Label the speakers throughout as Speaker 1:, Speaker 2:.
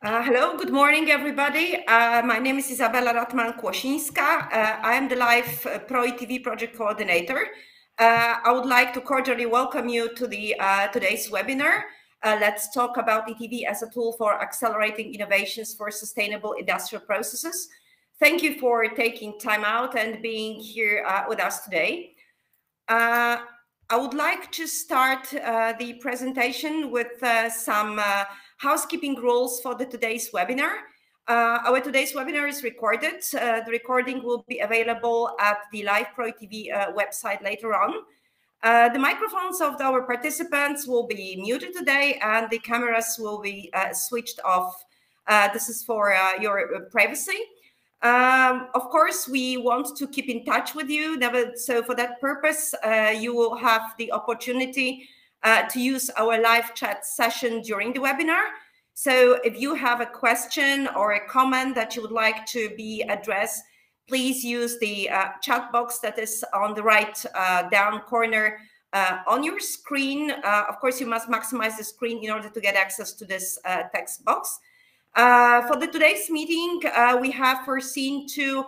Speaker 1: Hello, good morning, everybody. My name is Izabela Ratman-Kłosińska. I am the Live Pro ETV project coordinator. I would like to cordially welcome you to the today's webinar. Let's talk about ETV as a tool for accelerating innovations for sustainable industrial processes. Thank you for taking time out and being here with us today. I would like to start the presentation with some housekeeping rules for today's webinar. Our today's webinar is recorded. The recording will be available at the Live Pro ETV website later on. The microphones of our participants will be muted today and the cameras will be switched off. This is for your privacy. Of course, we want to keep in touch with you. So for that purpose, you will have the opportunity to use our live chat session during the webinar. So if you have a question or a comment that you would like to be addressed, please use the chat box that is on the right down corner on your screen. Of course, you must maximize the screen in order to get access to this text box. For today's meeting, we have foreseen two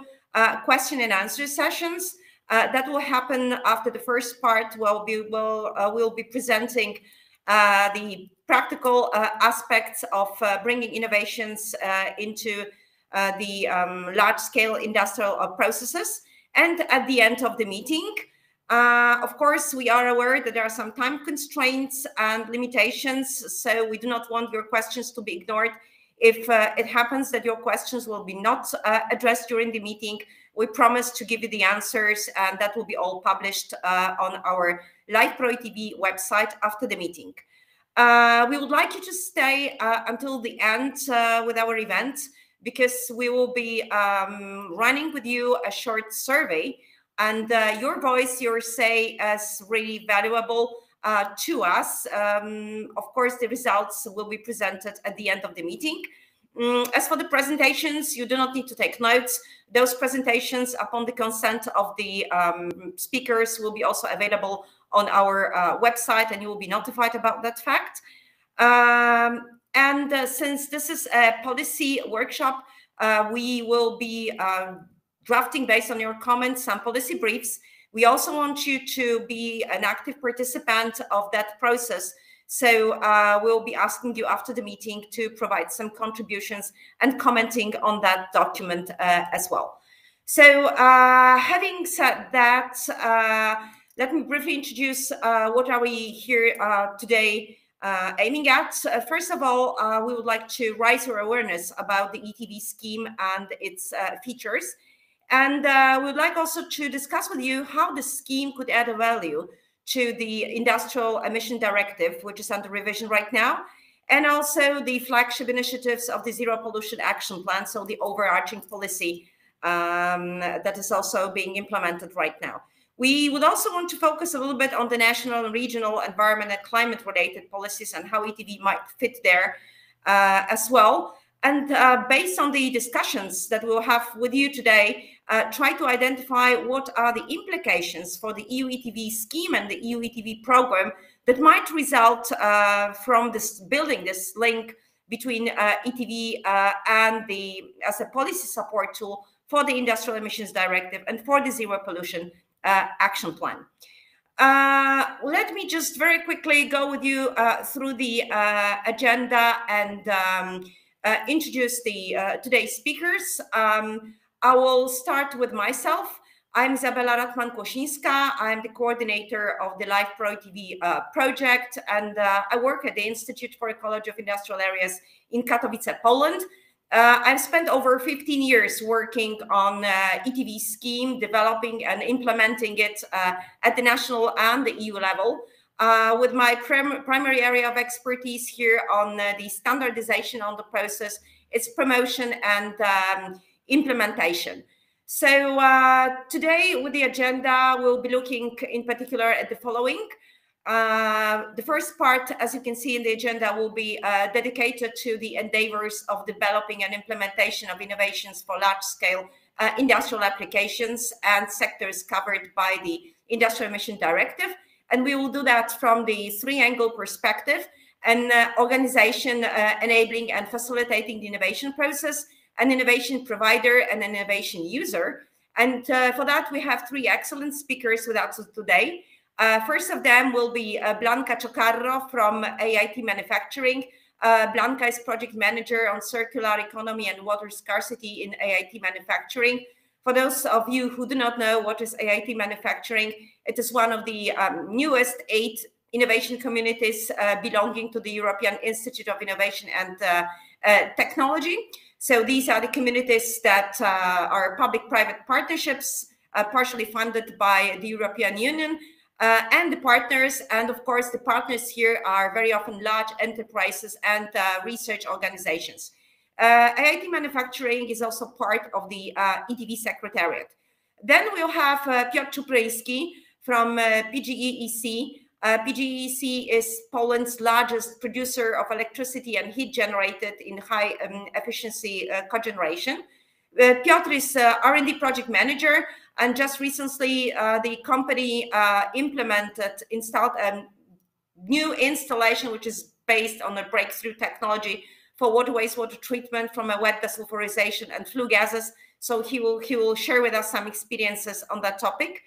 Speaker 1: question and answer sessions. That will happen after the first part. We'll be presenting the practical aspects of bringing innovations into the large-scale industrial processes. And at the end of the meeting, of course, we are aware that there are some time constraints and limitations, so we do not want your questions to be ignored. If it happens that your questions will be not addressed during the meeting, we promise to give you the answers, and that will be all published on our Live Pro ETV website after the meeting. We would like you to stay until the end with our event, because we will be running with you a short survey, and your voice, your say is really valuable to us. Of course, the results will be presented at the end of the meeting. As for the presentations, you do not need to take notes. Those presentations, upon the consent of the speakers, will be also available on our website, and you will be notified about that fact. Since this is a policy workshop, we will be drafting, based on your comments, some policy briefs. We also want you to be an active participant of that process. So we'll be asking you after the meeting to provide some contributions and commenting on that document as well. So having said that, let me briefly introduce what are we here today aiming at. First of all, we would like to raise your awareness about the ETV scheme and its features. And we would like also to discuss with you how the scheme could add a value to the Industrial Emission Directive, which is under revision right now, and also the flagship initiatives of the Zero Pollution Action Plan, so the overarching policy that is also being implemented right now. We would also want to focus a little bit on the national and regional environment and climate-related policies and how ETV might fit there as well. And based on the discussions that we'll have with you today, try to identify what are the implications for the EU ETV scheme and the EU ETV program that might result from this building this link between ETV and as a policy support tool for the Industrial Emissions Directive and for the Zero Pollution Action Plan. Let me just very quickly go with you through the agenda and introduce the today's speakers. I will start with myself. I'm Izabela Ratman-Kłosińska. I'm the coordinator of the Live Pro ETV project, and I work at the Institute for Ecology of Industrial Areas in Katowice, Poland. I've spent over 15 years working on ETV scheme, developing and implementing it at the national and the EU level. With my primary area of expertise here on the standardization on the process, its promotion and implementation. So today with the agenda, we'll be looking in particular at the following. The first part, as you can see in the agenda, will be dedicated to the endeavors of developing and implementation of innovations for large-scale industrial applications and sectors covered by the Industrial Emission Directive. And we will do that from the three-angle perspective. an organization enabling and facilitating the innovation process, an innovation provider, and an innovation user. And for that, we have three excellent speakers with us today. First of them will be Blanca Chocarro from Ait Manufacturing. Blanca is project manager on circular economy and water scarcity in Ait Manufacturing. For those of you who do not know what is Ait Manufacturing, it is one of the newest 8 innovation communities belonging to the European Institute of Innovation and Technology. So these are the communities that are public-private partnerships, partially funded by the European Union, and the partners. And of course, the partners here are very often large enterprises and research organizations. Ait Manufacturing is also part of the ETV Secretariat. Then we'll have Piotr Cuprinsky from PGEEC. PGEEC is Poland's largest producer of electricity and heat generated in high efficiency cogeneration. Piotr is R&D project manager, and just recently the company installed a new installation which is based on a breakthrough technology for water wastewater treatment from a wet desulfurization and flue gases. So he will share with us some experiences on that topic.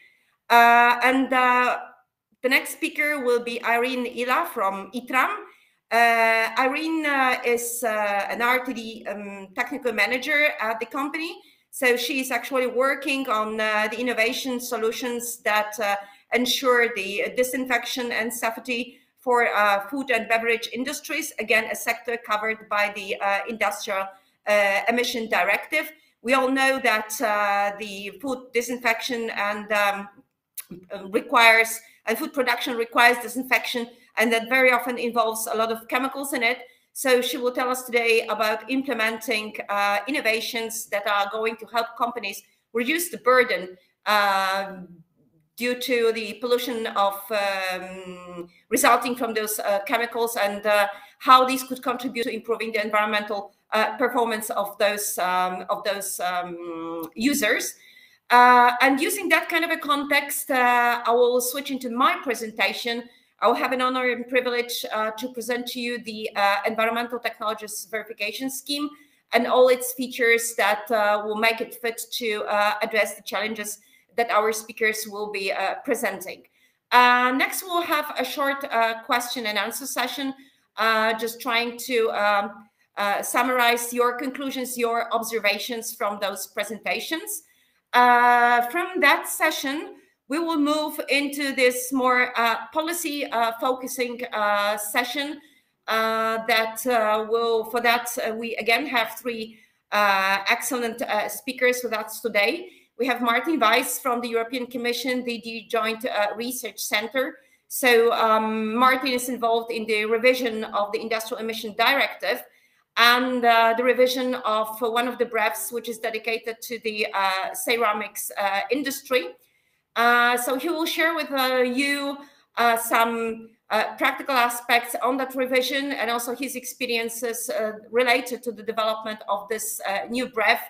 Speaker 1: The next speaker will be Irene Ila from ITRAM. Irene is an RTD technical manager at the company. So she is actually working on the innovation solutions that ensure the disinfection and safety for food and beverage industries, again, a sector covered by the Industrial Emission Directive. We all know that the food disinfection and food production requires disinfection, and that very often involves a lot of chemicals in it. So she will tell us today about implementing innovations that are going to help companies reduce the burden due to the pollution of resulting from those chemicals, and how these could contribute to improving the environmental performance of those users. And using that kind of a context, I will switch into my presentation. I will have an honor and privilege to present to you the Environmental Technologies Verification Scheme and all its features that will make it fit to address the challenges that our speakers will be presenting. Next, we'll have a short question and answer session, just trying to summarize your conclusions, your observations from those presentations. From that session, we will move into this more policy focusing session we again have 3 excellent speakers with us today. We have Martin Weiss from the European Commission, the Joint Research Center. So Martin is involved in the revision of the Industrial Emission Directive and the revision of one of the BREFs, which is dedicated to the ceramics industry. So he will share with you some practical aspects on that revision, and also his experiences related to the development of this new BREF,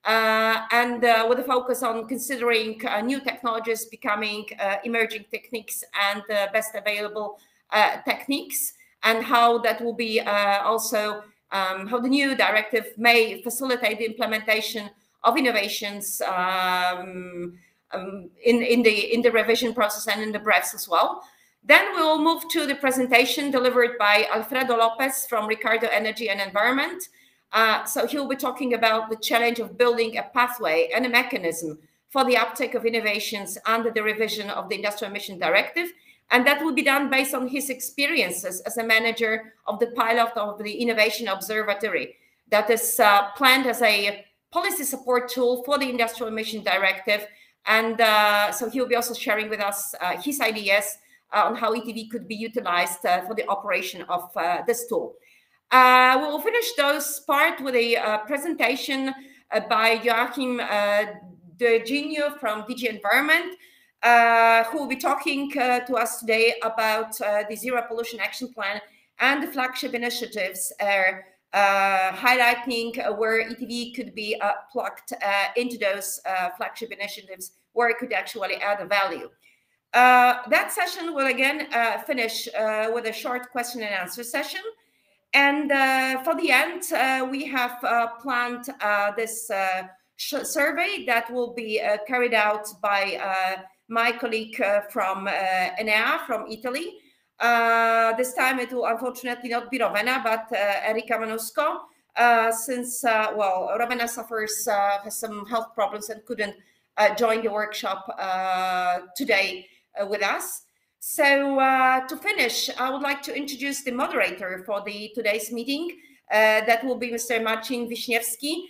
Speaker 1: and with a focus on considering new technologies becoming emerging techniques and best available techniques, and how that will be also how the new directive may facilitate the implementation of innovations in the revision process and in the BREFs as well. Then we will move to the presentation delivered by Alfredo Lopez from Ricardo Energy and Environment. So he'll be talking about the challenge of building a pathway and a mechanism for the uptake of innovations under the revision of the Industrial Emission Directive. And that will be done based on his experiences as a manager of the pilot of the Innovation Observatory that is planned as a policy support tool for the Industrial Emission Directive. And so he'll be also sharing with us his ideas on how ETV could be utilized for the operation of this tool. We will finish those part with a presentation by Joachim De Genio from DG Environment, who will be talking to us today about the Zero Pollution Action Plan and the flagship initiatives, highlighting where ETV could be plugged into those flagship initiatives, where it could actually add a value. That session will again finish with a short question and answer session. And for the end, we have planned this survey that will be carried out by my colleague from Enea, from Italy. This time it will unfortunately not be Rowena, but Erika Manusco, since, well, Rowena has some health problems and couldn't join the workshop today with us. So to finish, I would like to introduce the moderator for today's meeting. That will be Mr. Marcin Wiśniewski.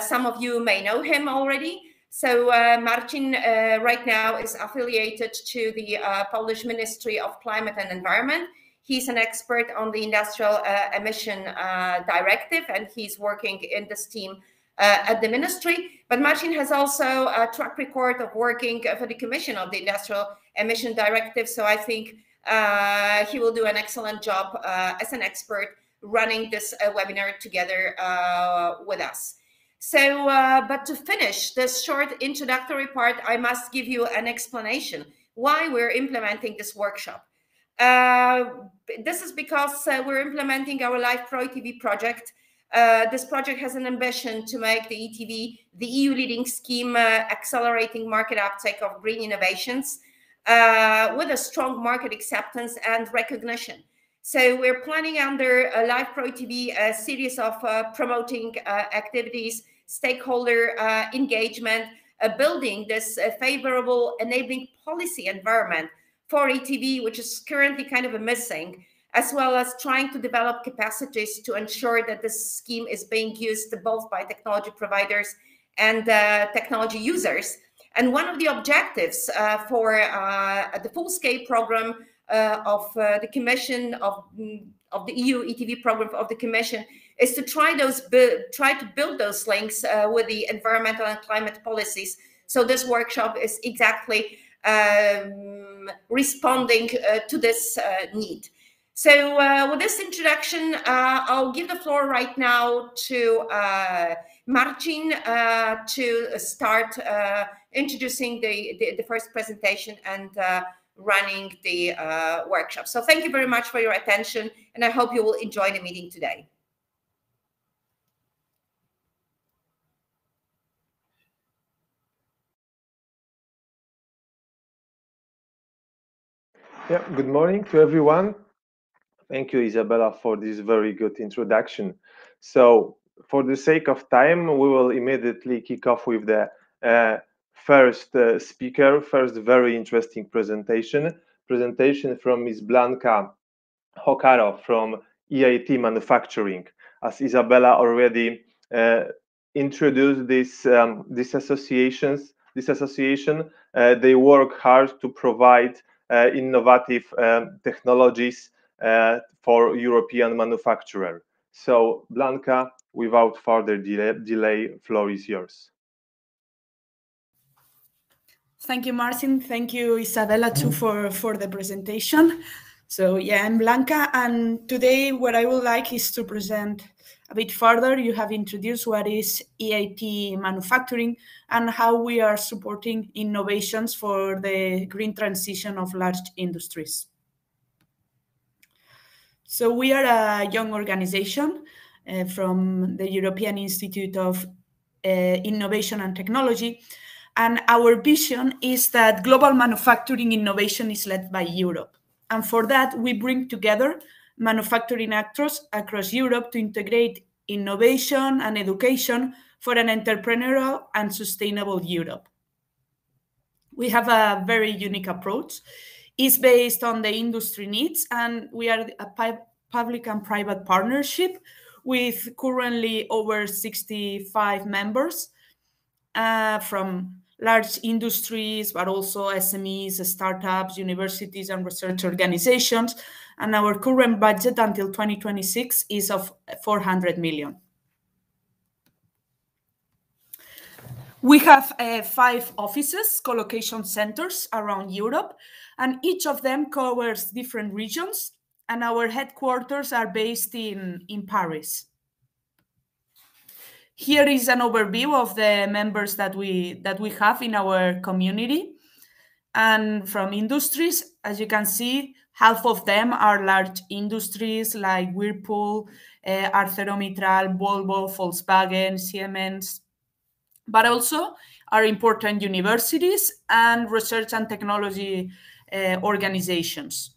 Speaker 1: Some of you may know him already. So Marcin right now is affiliated to the Polish Ministry of Climate and Environment. He's an expert on the Industrial Emission Directive, and he's working in this team at the ministry. But Marcin has also a track record of working for the Commission of the Industrial Emission Directive. So I think he will do an excellent job as an expert running this webinar together with us. So, but to finish this short introductory part, I must give you an explanation why we're implementing this workshop. This is because we're implementing our Live Pro ETV project. This project has an ambition to make the ETV the EU leading scheme accelerating market uptake of green innovations with a strong market acceptance and recognition. So we're planning under Live Pro ETV a series of promoting activities, stakeholder engagement, building this favorable enabling policy environment for ETV, which is currently kind of a missing, as well as trying to develop capacities to ensure that this scheme is being used both by technology providers and technology users. And one of the objectives for the full-scale program of the Commission of the EU ETV program of the Commission is to try to build those links with the environmental and climate policies. So this workshop is exactly responding to this need. So with this introduction, I'll give the floor right now to Marcin to start introducing the first presentation and running the workshop. So thank you very much for your attention, and I hope you will enjoy the meeting today.
Speaker 2: Yeah, good morning to everyone. Thank you, Isabella, for this very good introduction. So for the sake of time, we will immediately kick off with the first speaker, first very interesting presentation from Ms. Blanka Hokaro from Ait Manufacturing. As Isabella already introduced this association, they work hard to provide innovative technologies for European manufacturer. So Blanka, without further delay, floor is yours.
Speaker 3: Thank you, Marcin. Thank you, Isabella, too, for the presentation. So yeah, I'm Blanka, and today what I would like is to present a bit further. You have introduced what is Ait Manufacturing and how we are supporting innovations for the green transition of large industries. So we are a young organization from the European Institute of Innovation and Technology, and our vision is that global manufacturing innovation is led by Europe. And for that, we bring together manufacturing actors across Europe to integrate innovation and education for an entrepreneurial and sustainable Europe. We have a very unique approach. It's based on the industry needs, and we are a public and private partnership with currently over 65 members from large industries, but also SMEs, startups, universities, and research organizations. And our current budget until 2026 is of 400 million. We have 5 offices, co-location centers around Europe, and each of them covers different regions, and our headquarters are based in Paris. Here is an overview of the members that we have in our community. And from industries, as you can see, half of them are large industries like Whirlpool, ArcelorMittal, Volvo, Volkswagen, Siemens, but also are important universities and research and technology organizations.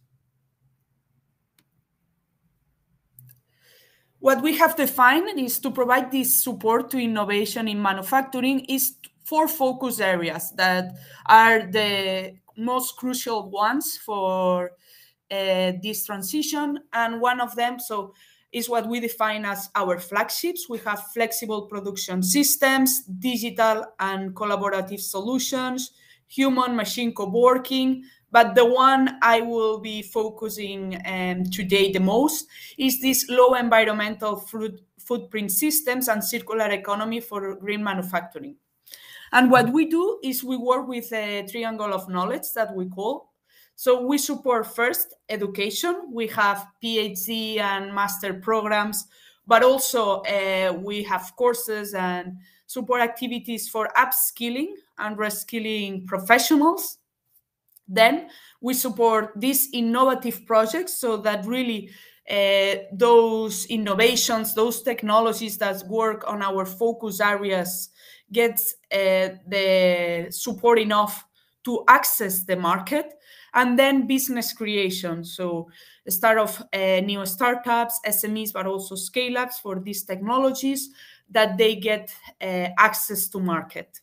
Speaker 3: What we have defined is to provide this support to innovation in manufacturing is 4 focus areas that are the most crucial ones for this transition. And one of them is what we define as our flagships. We have flexible production systems, digital and collaborative solutions, human-machine co-working. But the one I will be focusing today the most is this low environmental footprint systems and circular economy for green manufacturing. And what we do is we work with a triangle of knowledge that we call. So we support first education. We have PhD and master programs, but also we have courses and support activities for upskilling and reskilling professionals. Then we support these innovative projects so that really those innovations, those technologies that work on our focus areas gets the support enough to access the market. And then business creation, so the start of new startups, SMEs, but also scale-ups for these technologies that they get access to market.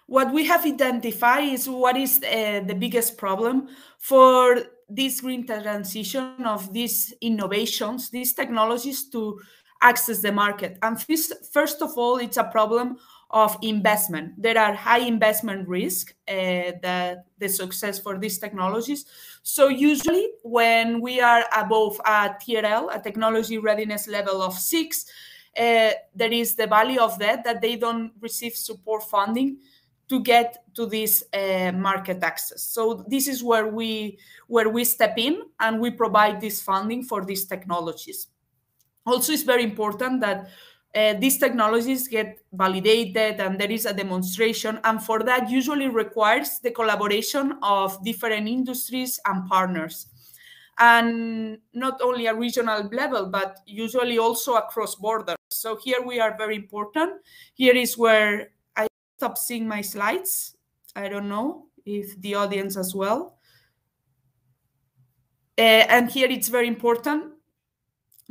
Speaker 3: What we have identified is what is the biggest problem for this green transition of these innovations, these technologies to access the market. And first of all, it's a problem of investment. There are high investment risk that the success for these technologies. So usually when we are above a TRL, a technology readiness level of 6, there is the value of that they don't receive support funding to get to this market access. So this is where we step in and we provide this funding for these technologies. Also, it's very important that these technologies get validated and there is a demonstration, and for that usually requires the collaboration of different industries and partners, and not only a regional level, but usually also across borders. So here we are very important. Here is where I stop seeing my slides. I don't know if the audience as well. And here it's very important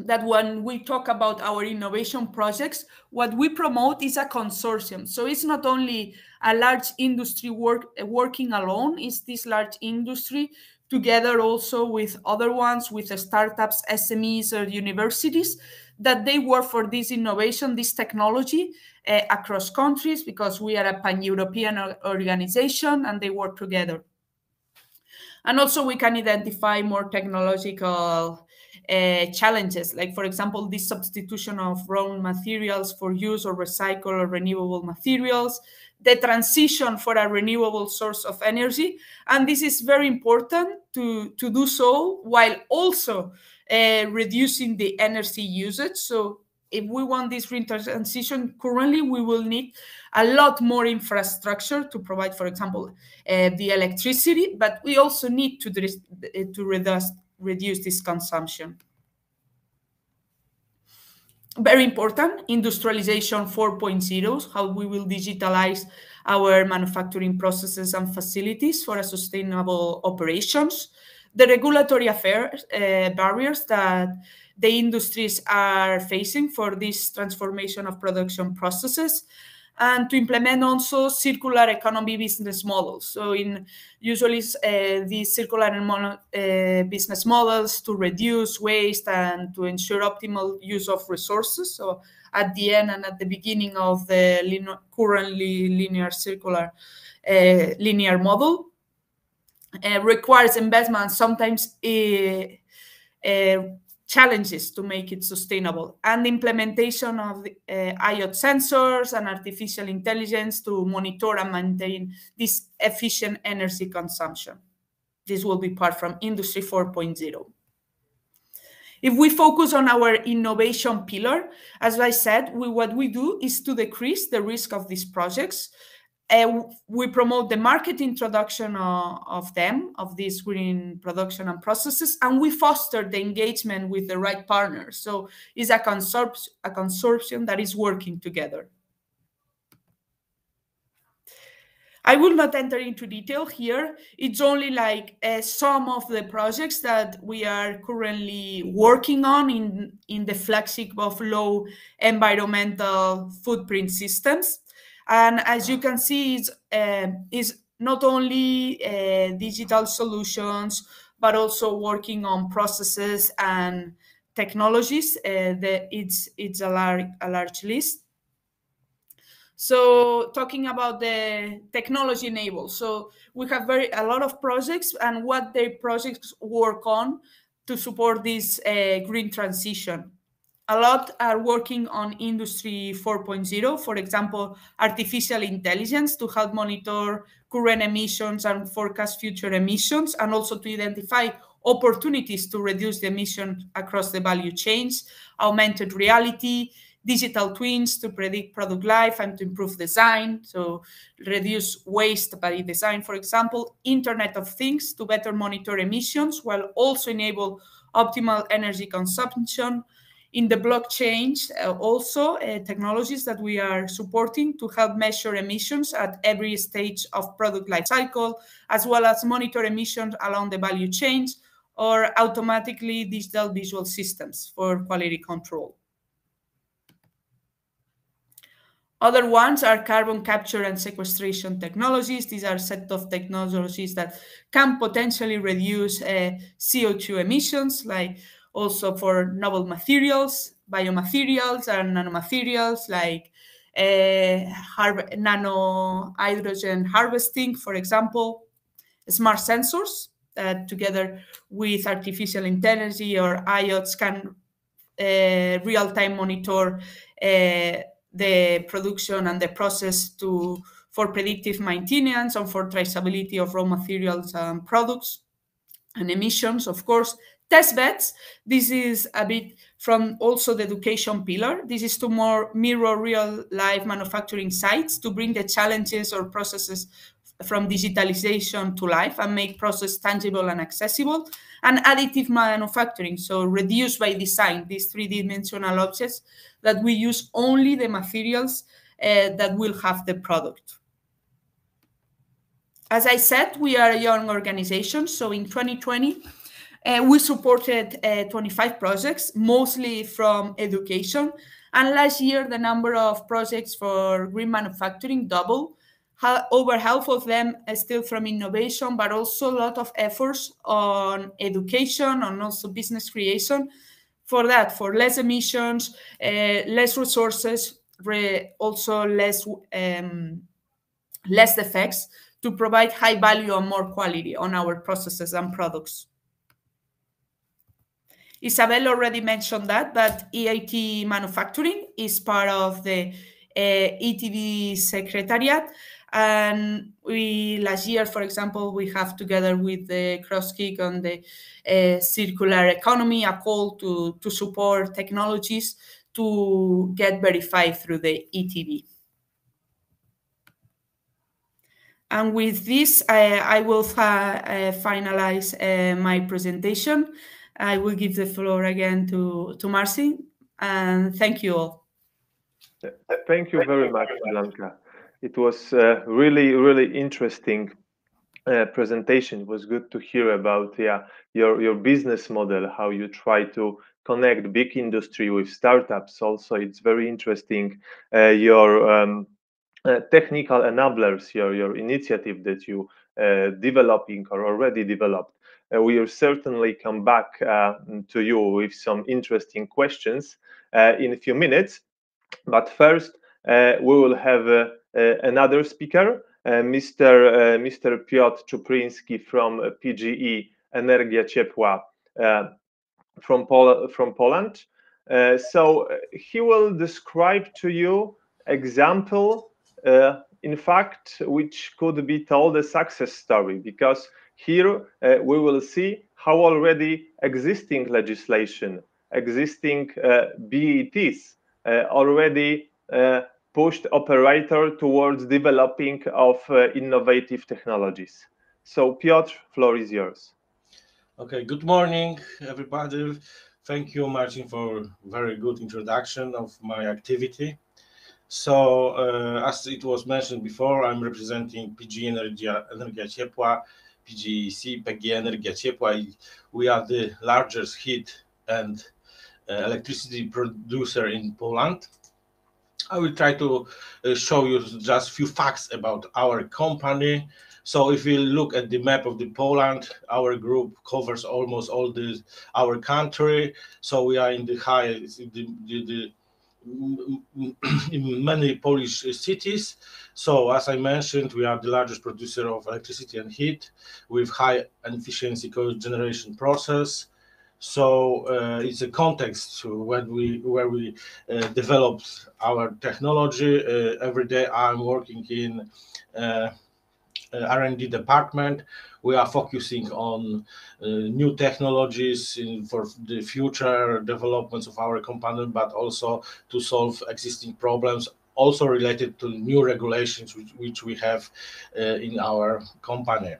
Speaker 3: that when we talk about our innovation projects, what we promote is a consortium. So it's not only a large industry working alone, it's this large industry together also with other ones, with the startups, SMEs, or universities, that they work for this innovation, this technology across countries, because we are a pan-European organization and they work together. And also we can identify more technological challenges, like, for example, the substitution of raw materials for use or recycle or renewable materials, the transition for a renewable source of energy. And this is very important to do so while also reducing the energy usage. So if we want this green transition, currently we will need a lot more infrastructure to provide, for example, the electricity, but we also need to reduce this consumption. Very important, industrialization 4.0, how we will digitalize our manufacturing processes and facilities for a sustainable operations. The regulatory barriers that the industries are facing for this transformation of production processes, and to implement also circular economy business models. So usually these circular business models to reduce waste and to ensure optimal use of resources. So at the end and at the beginning of the currently linear model, requires investment, sometimes challenges to make it sustainable, and the implementation of IoT sensors and artificial intelligence to monitor and maintain this efficient energy consumption. This will be part from Industry 4.0. If we focus on our innovation pillar, as I said, what we do is to decrease the risk of these projects. We promote the market introduction of these green production and processes, and we foster the engagement with the right partners. So it's a consortium that is working together. I will not enter into detail here. It's only like some of the projects that we are currently working on in the flagship of low environmental footprint systems. And as you can see, it's not only digital solutions, but also working on processes and technologies. It's a large list. So talking about the technology enabled, so we have a lot of projects, and what the projects work on to support this green transition. A lot are working on Industry 4.0, for example, artificial intelligence to help monitor current emissions and forecast future emissions, and also to identify opportunities to reduce the emissions across the value chains, augmented reality, digital twins to predict product life and to improve design, so reduce waste by design, for example, Internet of Things to better monitor emissions while also enable optimal energy consumption. In the blockchain, also technologies that we are supporting to help measure emissions at every stage of product life cycle, as well as monitor emissions along the value chains, or automatically digital visual systems for quality control. Other ones are carbon capture and sequestration technologies. These are a set of technologies that can potentially reduce CO2 emissions, like also for novel materials, biomaterials, and nanomaterials, like nano hydrogen harvesting, for example, smart sensors that together with artificial intelligence or IoTs can real-time monitor the production and the process for predictive maintenance and for traceability of raw materials and products and emissions, of course. Test beds, this is a bit from also the education pillar. This is to more mirror real-life manufacturing sites to bring the challenges or processes from digitalization to life and make process tangible and accessible. And additive manufacturing, so reduce by design, these three-dimensional objects that we use only the materials that will have the product. As I said, we are a young organization, so in 2020, we supported 25 projects, mostly from education. And last year, the number of projects for green manufacturing doubled. Over half of them are still from innovation, but also a lot of efforts on education and also business creation for that, for less emissions, less resources, also less defects, to provide high value and more quality on our processes and products. Isabel already mentioned that, but Ait Manufacturing is part of the ETV Secretariat. And last year, for example, we have together with the Cross-Kick on the circular economy, a call to support technologies to get verified through the ETV. And with this, I will finalize my presentation. I will give the floor again to Marcin, and thank you all.
Speaker 2: Thank you very much, Blanca. It was a really, really interesting presentation. It was good to hear about your business model, how you try to connect big industry with startups. Also, it's very interesting your technical enablers, your initiative that you developing or already developed. We will certainly come back to you with some interesting questions in a few minutes. But first, we will have another speaker, Mr. Piotr Cuprinsky from PGE Energia Ciepła from Poland. So he will describe to you example, in fact, which could be told a success story, because here we will see how already existing legislation, existing BETs already pushed operator towards developing of innovative technologies. So Piotr, floor is yours.
Speaker 4: Okay, good morning, everybody. Thank you, Marcin, for very good introduction of my activity. So, as it was mentioned before, I'm representing PG Energia Ciepła, PGC, PG Energia Ciepła. We are the largest heat and electricity producer in Poland. I will try to show you just a few facts about our company. So if we look at the map of the Poland, our group covers almost all our country. So we are in the highest, in many Polish cities. So as I mentioned, we are the largest producer of electricity and heat with high efficiency cogeneration process. So it's a context where we developed our technology. Every day I'm working in R&D department. We are focusing on new technologies for the future developments of our company, but also to solve existing problems, also related to new regulations which we have in our company.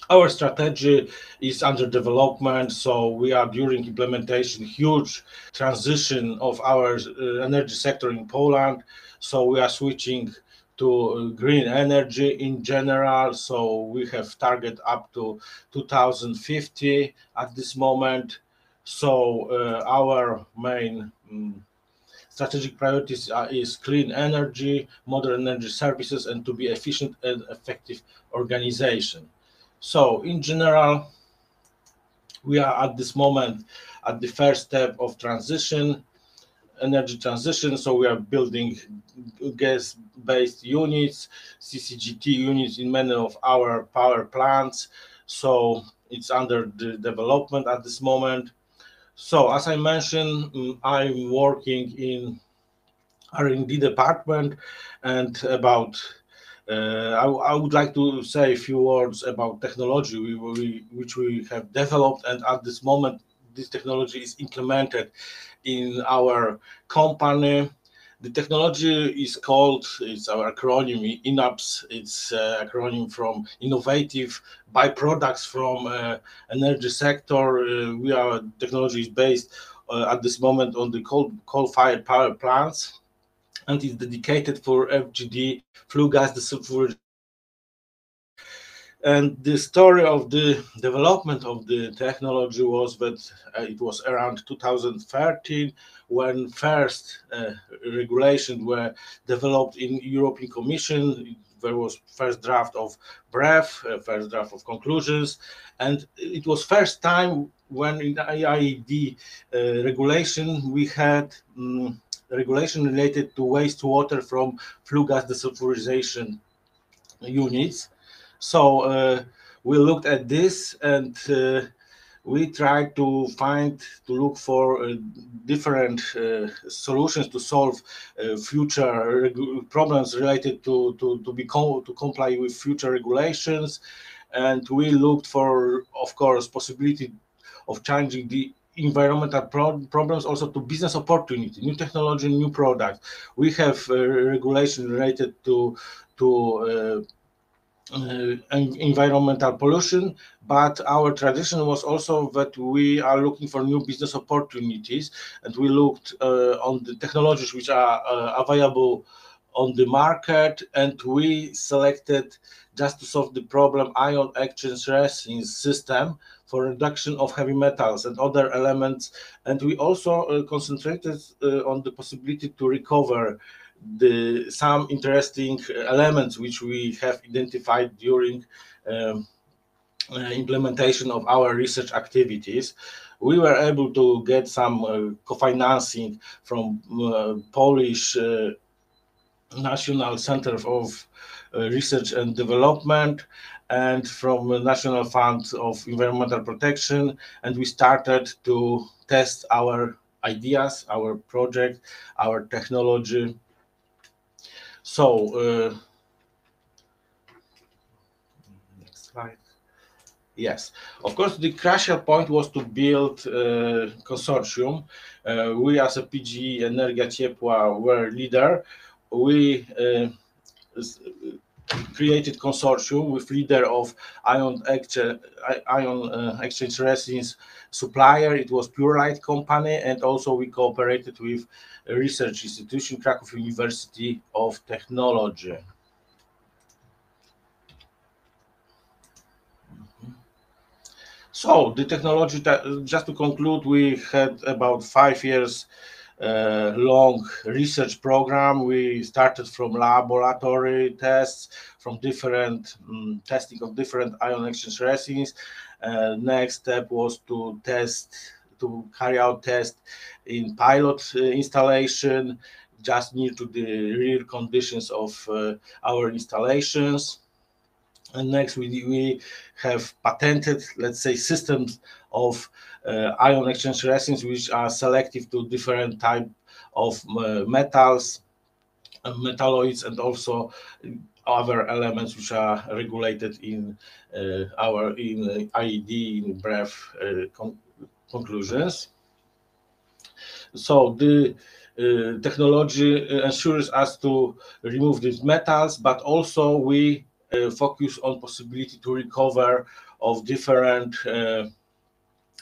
Speaker 4: Our strategy is under development, so we are during implementation, huge transition of our energy sector in Poland. So we are switching to green energy in general. So we have target up to 2050 at this moment. So our main strategic priorities is clean energy, modern energy services, and to be efficient and effective organization. So in general, we are at this moment at the first step of transition, energy transition. So we are building gas-based units, CCGT units in many of our power plants. So it's under the development at this moment. So as I mentioned, I'm working in R&D department, and about I would like to say a few words about technology which we have developed, and at this moment this technology is implemented in our company. The technology is called, it's our acronym, INAPS. It's acronym from innovative byproducts from energy sector. Our technology is based at this moment on the coal-fired power plants, and is dedicated for FGD, flue gas desulfurization. And the story of the development of the technology was that it was around 2013 when first regulations were developed in European Commission. There was first draft of brief, first draft of conclusions, and it was first time when in IED regulation we had regulation related to wastewater from flue gas desulfurization units. So we looked at this, and we tried to look for different solutions to solve future problems related to comply with future regulations. And we looked for, of course, possibility of changing the environmental problems also to business opportunity, new technology, new products. We have regulation related to environmental pollution, but our tradition was also that we are looking for new business opportunities, and we looked on the technologies which are available on the market, and we selected, just to solve the problem, ion exchange resins system for reduction of heavy metals and other elements. And we also concentrated on the possibility to recover some interesting elements which we have identified during implementation of our research activities. We were able to get some co-financing from Polish National Center of Research and Development and from the National Fund of Environmental Protection, and we started to test our ideas, our project, our technology. So next slide. Yes, of course, the crucial point was to build a consortium. We as a PGE Energia Ciepła were leader. We created consortium with leader of ion exchange resins supplier. It was Purelight company, and also we cooperated with a research institution, Kraków University of Technology. So the technology, just to conclude, we had about 5 years long research program. We started from laboratory tests, from different testing of different ion exchange resins. Next step was to carry out tests in pilot installation, just near to the real conditions of our installations. And next we have patented, let's say, systems of ion exchange resins which are selective to different type of metals, metalloids, and also other elements which are regulated in IED, in brief conclusions. So the technology ensures us to remove these metals, but also we focus on possibility to recover of different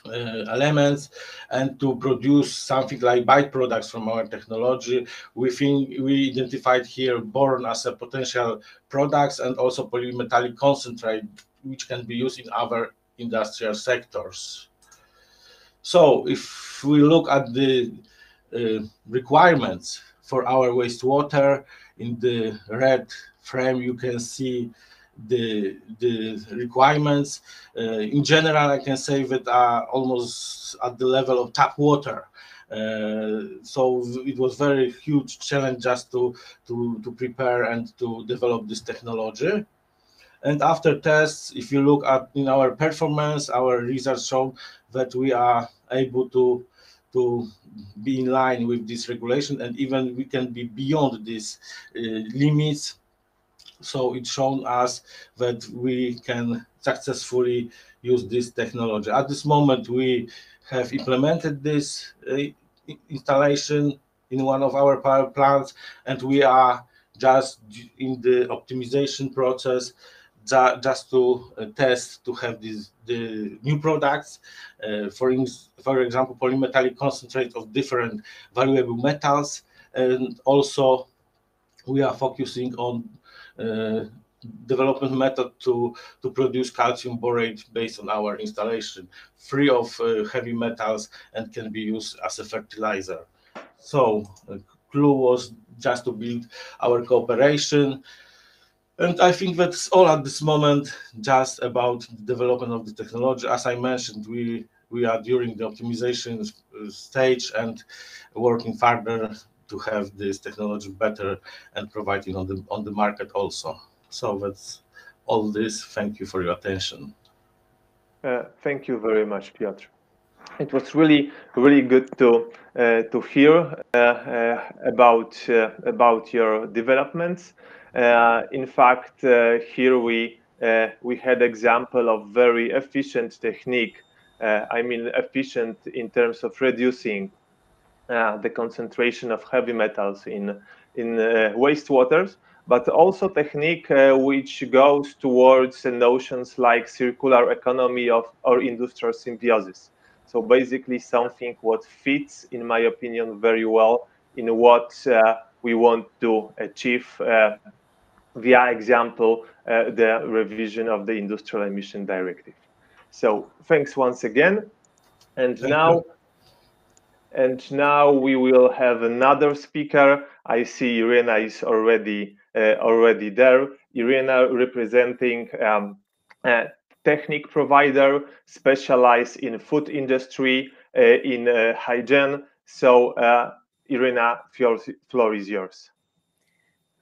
Speaker 4: elements and to produce something like byproducts from our technology. We think we identified here boron as a potential products and also polymetallic concentrate, which can be used in other industrial sectors. So if we look at the requirements for our wastewater, in the red frame you can see the requirements. In general, I can say that are almost at the level of tap water. So it was very huge challenge just to prepare and to develop this technology. And after tests, if you look at in our performance, our results show that we are able to be in line with this regulation, and even we can be beyond these limits. So it's shown us that we can successfully use this technology. At this moment, we have implemented this installation in one of our power plants, and we are just in the optimization process, just to test to have the new products. For example, polymetallic concentrate of different valuable metals, and also we are focusing on development method to produce calcium borate based on our installation, free of heavy metals, and can be used as a fertilizer. So clue was just to build our cooperation, and I think that's all at this moment, just about the development of the technology. As I mentioned, we are during the optimization stage and working further to have this technology better and providing on the market also. So that's all this. Thank you for your attention.
Speaker 2: Thank you very much, Piotr. It was really good to hear about your developments. In fact, here we had example of very efficient technique. I mean, efficient in terms of reducing the concentration of heavy metals in wastewaters, but also technique which goes towards notions like circular economy or industrial symbiosis. So basically something what fits, in my opinion, very well in what we want to achieve via example, the revision of the Industrial Emission Directive. So thanks once again. And now we will have another speaker. I see Irena is already there. Irena representing technique provider specialized in food industry, in hygiene. So Irena, floor is yours.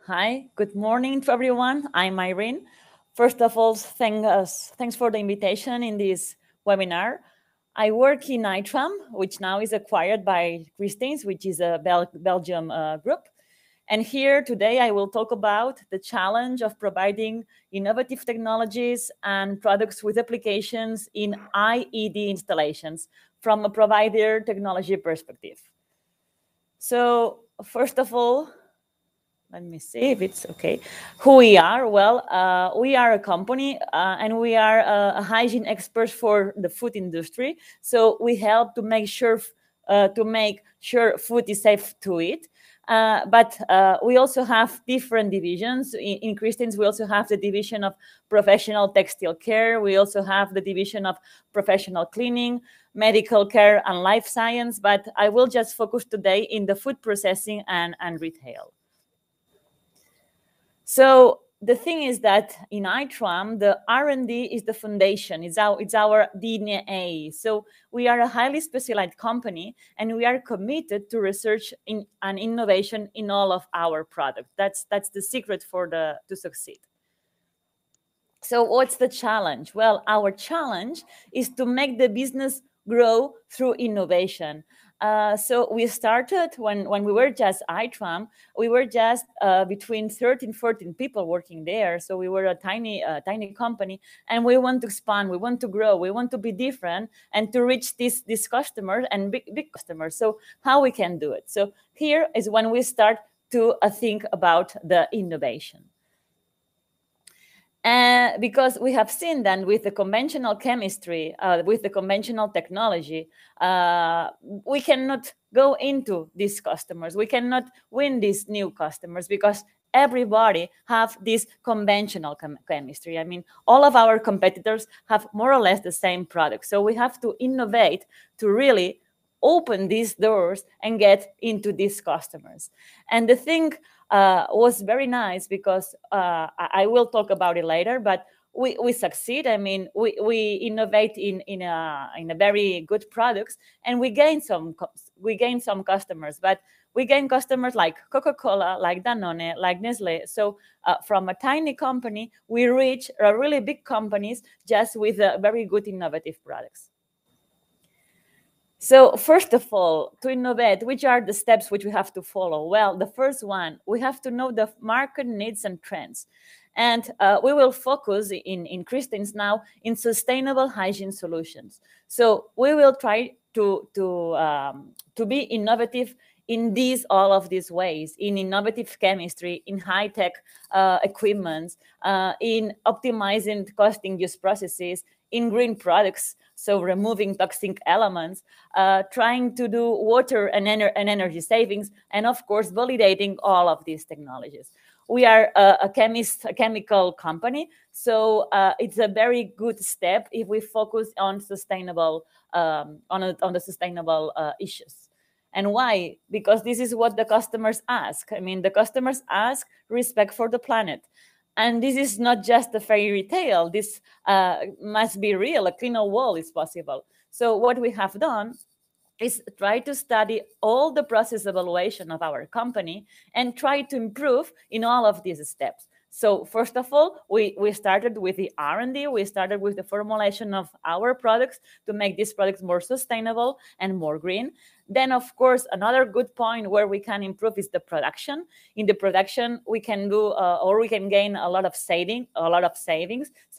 Speaker 5: Hi, good morning to everyone. I'm Irene. First of all, thanks for the invitation in this webinar. I work in Ait, which now is acquired by Christie's, which is a Belgium group. And here today, I will talk about the challenge of providing innovative technologies and products with applications in IED installations from a provider technology perspective. So first of all, let me see if it's okay. Who we are? Well, we are a company and we are a hygiene experts for the food industry. So we help to make sure food is safe to eat. But we also have different divisions. In Christians, we also have the division of professional textile care. We also have the division of professional cleaning, medical care, and life science. But I will just focus today in the food processing and retail. So the thing is that in ITRAM, the R&D is the foundation. It's our DNA. So we are a highly specialized company, and we are committed to research and innovation in all of our products. That's the secret to succeed. So what's the challenge? Well, our challenge is to make the business grow through innovation. So we started when we were just ITRAM, we were just between 13, 14 people working there. So we were a tiny company, and we want to expand, we want to grow, we want to be different and to reach these customers and big customers. So how we can do it? So here is when we start to think about the innovation. Because we have seen that with the conventional chemistry, with the conventional technology, we cannot go into these customers. We cannot win these new customers because everybody have this conventional chemistry. I mean, all of our competitors have more or less the same product. So we have to innovate to really open these doors and get into these customers. And the thing was very nice because I will talk about it later, but we succeed. I mean, we innovate in a very good products, and we gain some customers. But we gain customers like Coca-Cola, like Danone, like Nestle. So from a tiny company, we reach really big companies just with very good innovative products. So first of all, to innovate, which are the steps which we have to follow? Well, the first one, we have to know the market needs and trends. And we will focus in Christians now in sustainable hygiene solutions. So we will try to be innovative in all of these ways, in innovative chemistry, in high-tech equipment, in optimizing cost-induced processes, in green products, so removing toxic elements, trying to do water and energy savings, and of course, validating all of these technologies. We are a chemical company, so it's a very good step if we focus on sustainable, on the sustainable issues. And why? Because this is what the customers ask. I mean, the customers ask respect for the planet. And this is not just a fairy tale. This must be real. A cleaner world is possible. So what we have done is try to study all the process evaluation of our company and try to improve in all of these steps. So first of all, we started with the R&D. We started with the formulation of our products to make these products more sustainable and more green. Then, of course, another good point where we can improve is the production. In the production, we can do or we can gain a lot of savings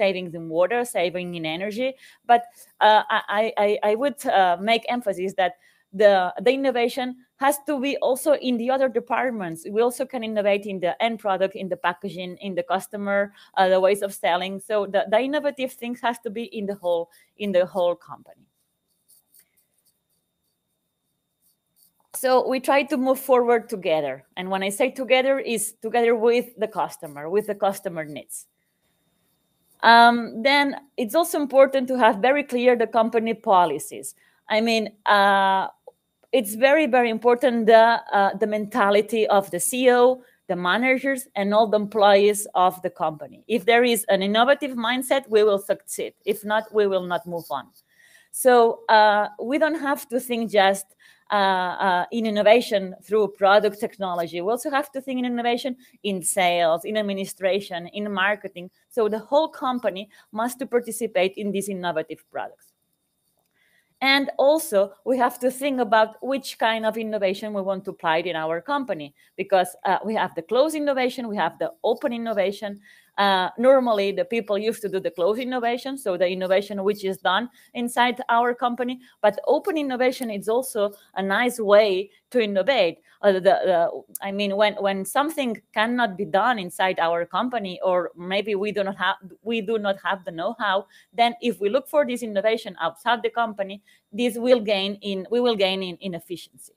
Speaker 5: in water, saving in energy. But I would make emphasis that the innovation has to be also in the other departments. We also can innovate in the end product, in the packaging, in the customer, the ways of selling. So the innovative things has to be in the whole company. So we try to move forward together. And when I say together, is together with the customer needs. Then it's also important to have very clear the company policies. I mean, it's very, very important the mentality of the CEO, the managers, and all the employees of the company. If there is an innovative mindset, we will succeed. If not, we will not move on. So we don't have to think just in innovation through product technology. We also have to think in innovation in sales, in administration, in marketing. So the whole company must participate in these innovative products. And also, we have to think about which kind of innovation we want to apply in our company, because we have the closed innovation, we have the open innovation. Normally, the people used to do the closed innovation, so the innovation which is done inside our company. But open innovation is also a nice way to innovate. I mean, when something cannot be done inside our company, or maybe we do not have the know-how, then if we look for this innovation outside the company, we will gain in efficiency.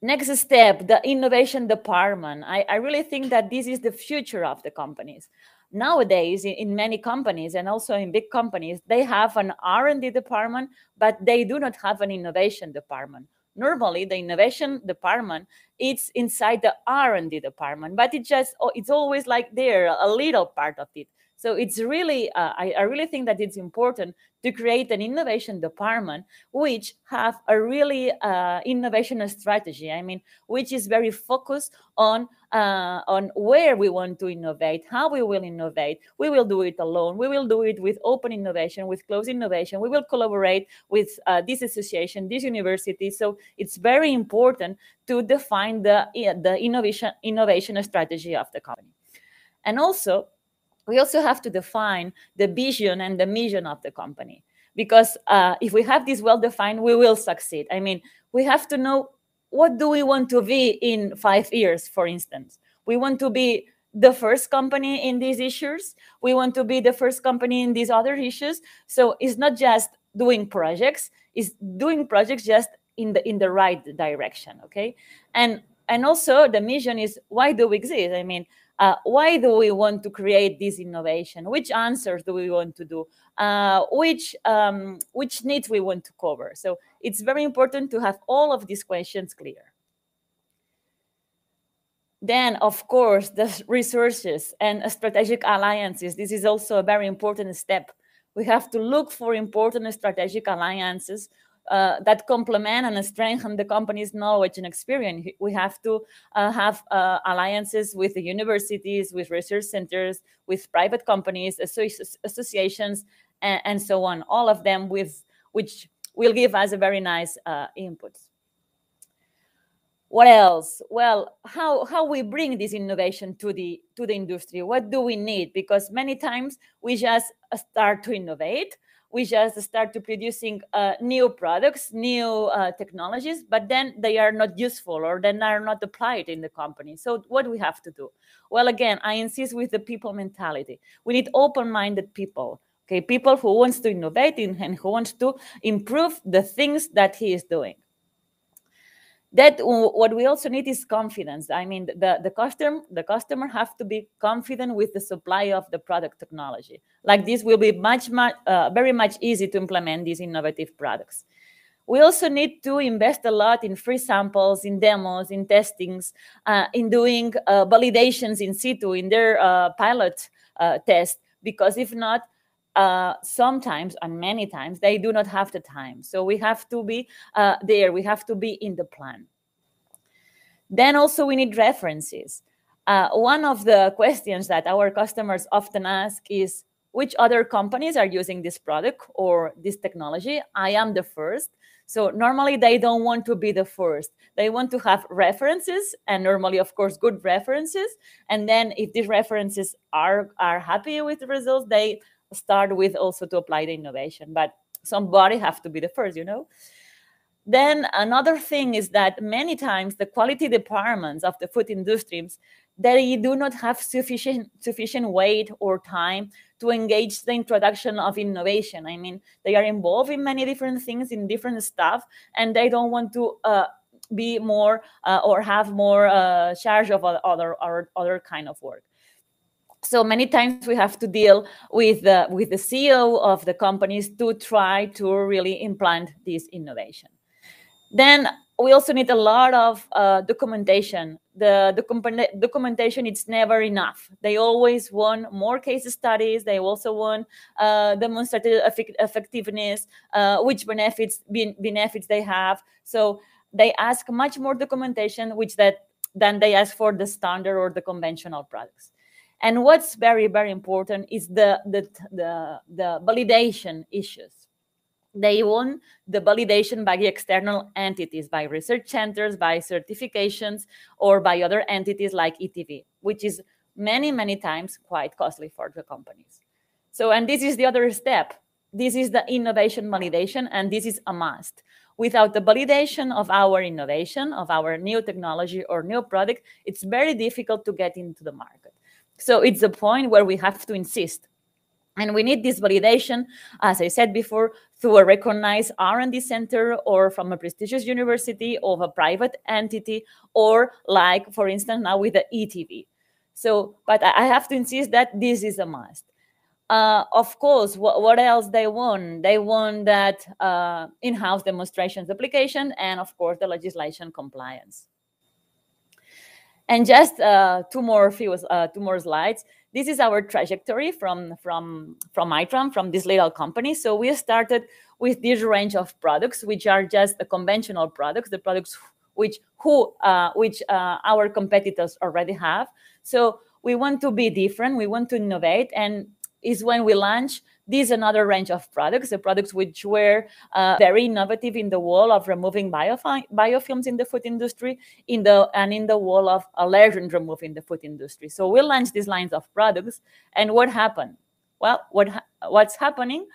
Speaker 5: Next step, the innovation department. I really think that this is the future of the companies. Nowadays, in many companies and also in big companies, they have an R&D department, but they do not have an innovation department. Normally, the innovation department, it's inside the R&D department, but it's always like there, a little part of it. So it's really, I really think that it's important to create an innovation department which have a really innovation strategy. I mean, which is very focused on where we want to innovate, how we will innovate. We will do it alone. We will do it with open innovation, with closed innovation. We will collaborate with this association, this university. So it's very important to define the innovation strategy of the company. And also, we also have to define the vision and the mission of the company, because if we have this well defined, we will succeed. I mean, we have to know, what do we want to be in 5 years, for instance? We want to be the first company in these issues. We want to be the first company in these other issues. So it's not just doing projects, it's doing projects just in the right direction, okay? And also the mission is, why do we exist? I mean, why do we want to create this innovation? Which answers do we want to do? Which needs we want to cover? So it's very important to have all of these questions clear. Then, of course, the resources and strategic alliances. This is also a very important step. We have to look for important strategic alliances that complement and strengthen the company's knowledge and experience. We have to have alliances with the universities, with research centers, with private companies, associations, and so on. All of them which will give us a very nice input. What else? Well, how we bring this innovation to the industry? What do we need? Because many times we just start to innovate. We just start to producing new products, new technologies, but then they are not useful, or then are not applied in the company. So what do we have to do? Well, again, I insist with the people mentality. We need open-minded people, okay? People who wants to innovate and who wants to improve the things that he is doing. That what we also need is confidence. I mean, the customer have to be confident with the supply of the product technology. Like this will be very much easy to implement these innovative products. We also need to invest a lot in free samples, in demos, in testings, in doing validations in situ, in their pilot test, because if not, sometimes and many times they do not have the time. So we have to be there. We have to be in the plan. Then also we need references. One of the questions that our customers often ask is, which other companies are using this product or this technology? I am the first. So normally they don't want to be the first. They want to have references, and normally, of course, good references. And then if these references are happy with the results, they start with also to apply the innovation, but somebody have to be the first, you know. Then another thing is that many times the quality departments of the food industries, they do not have sufficient weight or time to engage the introduction of innovation. I mean, they are involved in many different things, in different stuff, and they don't want to be more or have more charge of other kind of work. So many times we have to deal with the CEO of the companies to try to really implant this innovation. Then we also need a lot of documentation. The documentation, it's never enough. They always want more case studies. They also want demonstrated effectiveness, which benefits they have. So they ask much more documentation, than they ask for the standard or the conventional products. And what's very, very important is the validation issues. They want the validation by the external entities, by research centers, by certifications, or by other entities like ETV, which is many, many times quite costly for the companies. So, and this is the other step. This is the innovation validation, and this is a must. Without the validation of our innovation, of our new technology or new product, it's very difficult to get into the market. So it's a point where we have to insist. And we need this validation, as I said before, through a recognized R&D center or from a prestigious university or a private entity, or like, for instance, now with the ETV. So, but I have to insist that this is a must. Of course, what else they want? They want that in-house demonstrations application and, of course, the legislation compliance. And just two more slides. This is our trajectory from Itram, from this little company. So we started with this range of products, which are just the conventional products, the products which our competitors already have. So we want to be different, we want to innovate, and is when we launch this another range of products, the products which were very innovative in the wall of removing biofilms in the food industry, in the wall of allergen remove in the food industry. So we launched these lines of products, and what happened? Well, what's happening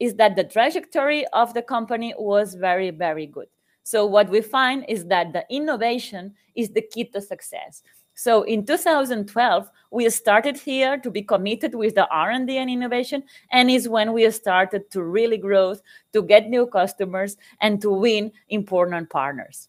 Speaker 5: is that the trajectory of the company was very, very good. So what we find is that the innovation is the key to success. So in 2012, we started here to be committed with the R&D and innovation, and is when we started to really grow, to get new customers, and to win important partners.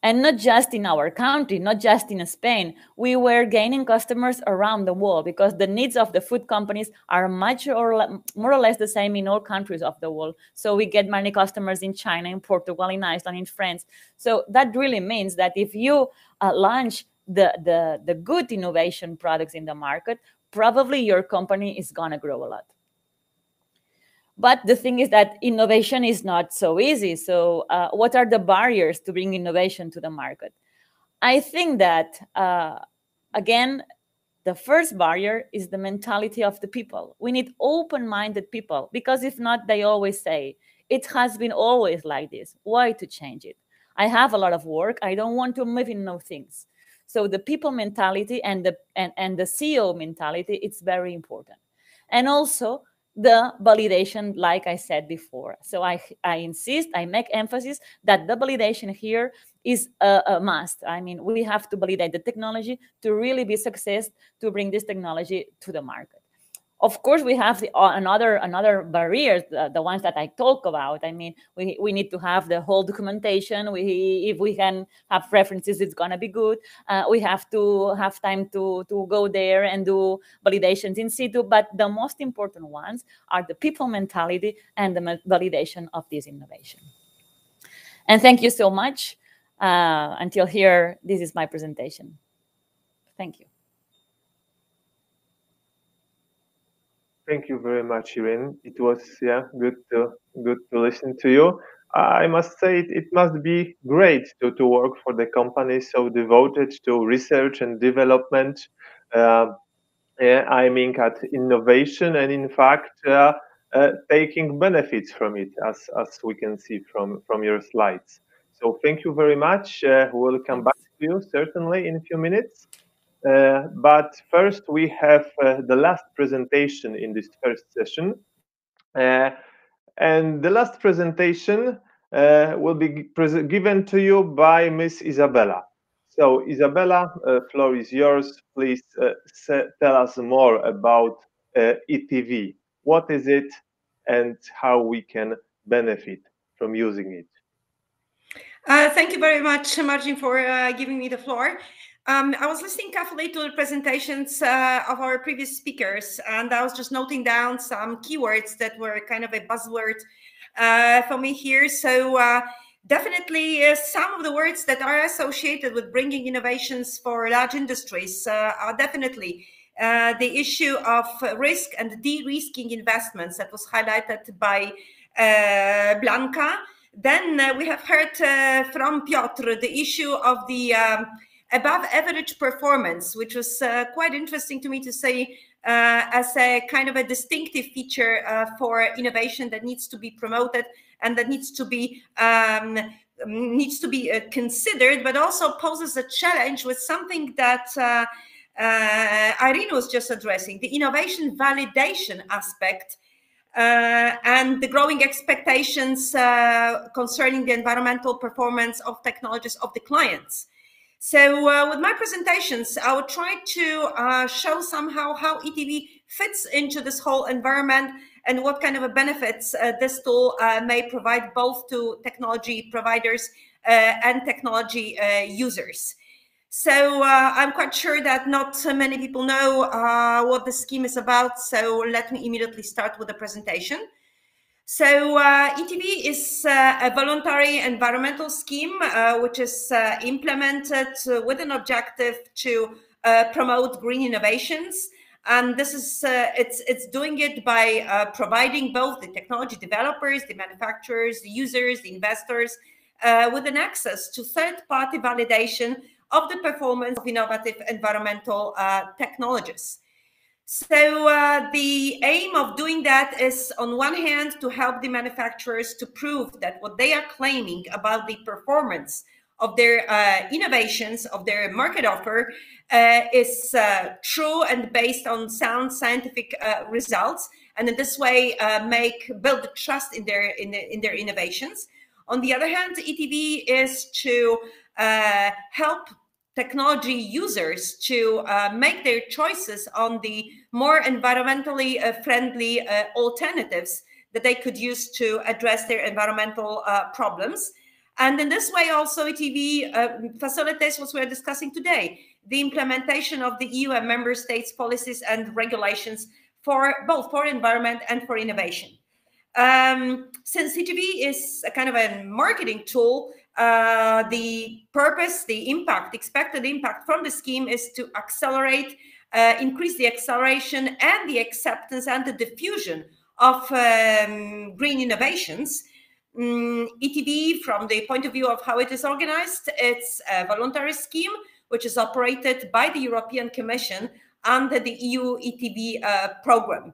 Speaker 5: And not just in our country, not just in Spain, we were gaining customers around the world, because the needs of the food companies are more or less the same in all countries of the world. So we get many customers in China, in Portugal, in Iceland, in France. So that really means that if you launch the good innovation products in the market, probably your company is going to grow a lot. But the thing is that innovation is not so easy. So what are the barriers to bring innovation to the market? I think that, again, the first barrier is the mentality of the people. We need open-minded people, because if not, they always say, it has been always like this. Why to change it? I have a lot of work. I don't want to live in no things. So the people mentality and the CEO mentality, it's very important. And also, the validation, like I said before. So I insist, I make emphasis that the validation here is a must. I mean, we have to validate the technology to really be success, to bring this technology to the market. Of course, we have another barriers, the ones that I talk about. I mean, we need to have the whole documentation. If we can have references, it's going to be good. We have to have time to go there and do validations in situ. But the most important ones are the people mentality and the validation of this innovation. And thank you so much. Until here, this is my presentation. Thank you.
Speaker 2: Thank you very much, Irene. It was good to listen to you. I must say it must be great to work for the company so devoted to research and development, aiming at innovation, and in fact taking benefits from it, as we can see from your slides. So thank you very much. We'll come back to you certainly in a few minutes. But first, we have the last presentation in this first session. And the last presentation will be given to you by Ms. Isabella. So, Isabella, floor is yours. Please tell us more about ETV. What is it and how we can benefit from using it?
Speaker 1: Thank you very much, Marcin, for giving me the floor. I was listening carefully to the presentations of our previous speakers, and I was just noting down some keywords that were kind of a buzzword for me here. So definitely some of the words that are associated with bringing innovations for large industries are definitely the issue of risk and de-risking investments that was highlighted by Blanca. Then we have heard from Piotr the issue of the above average performance, which was quite interesting to me to say as a kind of a distinctive feature for innovation that needs to be promoted and that needs to be considered, but also poses a challenge with something that Irene was just addressing, the innovation validation aspect and the growing expectations concerning the environmental performance of technologies of the clients. So with my presentations, I will try to show somehow how ETV fits into this whole environment and what kind of benefits this tool may provide both to technology providers and technology users. So I'm quite sure that not many people know what the scheme is about, so let me immediately start with the presentation. So ETV is a voluntary environmental scheme which is implemented with an objective to promote green innovations. And this is it's doing it by providing both the technology developers, the manufacturers, the users, the investors with an access to third-party validation of the performance of innovative environmental technologies. So the aim of doing that is, on one hand, to help the manufacturers to prove that what they are claiming about the performance of their innovations, of their market offer, is true and based on sound scientific results, and in this way build the trust in their innovations. On the other hand, ETV is to help technology users to make their choices on the more environmentally friendly alternatives that they could use to address their environmental problems. And in this way also ETV facilitates what we're discussing today, the implementation of the EU and member states policies and regulations for both for environment and for innovation. Since ETV is a kind of a marketing tool, the purpose, the impact, expected impact from the scheme is to accelerate, increase the acceleration and the acceptance and the diffusion of green innovations. ETV, from the point of view of how it is organized, it's a voluntary scheme which is operated by the European Commission under the EU ETV program.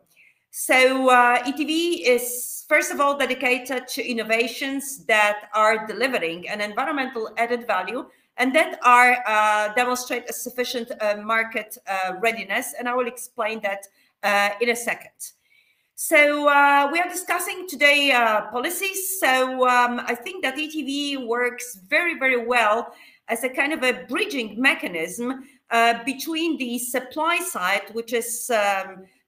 Speaker 1: So ETV is, first of all, dedicated to innovations that are delivering an environmental added value and that are demonstrate a sufficient market readiness. And I will explain that in a second. So we are discussing today policies. So I think that ETV works very, very well as a kind of a bridging mechanism between the supply side, which is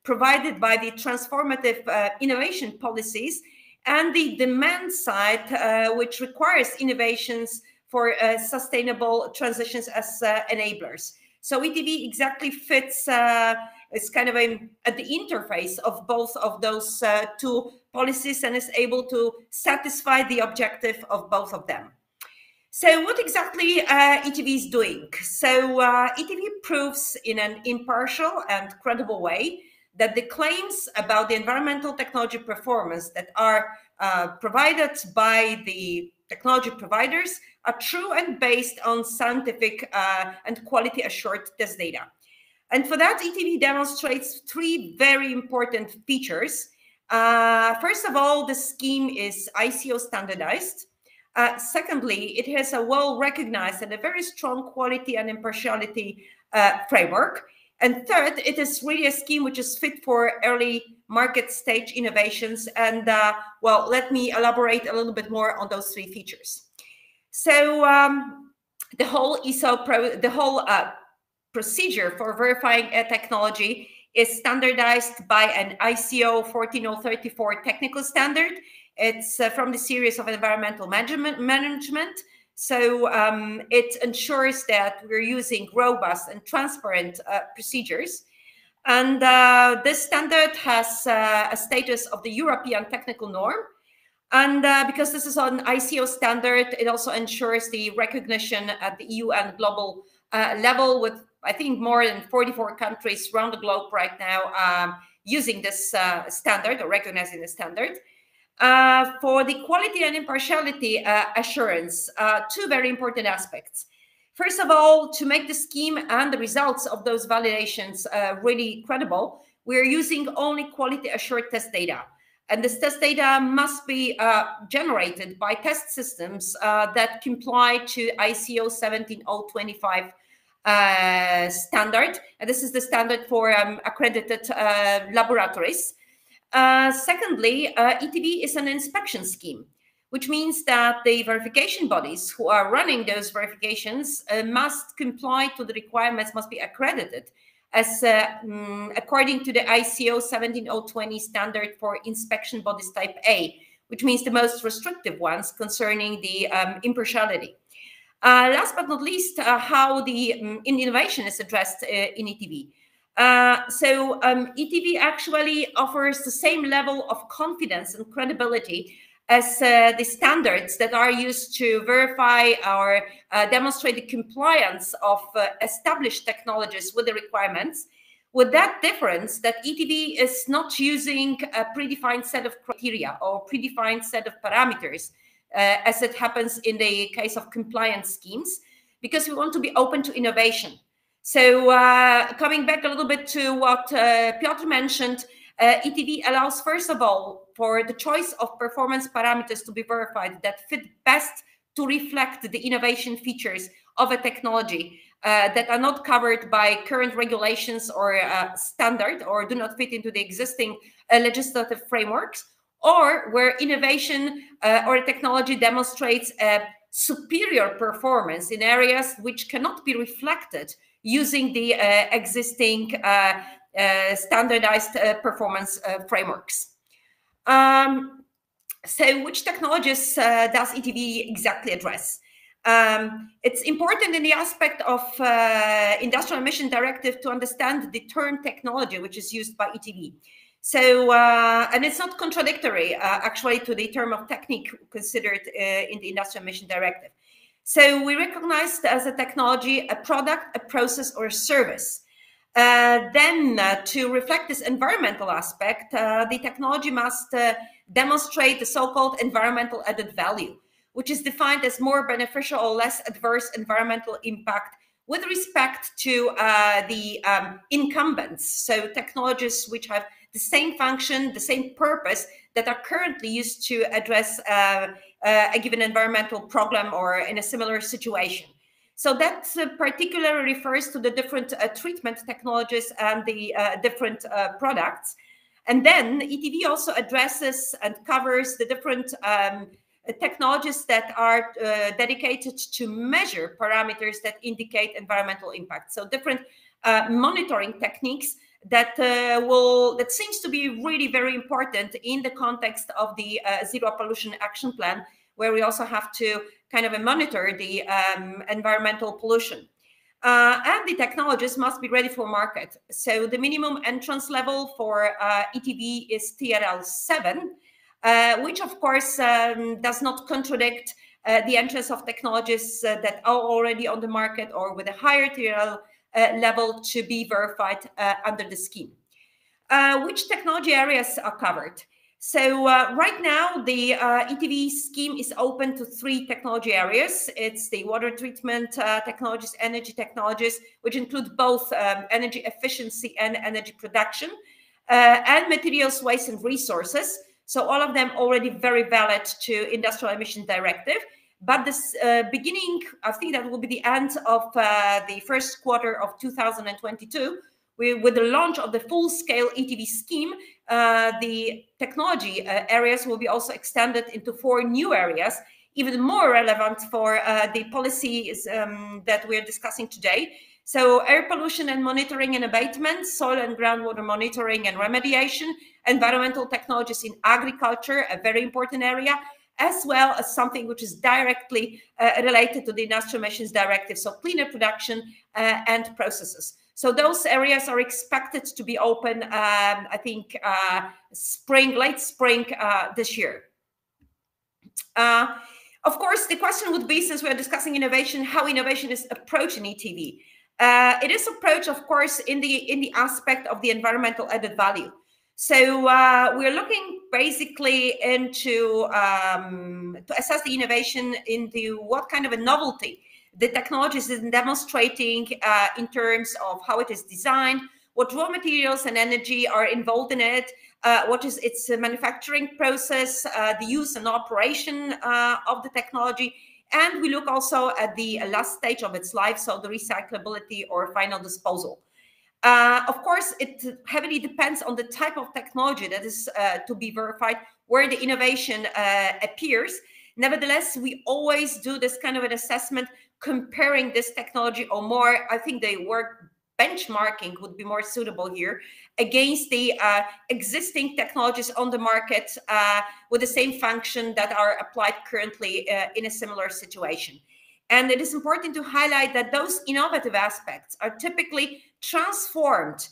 Speaker 1: provided by the transformative innovation policies, and the demand side, which requires innovations for sustainable transitions as enablers. So ETV exactly fits, is kind of at the interface of both of those two policies and is able to satisfy the objective of both of them. So what exactly ETV is doing? So ETV proves in an impartial and credible way that the claims about the environmental technology performance that are provided by the technology providers are true and based on scientific and quality assured test data. And for that, ETV demonstrates three very important features. First of all, the scheme is ICO standardized. Secondly, it has a well-recognized and a very strong quality and impartiality framework. And third, it is really a scheme which is fit for early market stage innovations. And well, let me elaborate a little bit more on those three features. So the whole procedure for verifying a technology is standardized by an ICO 14034 technical standard. It's from the series of environmental management. So it ensures that we're using robust and transparent procedures. And this standard has a status of the European technical norm. And because this is an ICO standard, it also ensures the recognition at the EU and global level, with, I think, more than 44 countries around the globe right now using this standard or recognizing the standard. For the quality and impartiality assurance, two very important aspects. First of all, to make the scheme and the results of those validations really credible, we're using only quality assured test data. And this test data must be generated by test systems that comply to ISO 17025 standard. And this is the standard for accredited laboratories. Secondly, ETV is an inspection scheme, which means that the verification bodies who are running those verifications must comply to the requirements, must be accredited as according to the ISO 17020 standard for inspection bodies type A, which means the most restrictive ones concerning the impartiality. Last but not least, how the innovation is addressed in ETV. ETV actually offers the same level of confidence and credibility as the standards that are used to verify or demonstrate the compliance of established technologies with the requirements, with that difference that ETV is not using a predefined set of criteria or predefined set of parameters, as it happens in the case of compliance schemes, because we want to be open to innovation. So coming back a little bit to what Piotr mentioned, ETV allows, first of all, for the choice of performance parameters to be verified that fit best to reflect the innovation features of a technology that are not covered by current regulations or standard, or do not fit into the existing legislative frameworks, or where innovation or technology demonstrates a superior performance in areas which cannot be reflected using the existing standardized performance frameworks. So which technologies does ETV exactly address? It's important in the aspect of Industrial Emission Directive to understand the term technology which is used by ETV. So, and it's not contradictory actually to the term of technique considered in the Industrial Emission Directive. So we recognized as a technology a product, a process, or a service. Then to reflect this environmental aspect, the technology must demonstrate the so-called environmental added value, which is defined as more beneficial or less adverse environmental impact with respect to the incumbents. So technologies which have the same function, the same purpose that are currently used to address a given environmental problem or in a similar situation. So that particularly refers to the different treatment technologies and the different products. And then ETV also addresses and covers the different technologies that are dedicated to measure parameters that indicate environmental impact. So different monitoring techniques that that seems to be really very important in the context of the Zero Pollution Action Plan, where we also have to kind of monitor the environmental pollution. And the technologies must be ready for market. So the minimum entrance level for ETV is TRL 7, which of course does not contradict the entrance of technologies that are already on the market or with a higher TRL level to be verified under the scheme. Which technology areas are covered? So right now, the ETV scheme is open to 3 technology areas. It's the water treatment technologies, energy technologies, which include both energy efficiency and energy production, and materials, waste, and resources. So all of them already very valid to Industrial Emission Directive. But this beginning, I think that will be the end of the first quarter of 2022, with the launch of the full-scale ETV scheme, the technology areas will be also extended into 4 new areas, even more relevant for the policies that we're discussing today. So air pollution and monitoring and abatement, soil and groundwater monitoring and remediation, environmental technologies in agriculture, a very important area, as well as something which is directly related to the Industrial Emissions Directive, so cleaner production and processes. So those areas are expected to be open, I think, late spring this year. Of course, the question would be, since we're discussing innovation, how innovation is approached in ETV. It is approached, of course, in the aspect of the environmental added value. So we're looking basically into to assess the innovation into what kind of a novelty the technology is demonstrating in terms of how it is designed, what raw materials and energy are involved in it, what is its manufacturing process, the use and operation of the technology. And we look also at the last stage of its life, so the recyclability or final disposal. Of course, it heavily depends on the type of technology that is to be verified, where the innovation appears. Nevertheless, we always do this kind of an assessment, comparing this technology, or more, I think the word benchmarking would be more suitable here, against the existing technologies on the market with the same function that are applied currently in a similar situation. And it is important to highlight that those innovative aspects are typically transformed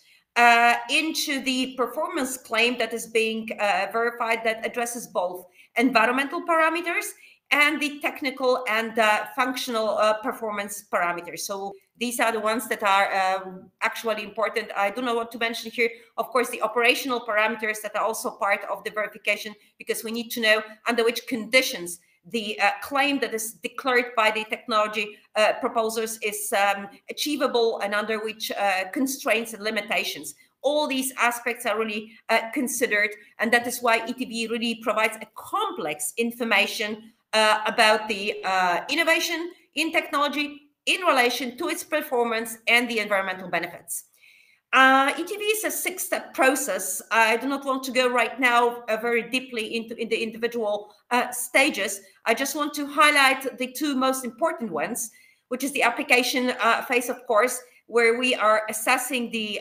Speaker 1: into the performance claim that is being verified, that addresses both environmental parameters and the technical and functional performance parameters. So these are the ones that are actually important. I do not want to mention here, of course, the operational parameters that are also part of the verification, because we need to know under which conditions the claim that is declared by the technology proposers is achievable, and under which constraints and limitations. All these aspects are really considered, and that is why ETV really provides a complex information about the innovation in technology in relation to its performance and the environmental benefits. ETV is a 6-step process. I do not want to go right now very deeply into the individual stages. I just want to highlight the 2 most important ones, which is the application phase, of course, where we are assessing the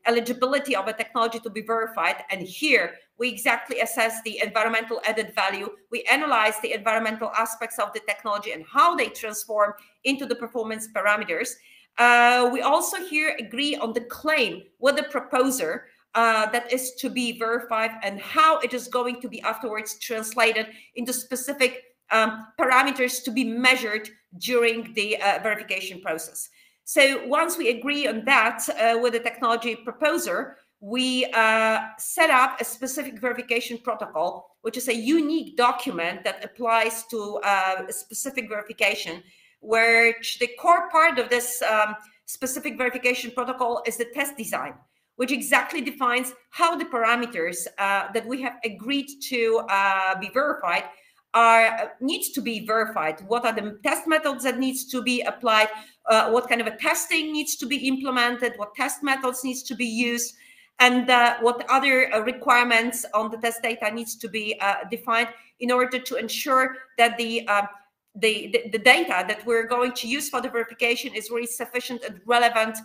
Speaker 1: eligibility of a technology to be verified. And here we exactly assess the environmental added value. We analyze the environmental aspects of the technology and how they transform into the performance parameters. We also here agree on the claim with the proposer that is to be verified, and how it is going to be afterwards translated into specific parameters to be measured during the verification process. So once we agree on that with the technology proposer, we set up a specific verification protocol, which is a unique document that applies to a specific verification, where the core part of this specific verification protocol is the test design, which exactly defines how the parameters that we have agreed to be verified needs to be verified. What are the test methods that needs to be applied? What kind of a testing needs to be implemented? What test methods needs to be used? And what other requirements on the test data needs to be defined in order to ensure that the data that we're going to use for the verification is really sufficient and relevant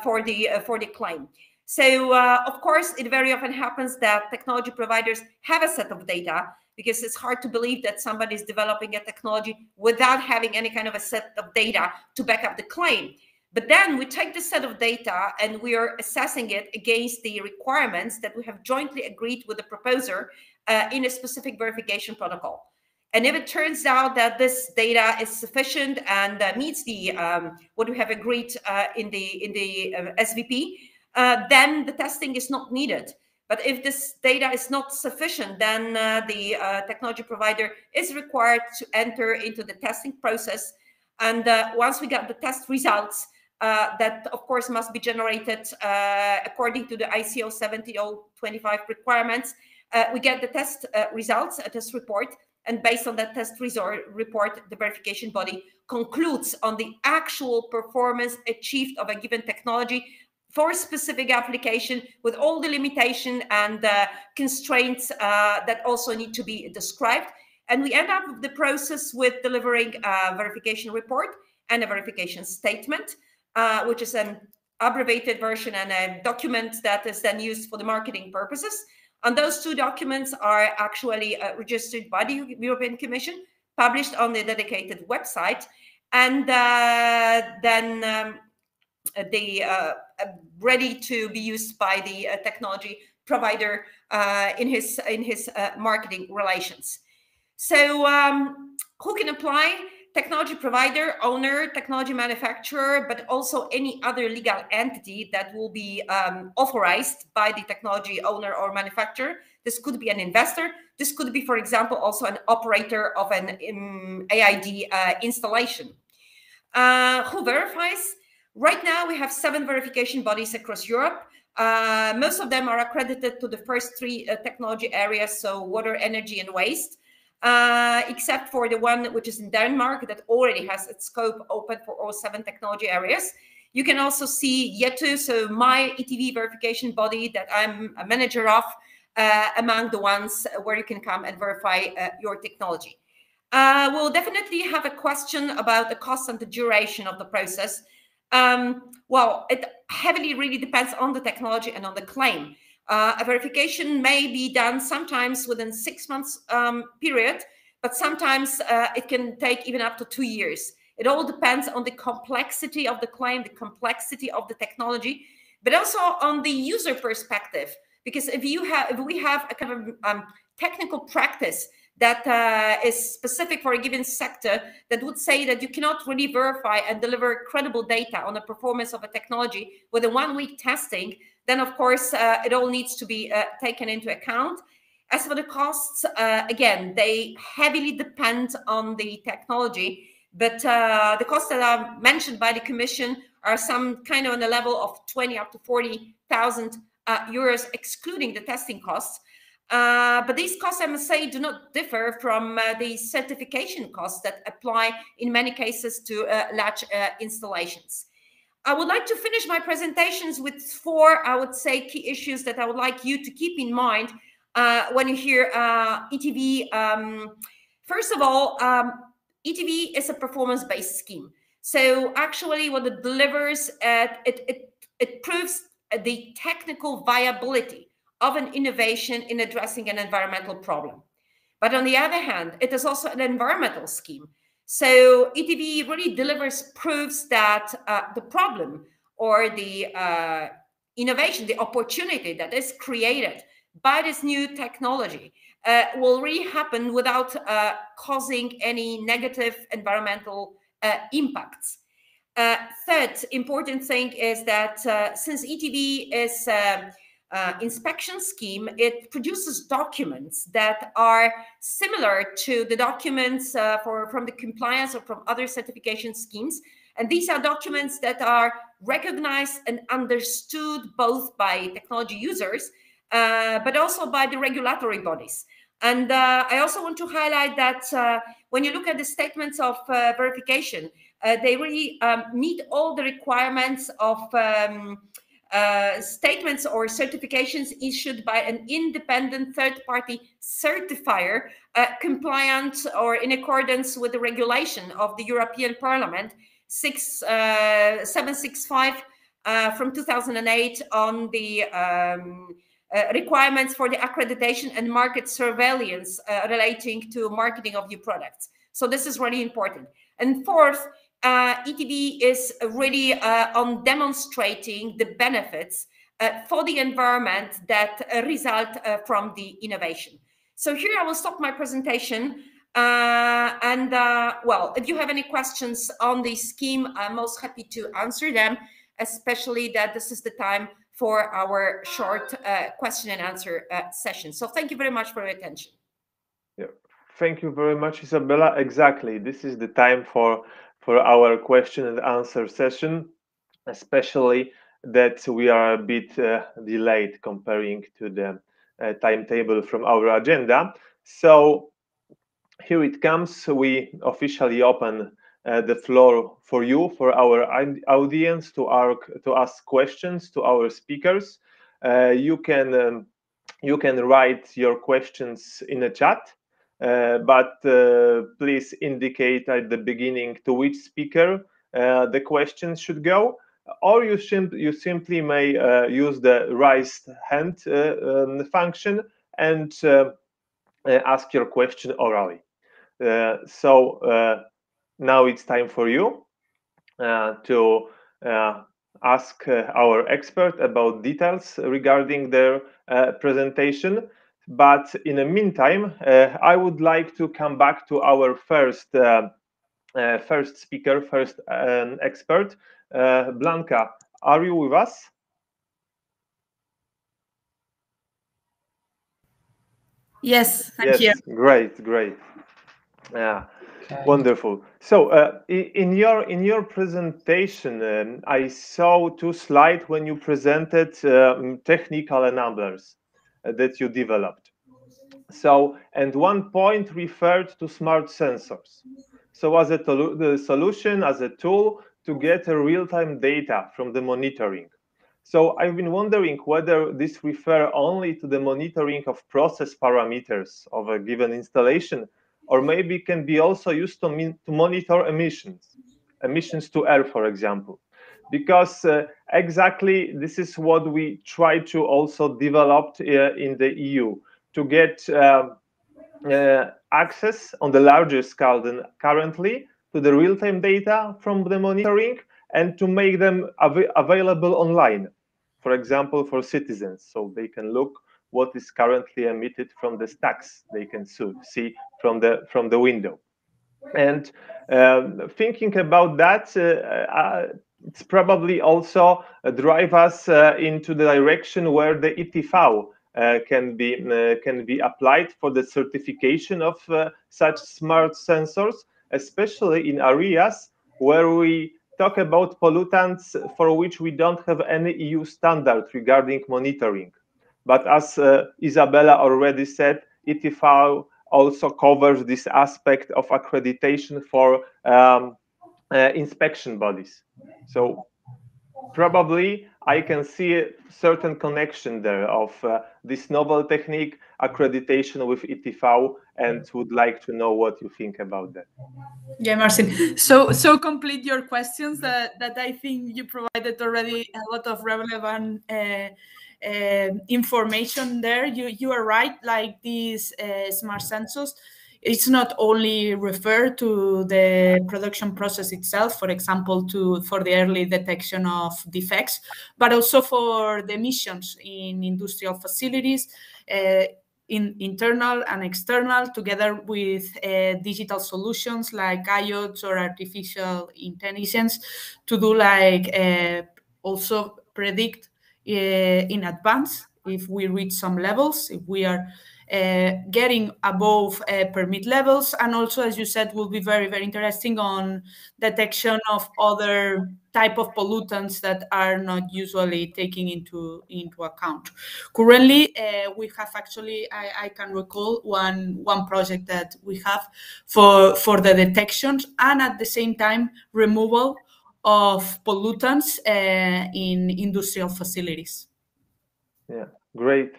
Speaker 1: for the claim. So, of course, it very often happens that technology providers have a set of data, because it's hard to believe that somebody is developing a technology without having any kind of a set of data to back up the claim. But then we take the set of data and we are assessing it against the requirements that we have jointly agreed with the proposer in a specific verification protocol. And if it turns out that this data is sufficient and meets the what we have agreed in the SVP, then the testing is not needed. But if this data is not sufficient, then the technology provider is required to enter into the testing process. And once we get the test results, that of course must be generated according to the ICO 17025 requirements, we get the test results, a test report. And based on that test report, the verification body concludes on the actual performance achieved of a given technology for a specific application, with all the limitation and constraints that also need to be described. And we end up with the process with delivering a verification report and a verification statement, which is an abbreviated version and a document that is then used for the marketing purposes. And those 2 documents are actually registered by the European Commission, published on the dedicated website, and then they ready to be used by the technology provider in his marketing relations. So who can apply? Technology provider, owner, technology manufacturer, but also any other legal entity that will be authorized by the technology owner or manufacturer. This could be an investor. This could be, for example, also an operator of an AID installation. Who verifies? Right now, we have 7 verification bodies across Europe. Most of them are accredited to the first 3 technology areas, so water, energy, and waste, except for the one which is in Denmark that already has its scope open for all 7 technology areas. You can also see ETV, so my ETV verification body that I'm a manager of, among the ones where you can come and verify your technology. We'll definitely have a question about the cost and the duration of the process. Well, it heavily really depends on the technology and on the claim. A verification may be done sometimes within 6 months period, but sometimes it can take even up to 2 years. It all depends on the complexity of the claim, the complexity of the technology, but also on the user perspective. Because if we have a kind of technical practice that is specific for a given sector, that would say that you cannot really verify and deliver credible data on the performance of a technology with a 1-week testing, then of course it all needs to be taken into account. As for the costs, again, they heavily depend on the technology, but the costs that are mentioned by the Commission are some kind of on the level of 20 up to 40,000 euros, excluding the testing costs. But these costs, I must say, do not differ from the certification costs that apply in many cases to large installations. I would like to finish my presentations with 4, I would say, key issues that I would like you to keep in mind when you hear ETV. First of all, ETV is a performance-based scheme. So actually what it delivers, it proves the technical viability of an innovation in addressing an environmental problem. But on the other hand, it is also an environmental scheme. So ETV really delivers proofs that the problem or the innovation, the opportunity that is created by this new technology will really happen without causing any negative environmental impacts. Third important thing is that since ETV is inspection scheme, it produces documents that are similar to the documents from the compliance or from other certification schemes. And these are documents that are recognized and understood both by technology users, but also by the regulatory bodies. And I also want to highlight that when you look at the statements of verification, they really meet all the requirements of statements or certifications issued by an independent third-party certifier compliant or in accordance with the regulation of the European Parliament 765 from 2008 on the requirements for the accreditation and market surveillance relating to marketing of new products. So this is really important. And fourth, ETV is really on demonstrating the benefits for the environment that result from the innovation. So here I will stop my presentation. Well, if you have any questions on the scheme, I'm most happy to answer them, especially that this is the time for our short question and answer session. So thank you very much for your attention.
Speaker 2: Yeah. Thank you very much, Isabella. Exactly. This is the time for our question and answer session, especially that we are a bit delayed comparing to the timetable from our agenda. So here it comes. We officially open the floor for you, for our audience, to ask questions to our speakers. You can write your questions in a chat. But please indicate at the beginning to which speaker the questions should go, or you simply may use the raised hand function and ask your question orally. So now it's time for you to ask our expert about details regarding their presentation. But in the meantime, I would like to come back to our first speaker, first expert. Blanka, are you with us?
Speaker 3: Yes, thank you.
Speaker 2: Great. Yeah. Wonderful. So in your presentation, I saw 2 slides when you presented technical enablers that you developed. So, and one point referred to smart sensors. So as the solution, as a tool to get a real-time data from the monitoring. So I've been wondering whether this refers only to the monitoring of process parameters of a given installation, or maybe can be also used to monitor emissions to air, for example. Because exactly this is what we try to also develop in the EU, to get access on the larger scale than currently to the real-time data from the monitoring and to make them available online, for example, for citizens, so they can look what is currently emitted from the stacks they can see from the window. And thinking about that, it's probably also drive us into the direction where the ETV can be applied for the certification of such smart sensors, especially in areas where we talk about pollutants for which we don't have any EU standard regarding monitoring. But as Isabella already said, ETV also covers this aspect of accreditation for inspection bodies. So probably I can see a certain connection there of this novel technique, accreditation with ETV, and would like to know what you think about that.
Speaker 3: Yeah, Marcin. So complete your questions that I think you provided already a lot of relevant information there. You are right. Like these smart sensors, it's not only referred to the production process itself, for example, for the early detection of defects, but also for the emissions in industrial facilities, in internal and external, together with digital solutions like IoT or artificial intelligence to do like also predict in advance if we reach some levels, if we are getting above permit levels, and also, as you said, will be very, very interesting on detection of other type of pollutants that are not usually taken into account. Currently, we have actually, I can recall one project that we have for the detections and at the same time removal of pollutants in industrial facilities.
Speaker 2: Yeah, great.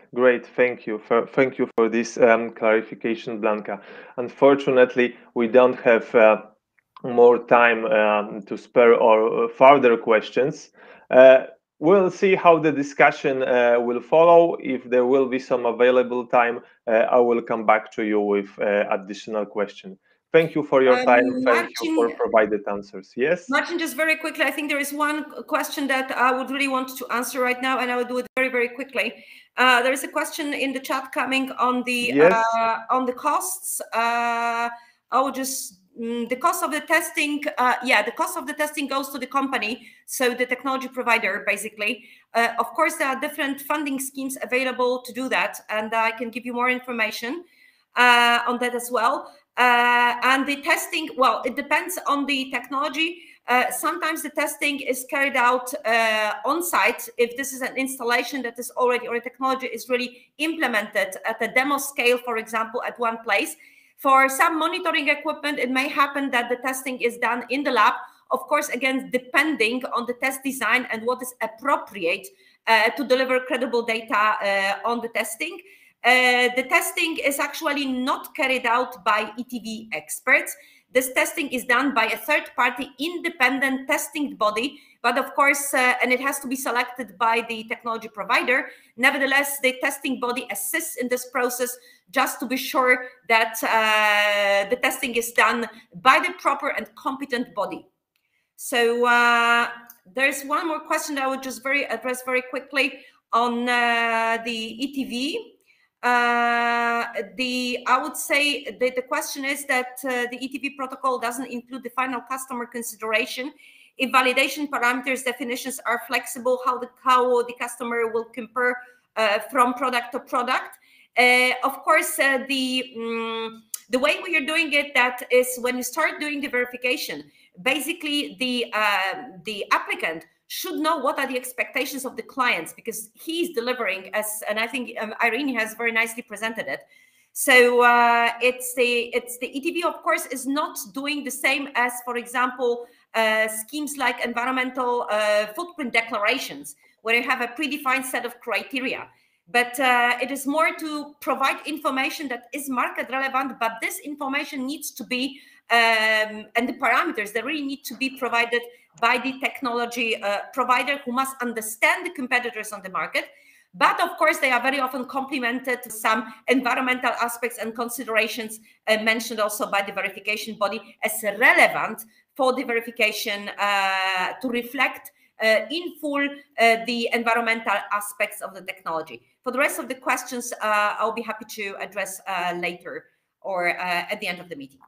Speaker 2: Thank you for this clarification, Blanca. Unfortunately, we don't have more time to spare or further questions. We'll see how the discussion will follow. If there will be some available time, I will come back to you with additional questions. Thank you for your time. Thank you for provided answers. Yes?
Speaker 1: Marcin, just very quickly, I think there is one question that I would really want to answer right now, and I will do it very, very quickly. There is a question in the chat coming on the costs. I will just the cost of the testing. The cost of the testing goes to the company, so the technology provider, basically. Of course, there are different funding schemes available to do that, and I can give you more information on that as well. And the testing, well, it depends on the technology. Sometimes the testing is carried out on site if this is an installation that is already, or a technology is really implemented at a demo scale, for example, at one place. For some monitoring equipment, it may happen that the testing is done in the lab, of course, again, depending on the test design and what is appropriate to deliver credible data on the testing. The testing is actually not carried out by ETV experts. This testing is done by a third-party independent testing body, but of course, and it has to be selected by the technology provider. Nevertheless, the testing body assists in this process just to be sure that the testing is done by the proper and competent body. So there's one more question that I would just address very quickly on the ETV. I would say that the question is that the ETV protocol doesn't include the final customer consideration. If validation parameters definitions are flexible, how the customer will compare from product to product. Of course, the The way we are doing it, that is when you start doing the verification, basically the applicant should know what are the expectations of the clients, because he's delivering and I think Irene has very nicely presented it. So it's the ETV, of course, is not doing the same as, for example, schemes like environmental footprint declarations, where you have a predefined set of criteria. But it is more to provide information that is market relevant, but this information needs to be, and the parameters, they really need to be provided by the technology provider, who must understand the competitors on the market. But of course, they are very often complemented with some environmental aspects and considerations mentioned also by the verification body as relevant for the verification to reflect in full the environmental aspects of the technology. For the rest of the questions, I'll be happy to address later or at the end of the meeting.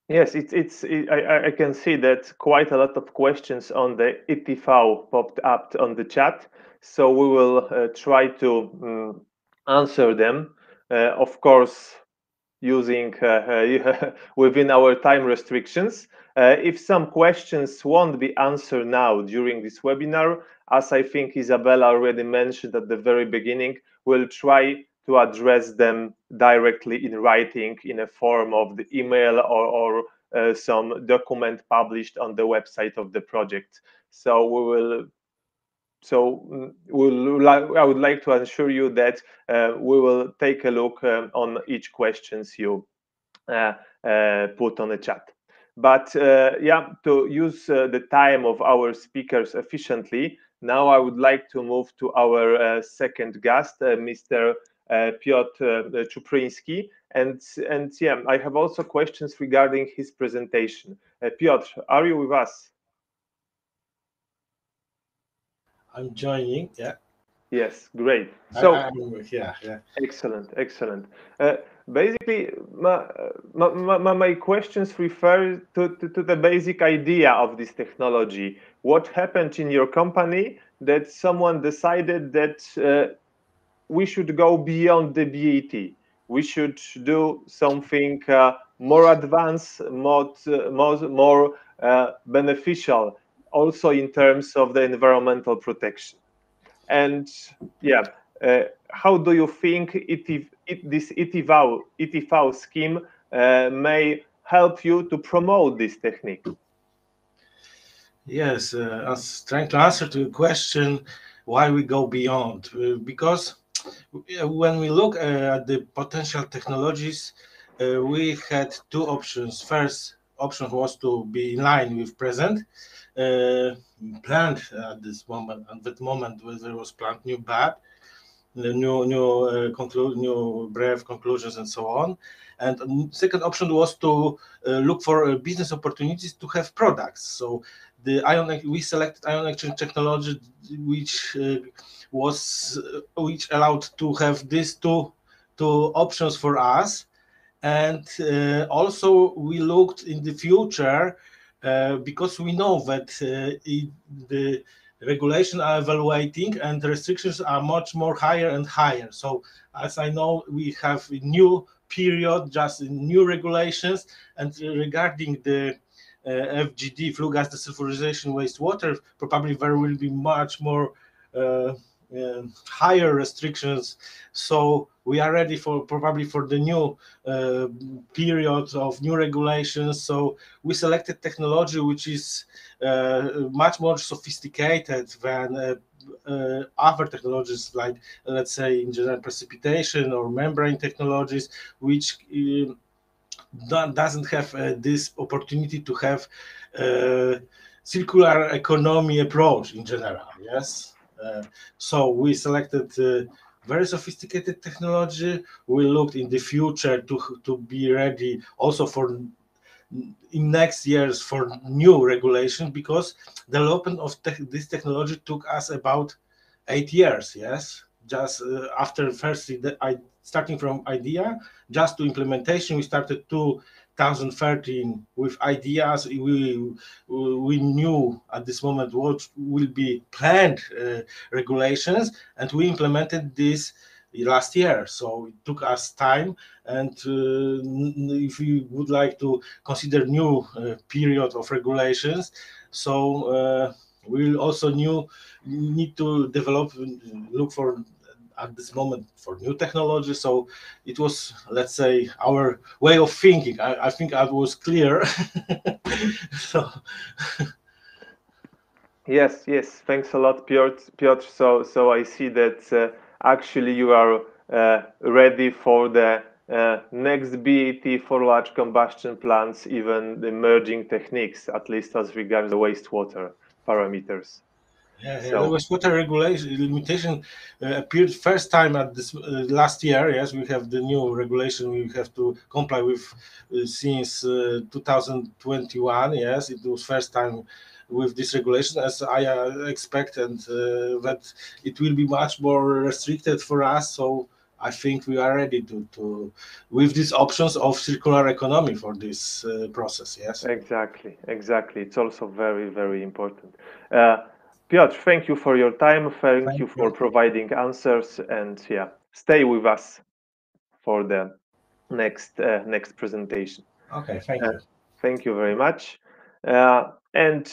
Speaker 2: Yes, I can see that quite a lot of questions on the ETV popped up on the chat, so we will try to answer them, of course, using within our time restrictions. If some questions won't be answered now during this webinar, as I think Isabella already mentioned at the very beginning, we'll try to address them directly in writing in a form of the email or some document published on the website of the project. So I would like to assure you that we will take a look on each questions you put on the chat. But yeah, to use the time of our speakers efficiently, now I would like to move to our second guest, Mr. Piotr Cuprinsky, and yeah, I have also questions regarding his presentation. Piotr, are you with us?
Speaker 4: I'm joining. Yeah.
Speaker 2: Yes, great. So
Speaker 4: yeah.
Speaker 2: Excellent. Basically, my questions refer to the basic idea of this technology. What happened in your company that someone decided that we should go beyond the BAT? We should do something more advanced, more beneficial, also in terms of the environmental protection. And yeah, how do you think this ETV scheme may help you to promote this technique?
Speaker 4: Yes, I was trying to answer to the question why we go beyond, because when we look at the potential technologies, we had two options. First option was to be in line with present planned at this moment. At that moment, when there was planned new BAT, new brief conclusions and so on. And second option was to look for business opportunities to have products. So we selected ion exchange technology, which allowed to have these two options for us. And also we looked in the future because we know that the regulation are evaluating and the restrictions are much more higher and higher. So as I know, we have a new period, just new regulations, and regarding the FGD, flue gas desulfurization wastewater, probably there will be much more higher restrictions. So we are ready probably for the new period of new regulations. So we selected technology which is much more sophisticated than other technologies, like let's say in general precipitation or membrane technologies, which doesn't have this opportunity to have circular economy approach in general. Yes. So we selected very sophisticated technology. We looked in the future to be ready also for in next years for new regulation, because development of this technology took us about 8 years. Yes, just after first starting from idea just to implementation, we started 2013 with ideas. We knew at this moment what will be planned regulations, and we implemented this last year. So it took us time, and if we would like to consider new period of regulations, so we'll also need to look for at this moment for new technology. So it was, let's say, our way of thinking. I think I was clear. So
Speaker 2: yes, thanks a lot, Piotr. So I see that actually you are ready for the next BAT for large combustion plants, even the emerging techniques, at least as regards the wastewater parameters.
Speaker 4: Yeah, the wastewater regulation limitation appeared first time at this last year. Yes, we have the new regulation we have to comply with since 2021. Yes, it was first time with this regulation, as I expect, and that it will be much more restricted for us. So I think we are ready to with these options of circular economy for this process. Yes,
Speaker 2: exactly. It's also very, very important. Piotr, thank you for your time. Thank you for providing answers, and yeah, stay with us for the next presentation.
Speaker 4: Okay, thank you.
Speaker 2: Thank you very much. And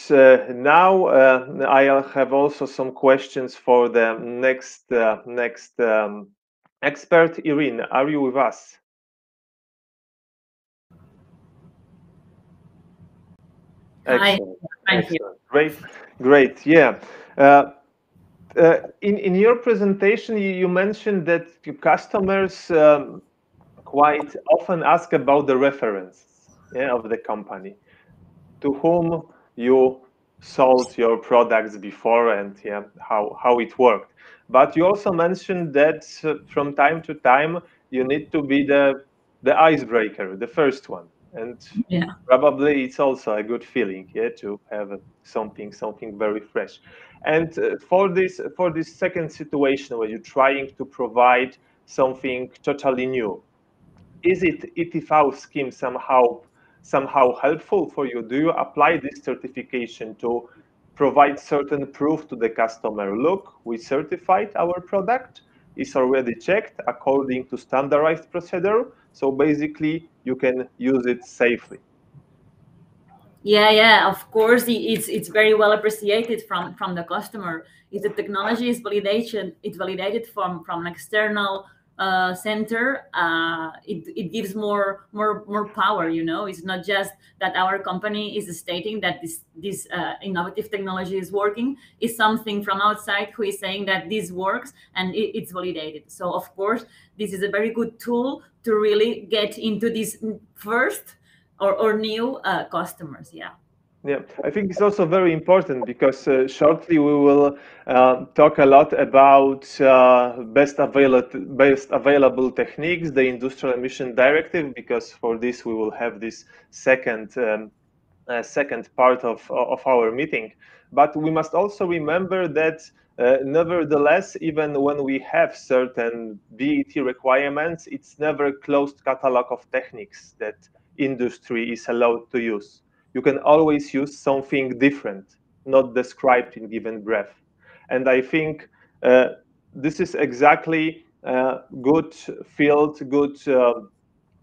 Speaker 2: now I'll have also some questions for the next expert. Irene, are you with us? Excellent.
Speaker 6: Thank you.
Speaker 2: Great. Yeah. In your presentation, you mentioned that your customers quite often ask about the references of the company, to whom you sold your products before, and how it worked. But you also mentioned that from time to time you need to be the icebreaker, the first one, and probably it's also a good feeling, to have something very fresh. And for this second situation where you're trying to provide something totally new, is it ETV scheme somehow helpful for you? Do you apply this certification to provide certain proof to the customer? Look, we certified our product, is already checked according to standardized procedure, so basically you can use it safely.
Speaker 6: Yeah, of course, it's very well appreciated from the customer. If the technology is validated from an external center, it gives more power. It's not just that our company is stating that this innovative technology is working. It's something from outside who is saying that this works, and it's validated. So of course, this is a very good tool to really get into this first or new customers.
Speaker 2: Yeah, I think it's also very important because shortly we will talk a lot about best available techniques, the Industrial Emission Directive, because for this we will have this second part of our meeting. But we must also remember that nevertheless, even when we have certain BET requirements, it's never a closed catalog of techniques that industry is allowed to use. You can always use something different, not described in given breath. And I think this is exactly a good field, good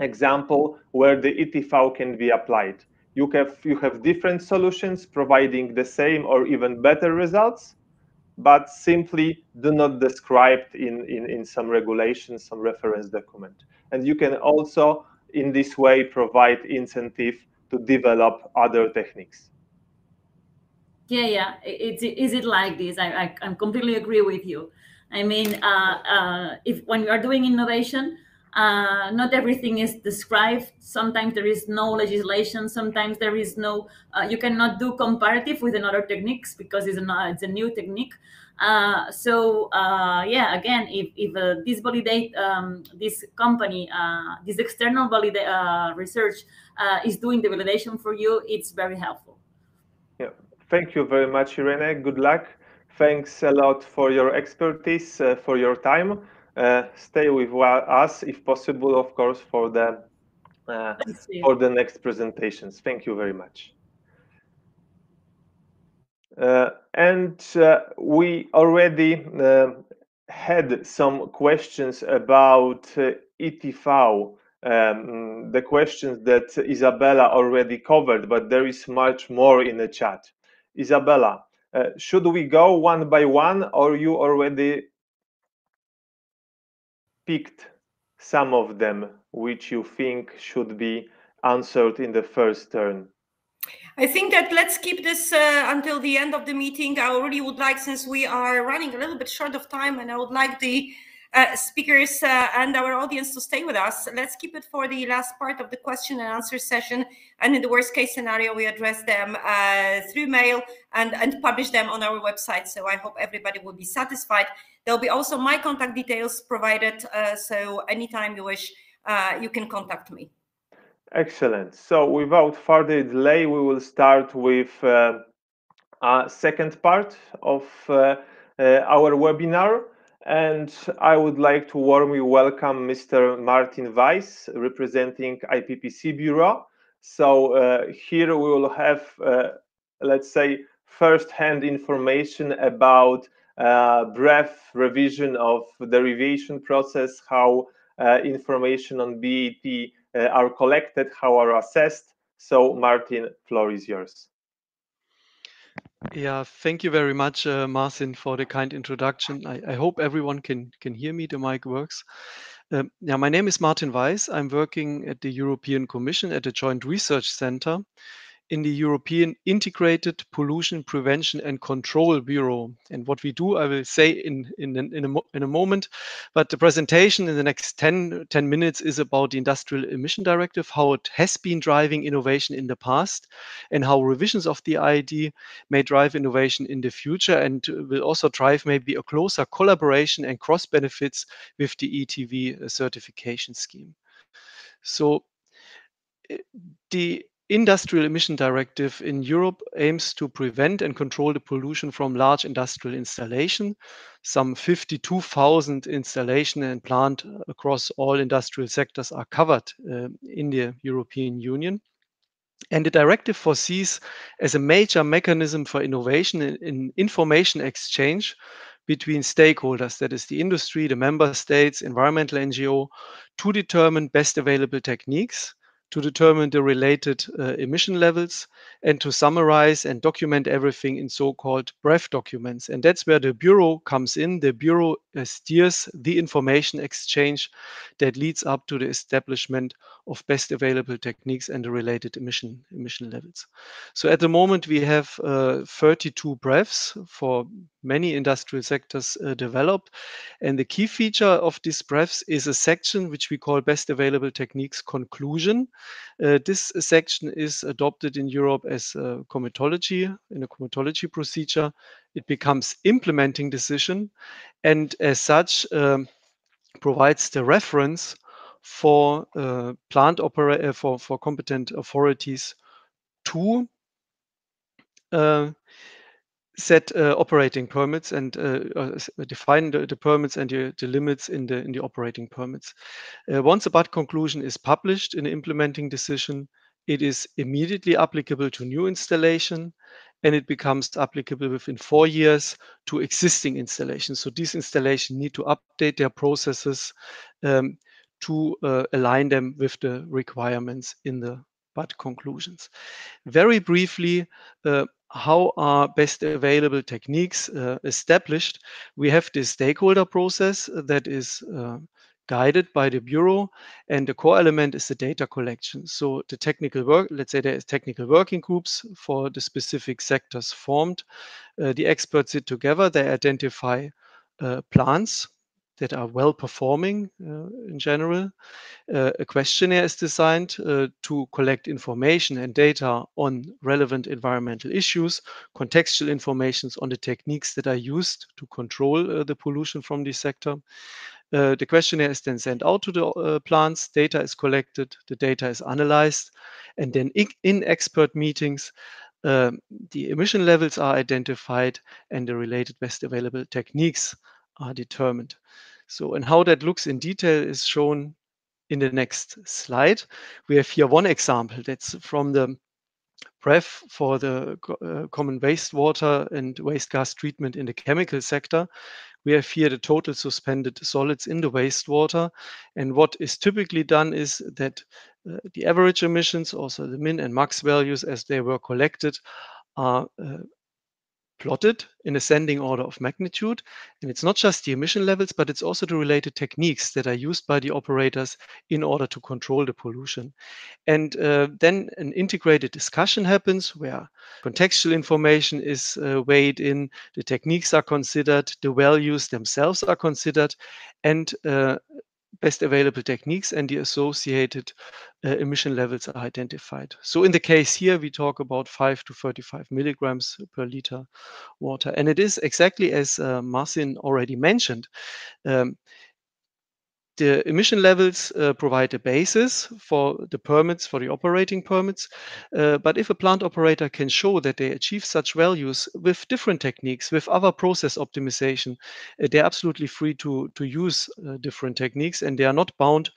Speaker 2: example where the ETV can be applied. You have different solutions providing the same or even better results, but simply do not describe in some regulation, some reference document. And you can also, in this way, provide incentive to develop other techniques.
Speaker 6: Yeah. Is it like this? I completely agree with you. I mean, when you are doing innovation, not everything is described. Sometimes there is no legislation. Sometimes there is no. You cannot do comparative with another techniques because it's a new technique. Again, if this validate this company, this external research is doing the validation for you, it's very helpful.
Speaker 2: Yeah, thank you very much, Irene. Good luck. Thanks a lot for your expertise, for your time. Stay with us, if possible, of course, for the next presentations. Thank you very much. And we already had some questions about ETV, the questions that Isabella already covered, but there is much more in the chat. Isabella, should we go one by one, or you already picked some of them which you think should be answered in the first turn?
Speaker 1: I think that let's keep this until the end of the meeting. I really would like, since we are running a little bit short of time, and I would like the speakers and our audience to stay with us. Let's keep it for the last part of the question and answer session. And in the worst case scenario, we address them through mail and publish them on our website. So I hope everybody will be satisfied. There'll be also my contact details provided. So anytime you wish, you can contact me.
Speaker 2: Excellent. So without further delay, we will start with a second part of our webinar. And I would like to warmly welcome Mr. Martin Weiss, representing IPPC Bureau. So here we will have, let's say, first-hand information about brief revision of the derivation process, how information on BET are collected, how are assessed. So Martin, floor is yours.
Speaker 7: Yeah, thank you very much, Martin, for the kind introduction. I hope everyone can hear me. The mic works. Yeah, my name is Martin Weiss. I'm working at the European Commission at the Joint Research Center in the European Integrated Pollution Prevention and Control Bureau. And what we do, I will say in a moment, but the presentation in the next 10 minutes is about the Industrial Emission Directive, how it has been driving innovation in the past, and how revisions of the IED may drive innovation in the future, and will also drive maybe a closer collaboration and cross benefits with the ETV certification scheme. So the Industrial Emission Directive in Europe aims to prevent and control the pollution from large industrial installation. Some 52,000 installation and plant across all industrial sectors are covered in the European Union. And the directive foresees as a major mechanism for innovation in information exchange between stakeholders, that is the industry, the member states, environmental NGO, to determine best available techniques, to determine the related emission levels, and to summarize and document everything in so-called BREF documents. And that's where the Bureau comes in. The Bureau steers the information exchange that leads up to the establishment of best available techniques and the related emission levels. So at the moment, we have 32 BREFs for many industrial sectors developed. And the key feature of these BREFs is a section which we call Best Available Techniques Conclusion. This section is adopted in Europe as a comitology, in a comitology procedure. It becomes implementing decision, and as such provides the reference for for competent authorities to set operating permits and define the permits and the limits in the operating permits. Once a BAT conclusion is published in the implementing decision, it is immediately applicable to new installation, and it becomes applicable within 4 years to existing installations. So these installations need to update their processes to align them with the requirements in the BAT conclusions. Very briefly, how are best available techniques established? We have this stakeholder process that is guided by the Bureau, and the core element is the data collection. So the technical work, let's say there is technical working groups for the specific sectors formed. The experts sit together, they identify plants that are well performing in general. A questionnaire is designed to collect information and data on relevant environmental issues, contextual information on the techniques that are used to control the pollution from the sector. The questionnaire is then sent out to the plants, data is collected, the data is analyzed, and then in expert meetings, the emission levels are identified and the related best available techniques are determined. So, and how that looks in detail is shown in the next slide. We have here one example that's from the BREF for the common wastewater and waste gas treatment in the chemical sector. we have here the total suspended solids in the wastewater. And what is typically done is that the average emissions, also the min and max values as they were collected, are plotted in ascending order of magnitude. And it's not just the emission levels, but it's also the related techniques that are used by the operators in order to control the pollution. And then an integrated discussion happens where contextual information is weighed in, the techniques are considered, the values themselves are considered, and best available techniques and the associated emission levels are identified. So in the case here, we talk about 5 to 35 milligrams per liter water. And it is exactly as Marcin already mentioned. The emission levels provide a basis for the permits, for the operating permits. But if a plant operator can show that they achieve such values with different techniques, with other process optimization, they're absolutely free to use different techniques, and they are not bound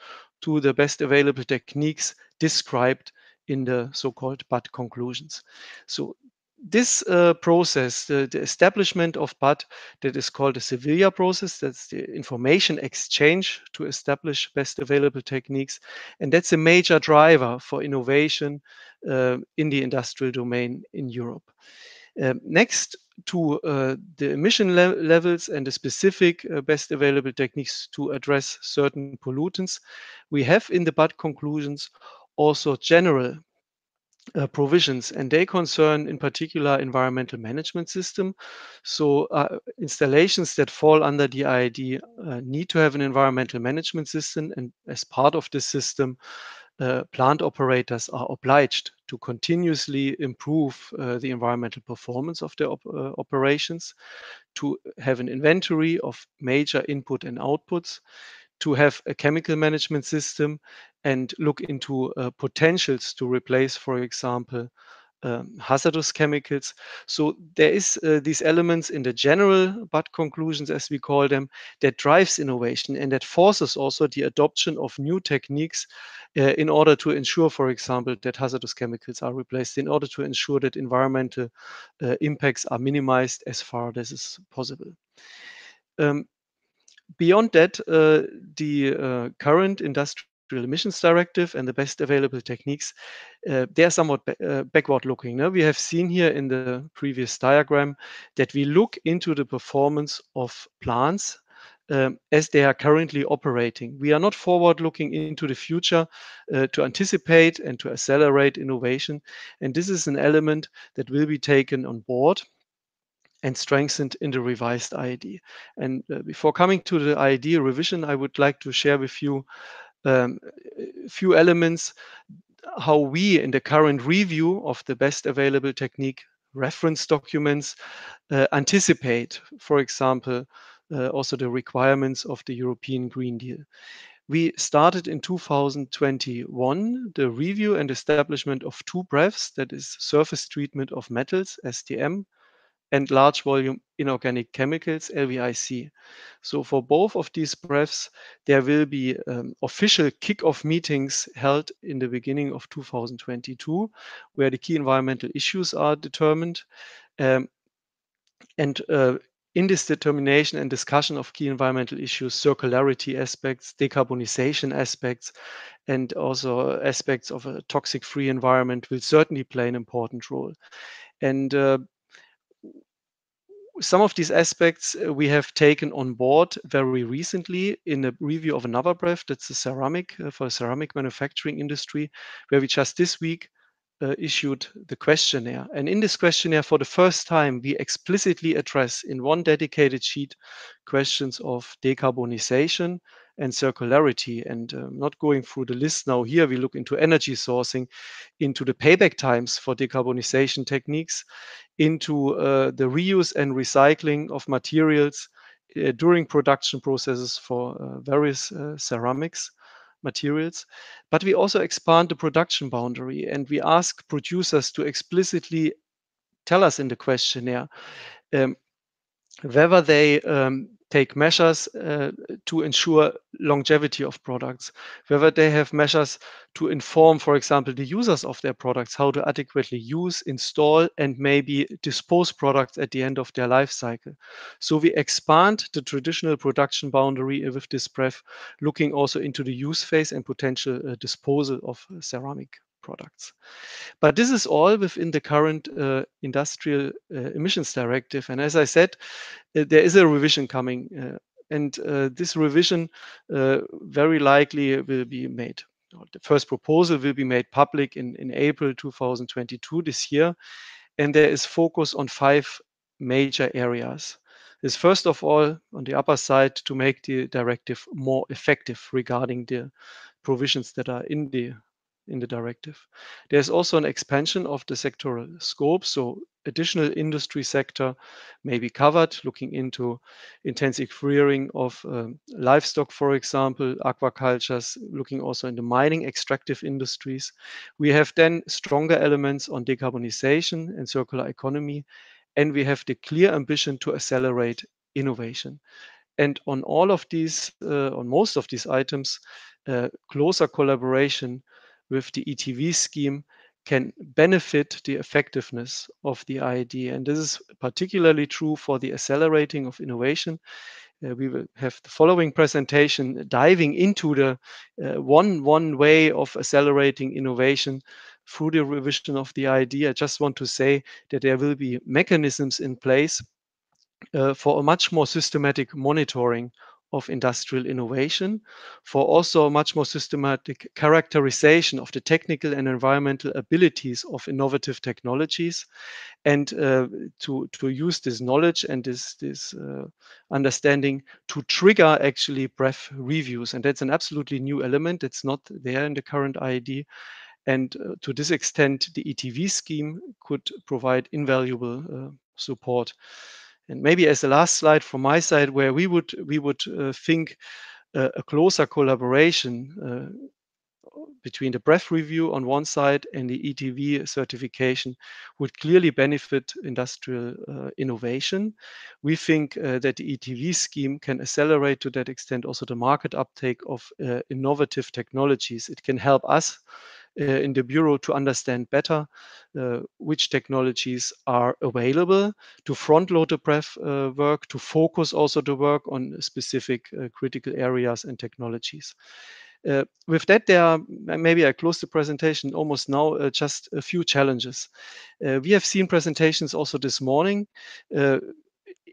Speaker 7: to the best available techniques described in the so-called BAT conclusions. So this process, the establishment of BAT, that is called the Sevilla process, that's the information exchange to establish best available techniques. And that's a major driver for innovation in the industrial domain in Europe. Next to the emission levels and the specific best available techniques to address certain pollutants, we have in the BAT conclusions also general provisions, and they concern in particular environmental management system. So installations that fall under the IID need to have an environmental management system, and as part of this system, plant operators are obliged to continuously improve the environmental performance of their operations, to have an inventory of major input and outputs, to have a chemical management system, and look into potentials to replace, for example, hazardous chemicals. So there is these elements in the general BAT conclusions, as we call them, that drives innovation and that forces also the adoption of new techniques in order to ensure, for example, that hazardous chemicals are replaced, in order to ensure that environmental impacts are minimized as far as is possible. Beyond that, the current industrial emissions directive and the best available techniques, they are somewhat backward looking. Now, we have seen here in the previous diagram that we look into the performance of plants as they are currently operating. We are not forward looking into the future to anticipate and to accelerate innovation. And this is an element that will be taken on board and strengthened in the revised IID. And before coming to the IID revision, I would like to share with you a few elements how we, in the current review of the best available technique reference documents, anticipate, for example, also the requirements of the European Green Deal. We started in 2021 the review and establishment of two BREFs, that is surface treatment of metals, STM, and large volume inorganic chemicals, LVIC. So for both of these BREFs, there will be official kickoff meetings held in the beginning of 2022, where the key environmental issues are determined. In this determination and discussion of key environmental issues, circularity aspects, decarbonization aspects, and also aspects of a toxic-free environment will certainly play an important role. And some of these aspects we have taken on board very recently in a review of another BREF, that's the ceramic, for ceramic manufacturing industry, where we just this week issued the questionnaire. And in this questionnaire, for the first time, we explicitly address in one dedicated sheet questions of decarbonization and circularity. And not going through the list now here, we look into energy sourcing, into the payback times for decarbonization techniques, into the reuse and recycling of materials during production processes for various ceramics materials. But we also expand the production boundary, and we ask producers to explicitly tell us in the questionnaire whether they take measures to ensure longevity of products, whether they have measures to inform, for example, the users of their products, how to adequately use, install, and maybe dispose products at the end of their life cycle. So we expand the traditional production boundary with this breadth, looking also into the use phase and potential disposal of ceramic products. But this is all within the current industrial emissions directive. And as I said, there is a revision coming, and this revision very likely will be made. The first proposal will be made public in April 2022 this year, and there is focus on 5 major areas. Is first of all, on the upper side, to make the directive more effective regarding the provisions that are in the directive. There's also an expansion of the sectoral scope, so additional industry sector may be covered, looking into intensive rearing of livestock, for example, aquacultures, looking also into mining, extractive industries. We have then stronger elements on decarbonization and circular economy, and we have the clear ambition to accelerate innovation. And on all of these, on most of these items, closer collaboration with the ETV scheme can benefit the effectiveness of the IED. And this is particularly true for the accelerating of innovation. We will have the following presentation diving into the one way of accelerating innovation through the revision of the IED. I just want to say that there will be mechanisms in place for a much more systematic monitoring of industrial innovation, for also a much more systematic characterization of the technical and environmental abilities of innovative technologies, and to use this knowledge and this understanding to trigger actually breadth reviews. And that's an absolutely new element. It's not there in the current IED. And to this extent, the ETV scheme could provide invaluable support. And maybe as the last slide from my side, where we would think a closer collaboration between the breadth review on one side and the ETV certification would clearly benefit industrial innovation. We think that the ETV scheme can accelerate to that extent also the market uptake of innovative technologies. It can help us in the Bureau to understand better which technologies are available, to front load the breadth work, to focus also the work on specific critical areas and technologies. With that, there are, maybe I close the presentation almost now, just a few challenges. We have seen presentations also this morning,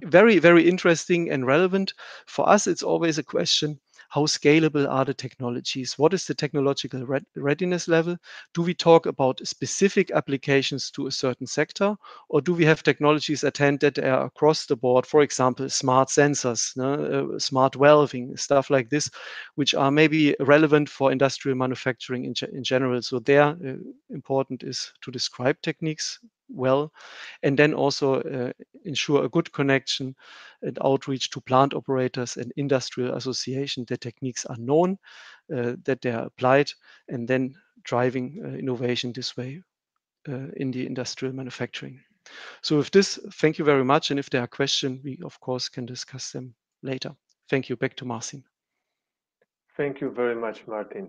Speaker 7: very, very interesting and relevant. For us, it's always a question, how scalable are the technologies? What is the technological readiness level? Do we talk about specific applications to a certain sector, or do we have technologies at hand that are across the board, for example, smart sensors, smart welding, stuff like this, which are maybe relevant for industrial manufacturing in general? So there, important is to describe techniques well, and then also ensure a good connection and outreach to plant operators and industrial association. The techniques are known, that they are applied, and then driving innovation this way in the industrial manufacturing. So with this, thank you very much. And if there are questions, we of course can discuss them later. Thank you. Back to Marcin.
Speaker 2: Thank you very much, Martin.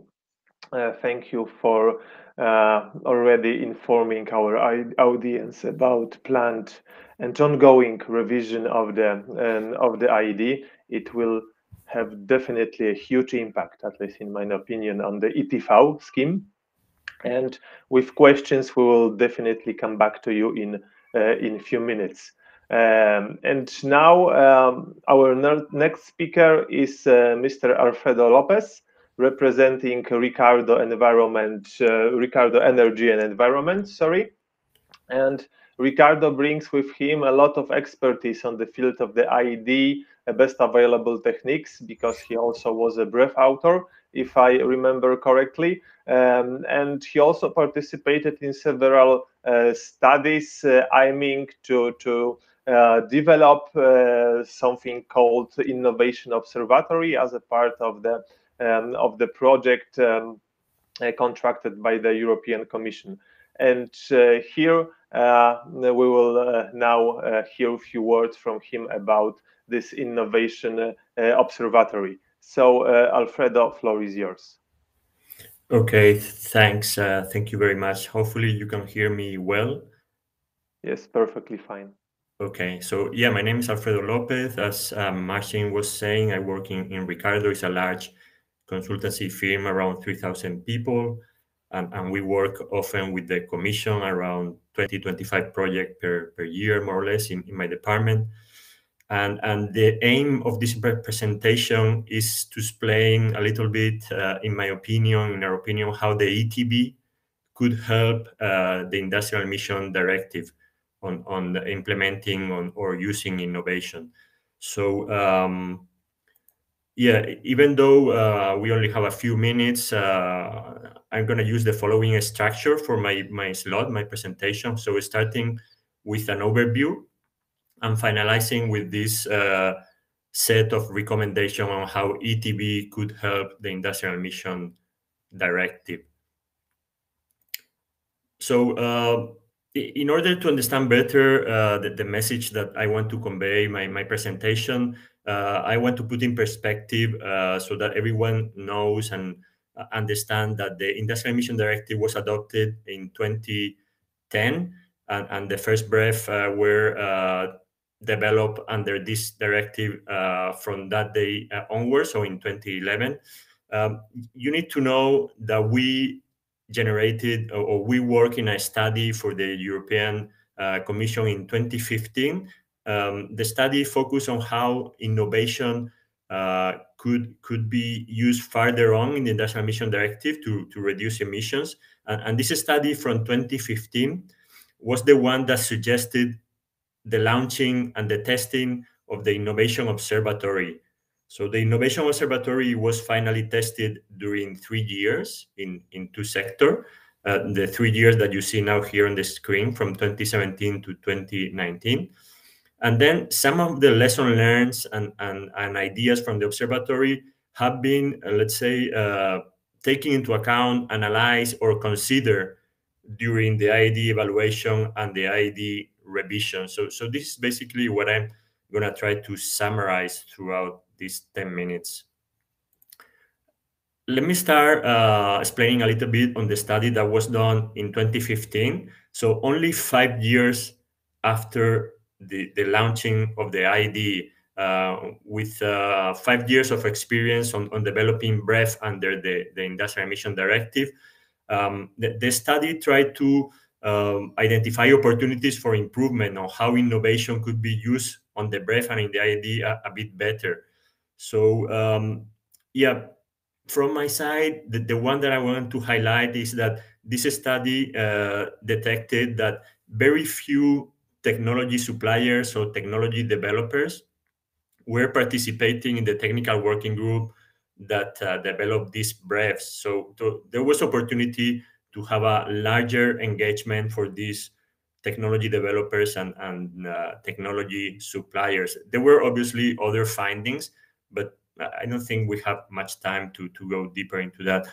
Speaker 2: Thank you for already informing our audience about planned and ongoing revision of the IED. It will have definitely a huge impact, at least in my opinion, on the ETV scheme. And with questions, we will definitely come back to you in a few minutes. And now our next speaker is Mr. Alfredo Lopez, representing Ricardo Energy and Environment, sorry. And Ricardo brings with him a lot of expertise on the field of the IED, best available techniques, because he also was a brief author, if I remember correctly. And he also participated in several studies aiming to develop something called Innovation Observatory as a part of the project contracted by the European Commission. And here we will now hear a few words from him about this innovation observatory. So, Alfredo, floor is yours.
Speaker 8: Okay, thanks. Thank you very much. Hopefully you can hear me well.
Speaker 2: Yes, perfectly fine.
Speaker 8: Okay, so yeah, my name is Alfredo Lopez. As Marcin was saying, I work in Ricardo. It's a large consultancy firm, around 3,000 people. And we work often with the Commission, around 20-25 projects per year, more or less, in my department. And the aim of this presentation is to explain a little bit, in our opinion, how the ETV could help the Industrial Emission Directive on the implementing or using innovation. So yeah, even though we only have a few minutes, I'm going to use the following structure for my slot, my presentation. So starting with an overview and finalizing with this set of recommendations on how ETV could help the Industrial Emission Directive. So in order to understand better the message that I want to convey, my presentation, I want to put in perspective so that everyone knows and understand that the Industrial Emission Directive was adopted in 2010, and the first BREF were developed under this directive from that day onwards, so in 2011. You need to know that we generated, or we work in a study for the European Commission in 2015. The study focused on how innovation could be used further on in the Industrial Emission Directive to reduce emissions. And this study from 2015 was the one that suggested the launching and the testing of the Innovation Observatory. So the Innovation Observatory was finally tested during 3 years in two sectors. The 3 years that you see now here on the screen, from 2017 to 2019. And then some of the lessons learned and ideas from the observatory have been, let's say, taken into account, analyzed, or considered during the IED evaluation and the IED revision. So this is basically what I'm going to try to summarize throughout these 10 minutes. Let me start explaining a little bit on the study that was done in 2015. So only 5 years after the launching of the IED, with 5 years of experience on developing BREF under the Industrial Emission Directive, the study tried to identify opportunities for improvement on how innovation could be used on the BREF and in the IED a bit better. So yeah, from my side, the one that I want to highlight is that this study detected that very few technology suppliers or technology developers were participating in the technical working group that developed these BREFs. So there was opportunity to have a larger engagement for these technology developers and technology suppliers. There were obviously other findings, but I don't think we have much time to go deeper into that.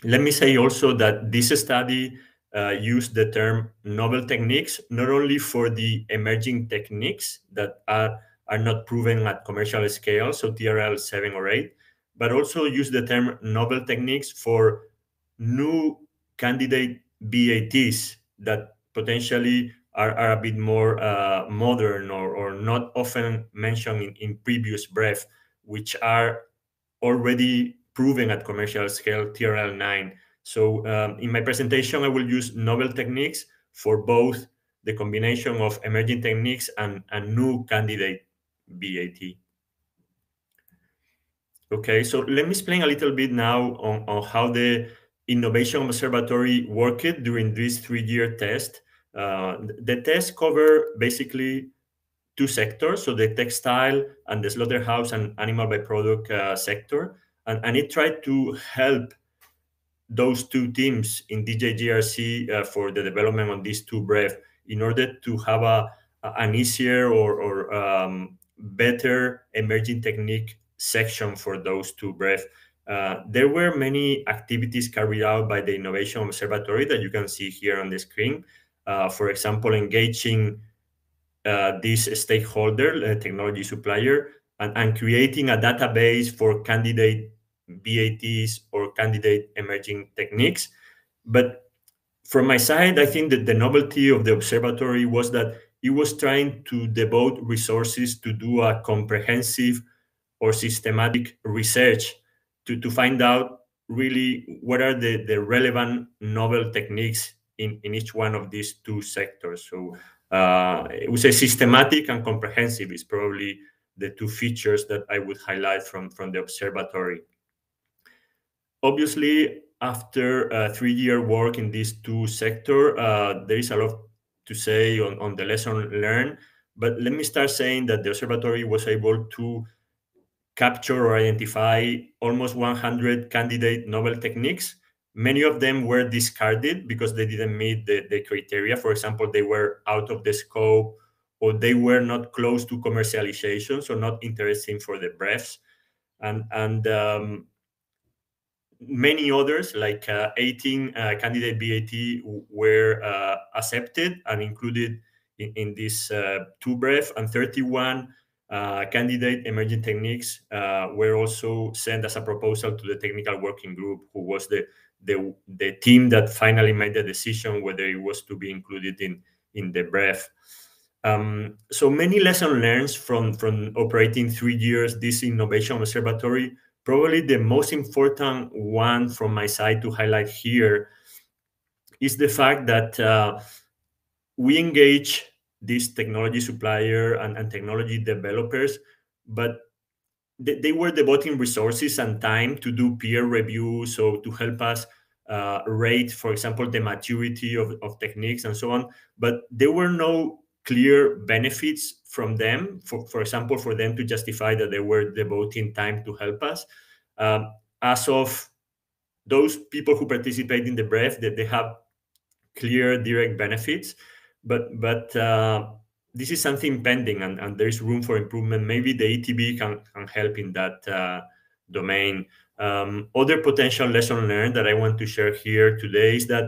Speaker 8: Let me say also that this study used the term novel techniques, not only for the emerging techniques that are not proven at commercial scale, so TRL 7 or 8, but also use the term novel techniques for new candidate BATs that potentially are a bit more modern or not often mentioned in previous BREF, which are already proven at commercial scale, TRL 9. So in my presentation, I will use novel techniques for both the combination of emerging techniques and new candidate BAT. Okay, so let me explain a little bit now on how the Innovation Observatory worked during this 3-year test. The test covered basically 2 sectors, so the textile and the slaughterhouse and animal byproduct sector, and it tried to help those 2 teams in DJGRC for the development of these 2 BREF in order to have an easier or better emerging technique section for those 2 BREF. There were many activities carried out by the Innovation Observatory that you can see here on the screen. For example, engaging this stakeholder, technology supplier, and creating a database for candidate BATs or candidate emerging techniques. But from my side, I think that the novelty of the observatory was that it was trying to devote resources to do a comprehensive or systematic research to find out really what are the relevant novel techniques in each one of these two sectors. So it was a systematic and comprehensive is probably the two features that I would highlight from the observatory. Obviously, after a 3-year work in these two sectors, there is a lot to say on the lesson learned. But let me start saying that the observatory was able to capture or identify almost 100 candidate novel techniques. Many of them were discarded because they didn't meet the criteria. For example, they were out of the scope, or they were not close to commercialization, so not interesting for the BREFs. And many others, like 18 candidate BAT, were accepted and included in this 2 BREF, and 31 candidate emerging techniques were also sent as a proposal to the technical working group, who was the team that finally made the decision whether it was to be included in the BREF. So many lessons learned from operating 3 years this innovation observatory. Probably the most important one from my side to highlight here is the fact that we engage this technology supplier and technology developers, but they were devoting resources and time to do peer review, so to help us rate, for example, the maturity of techniques and so on. But there were no clear benefits from them, for example, for them to justify that they were devoting time to help us. As of those people who participate in the BREF, that they have clear direct benefits, but this is something pending, and there is room for improvement. Maybe the ETV can help in that domain. Other potential lesson learned that I want to share here today is that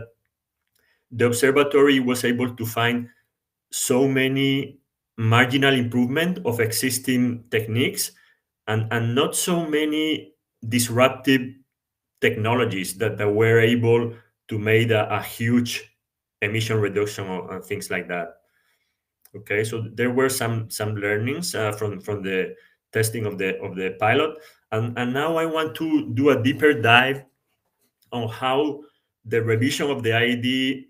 Speaker 8: the observatory was able to find so many marginal improvement of existing techniques and not so many disruptive technologies that were able to make a huge emission reduction or things like that. Okay, so there were some learnings from the testing of the pilot, and now I want to do a deeper dive on how the revision of the IED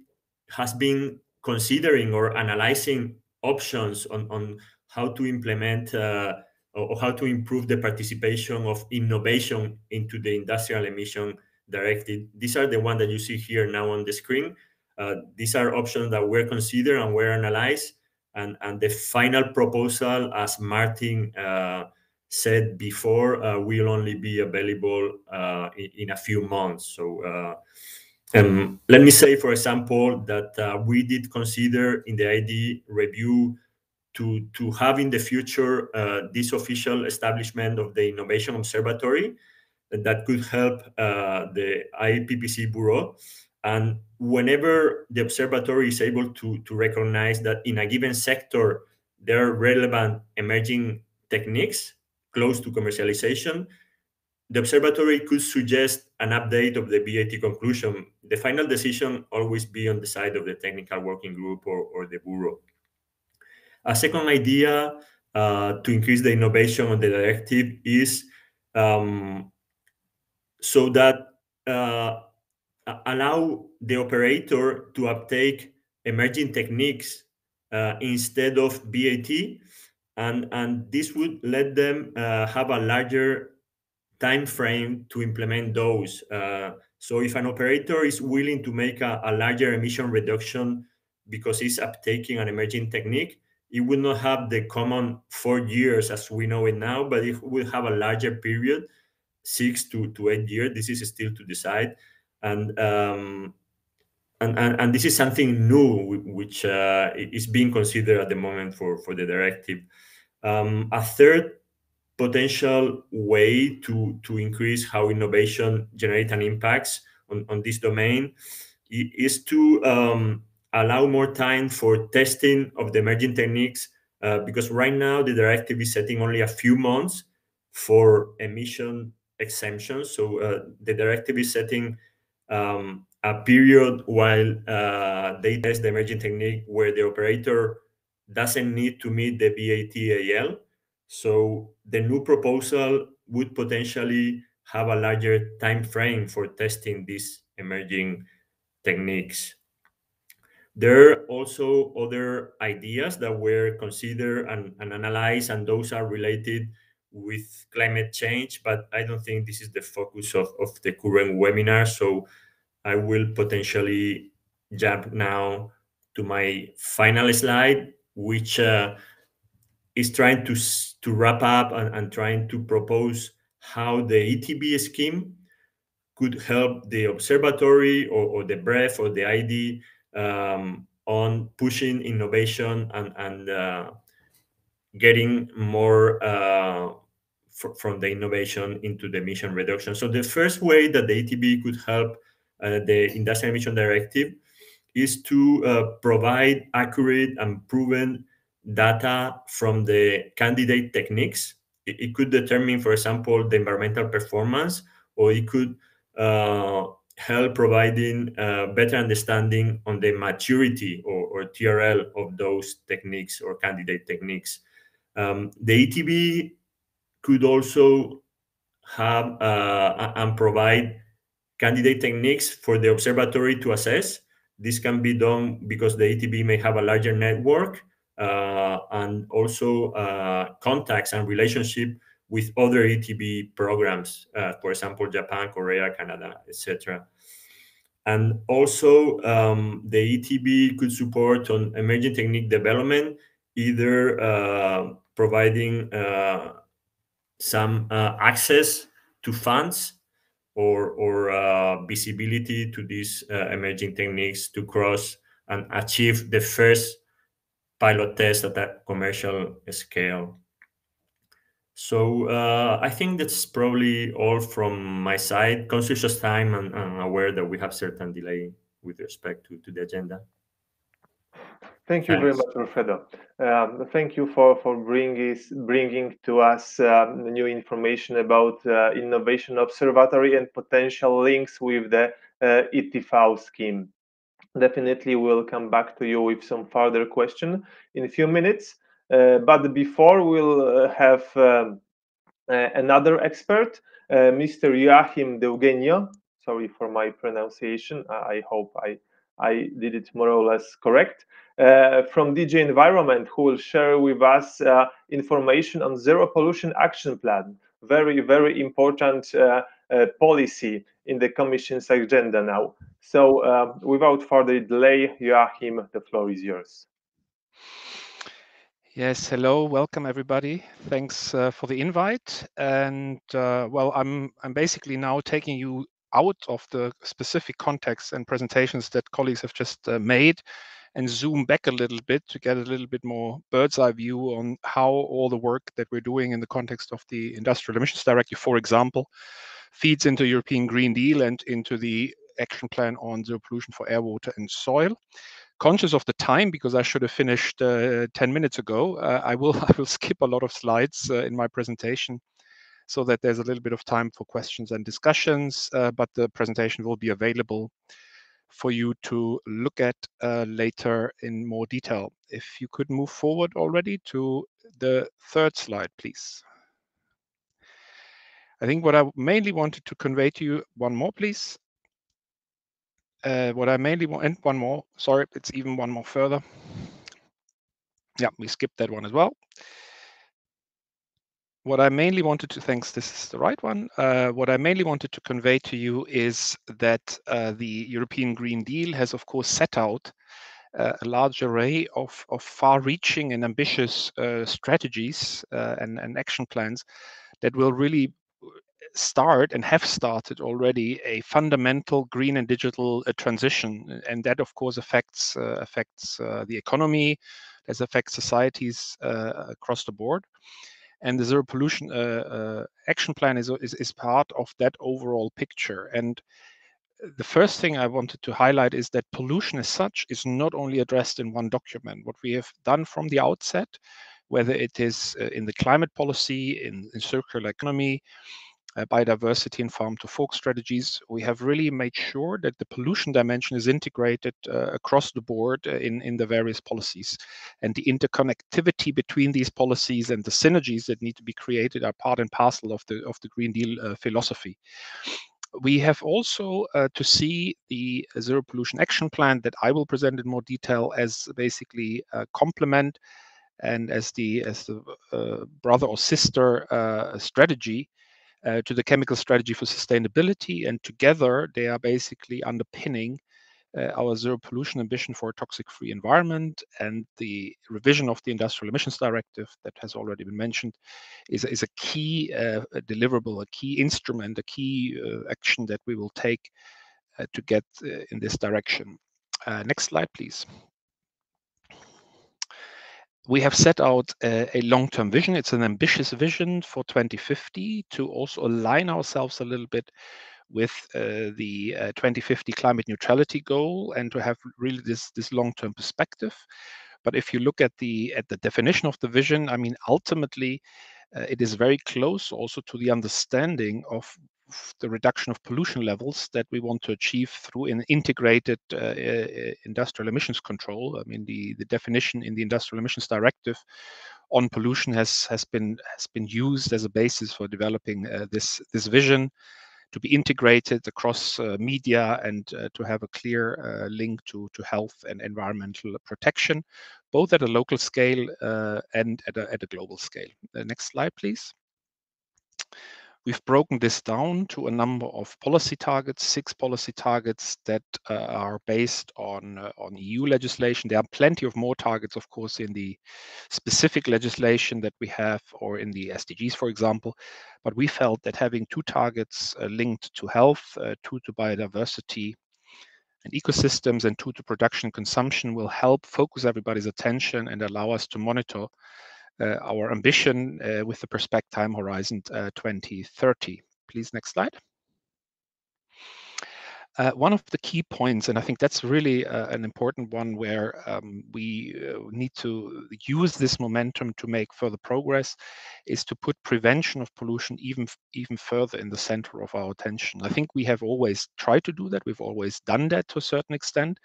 Speaker 8: has been considering or analyzing options on how to implement or how to improve the participation of innovation into the industrial emission directive. These are the ones that you see here now on the screen. These are options that were considered and were analyzed, and the final proposal, as Martin said before, will only be available in a few months. So let me say, for example, that we did consider in the ID review to have in the future this official establishment of the Innovation Observatory that could help the IPPC Bureau. And whenever the observatory is able to recognize that in a given sector there are relevant emerging techniques close to commercialization, the observatory could suggest an update of the BAT conclusion. The final decision always be on the side of the technical working group or the Bureau. A second idea to increase the innovation on the directive is so that allow the operator to uptake emerging techniques instead of BAT, and this would let them have a larger time frame to implement those. So if an operator is willing to make a larger emission reduction because it's uptaking an emerging technique, it will not have the common 4 years as we know it now, but it will have a larger period, 6 to 8 years. This is still to decide. And this is something new which is being considered at the moment for the directive. A third potential way to increase how innovation generates an impact on this domain is to allow more time for testing of the emerging techniques because right now the directive is setting only a few months for emission exemptions. So the directive is setting a period while they test the emerging technique where the operator doesn't need to meet the VAT-AL. So the new proposal would potentially have a larger time frame for testing these emerging techniques. There are also other ideas that were considered and analyzed, and those are related with climate change, but I don't think this is the focus of the current webinar. So I will potentially jump now to my final slide, which is trying to wrap up and trying to propose how the ETB scheme could help the observatory or the BREF or the ID on pushing innovation and getting more from the innovation into the emission reduction. So the first way that the ETB could help the Industrial Emission Directive is to provide accurate and proven data from the candidate techniques. It could determine, for example, the environmental performance, or it could help providing better understanding on the maturity or TRL of those techniques or candidate techniques. The ETB could also have and provide candidate techniques for the observatory to assess. This can be done because the ETB may have a larger network and also contacts and relationship with other ETB programs, for example, Japan, Korea, Canada, etc. And also the ETB could support on emerging technique development, either providing some access to funds or visibility to these emerging techniques to cross and achieve the first pilot test at a commercial scale. So I think that's probably all from my side. Conscious of time and aware that we have certain delay with respect to the agenda.
Speaker 2: Thank you very much, Alfredo. Thank you for bringing to us new information about Innovation Observatory and potential links with the ETV scheme. Definitely we'll come back to you with some further question in a few minutes. But before, we'll have another expert, Mr. Joachim Deugenio. Sorry for my pronunciation. I hope I did it more or less correct. From DG Environment, who will share with us information on Zero Pollution Action Plan. Very, very important policy in the Commission's agenda now. So without further delay, Joachim, the floor is yours.
Speaker 9: Yes, hello, welcome everybody. Thanks for the invite. And well, I'm basically now taking you out of the specific context and presentations that colleagues have just made and zoom back a little bit to get a little bit more bird's eye view on how all the work that we're doing in the context of the Industrial Emissions Directive, for example, feeds into European Green Deal and into the action plan on zero pollution for air, water and soil. Conscious of the time, because I should have finished 10 minutes ago, I will skip a lot of slides in my presentation so that there's a little bit of time for questions and discussions, but the presentation will be available for you to look at later in more detail. If you could move forward already to the third slide, please. I think what I mainly wanted to convey to you, one more, please. What I mainly want, and one more, sorry, it's even one more further. Yeah, we skipped that one as well. What I mainly wanted to, thanks, this is the right one. What I mainly wanted to convey to you is that the European Green Deal has, of course, set out a large array of far-reaching and ambitious strategies and action plans that will really start and have started already a fundamental green and digital transition, and that of course affects the economy, that affects societies across the board. And the zero pollution action plan is part of that overall picture. And The first thing I wanted to highlight is that pollution as such is not only addressed in one document. What we have done from the outset, whether it is in the climate policy, in circular economy, biodiversity and farm to fork strategies, we have really made sure that the pollution dimension is integrated across the board in the various policies. And the interconnectivity between these policies and the synergies that need to be created are part and parcel of the Green Deal philosophy. We have also to see the Zero Pollution Action Plan that I will present in more detail as basically a complement and as the brother or sister strategy to the chemical strategy for sustainability, and together they are basically underpinning our zero pollution ambition for a toxic-free environment. And the revision of the Industrial Emissions Directive that has already been mentioned is a key deliverable, a key instrument, a key action that we will take to get in this direction. Next slide, please. We have set out a long-term vision. It's an ambitious vision for 2050 to also align ourselves a little bit with the 2050 climate neutrality goal and to have really this long-term perspective. But if you look at the definition of the vision, I mean, ultimately, it is very close also to the understanding of the reduction of pollution levels that we want to achieve through an integrated industrial emissions control. I mean, the definition in the Industrial Emissions Directive on pollution has been used as a basis for developing this vision to be integrated across media and to have a clear link to health and environmental protection, both at a local scale and at a global scale. The next slide, please. We've broken this down to a number of policy targets, 6 policy targets that are based on EU legislation. There are plenty of more targets, of course, in the specific legislation that we have or in the SDGs, for example. But we felt that having 2 targets linked to health, 2 to biodiversity and ecosystems, and 2 to production and consumption will help focus everybody's attention and allow us to monitor our ambition with the perspective time horizon 2030. Please, next slide. One of the key points, and I think that's really an important one where we need to use this momentum to make further progress, is to put prevention of pollution even further in the center of our attention. I think we have always tried to do that. We've always done that to a certain extent.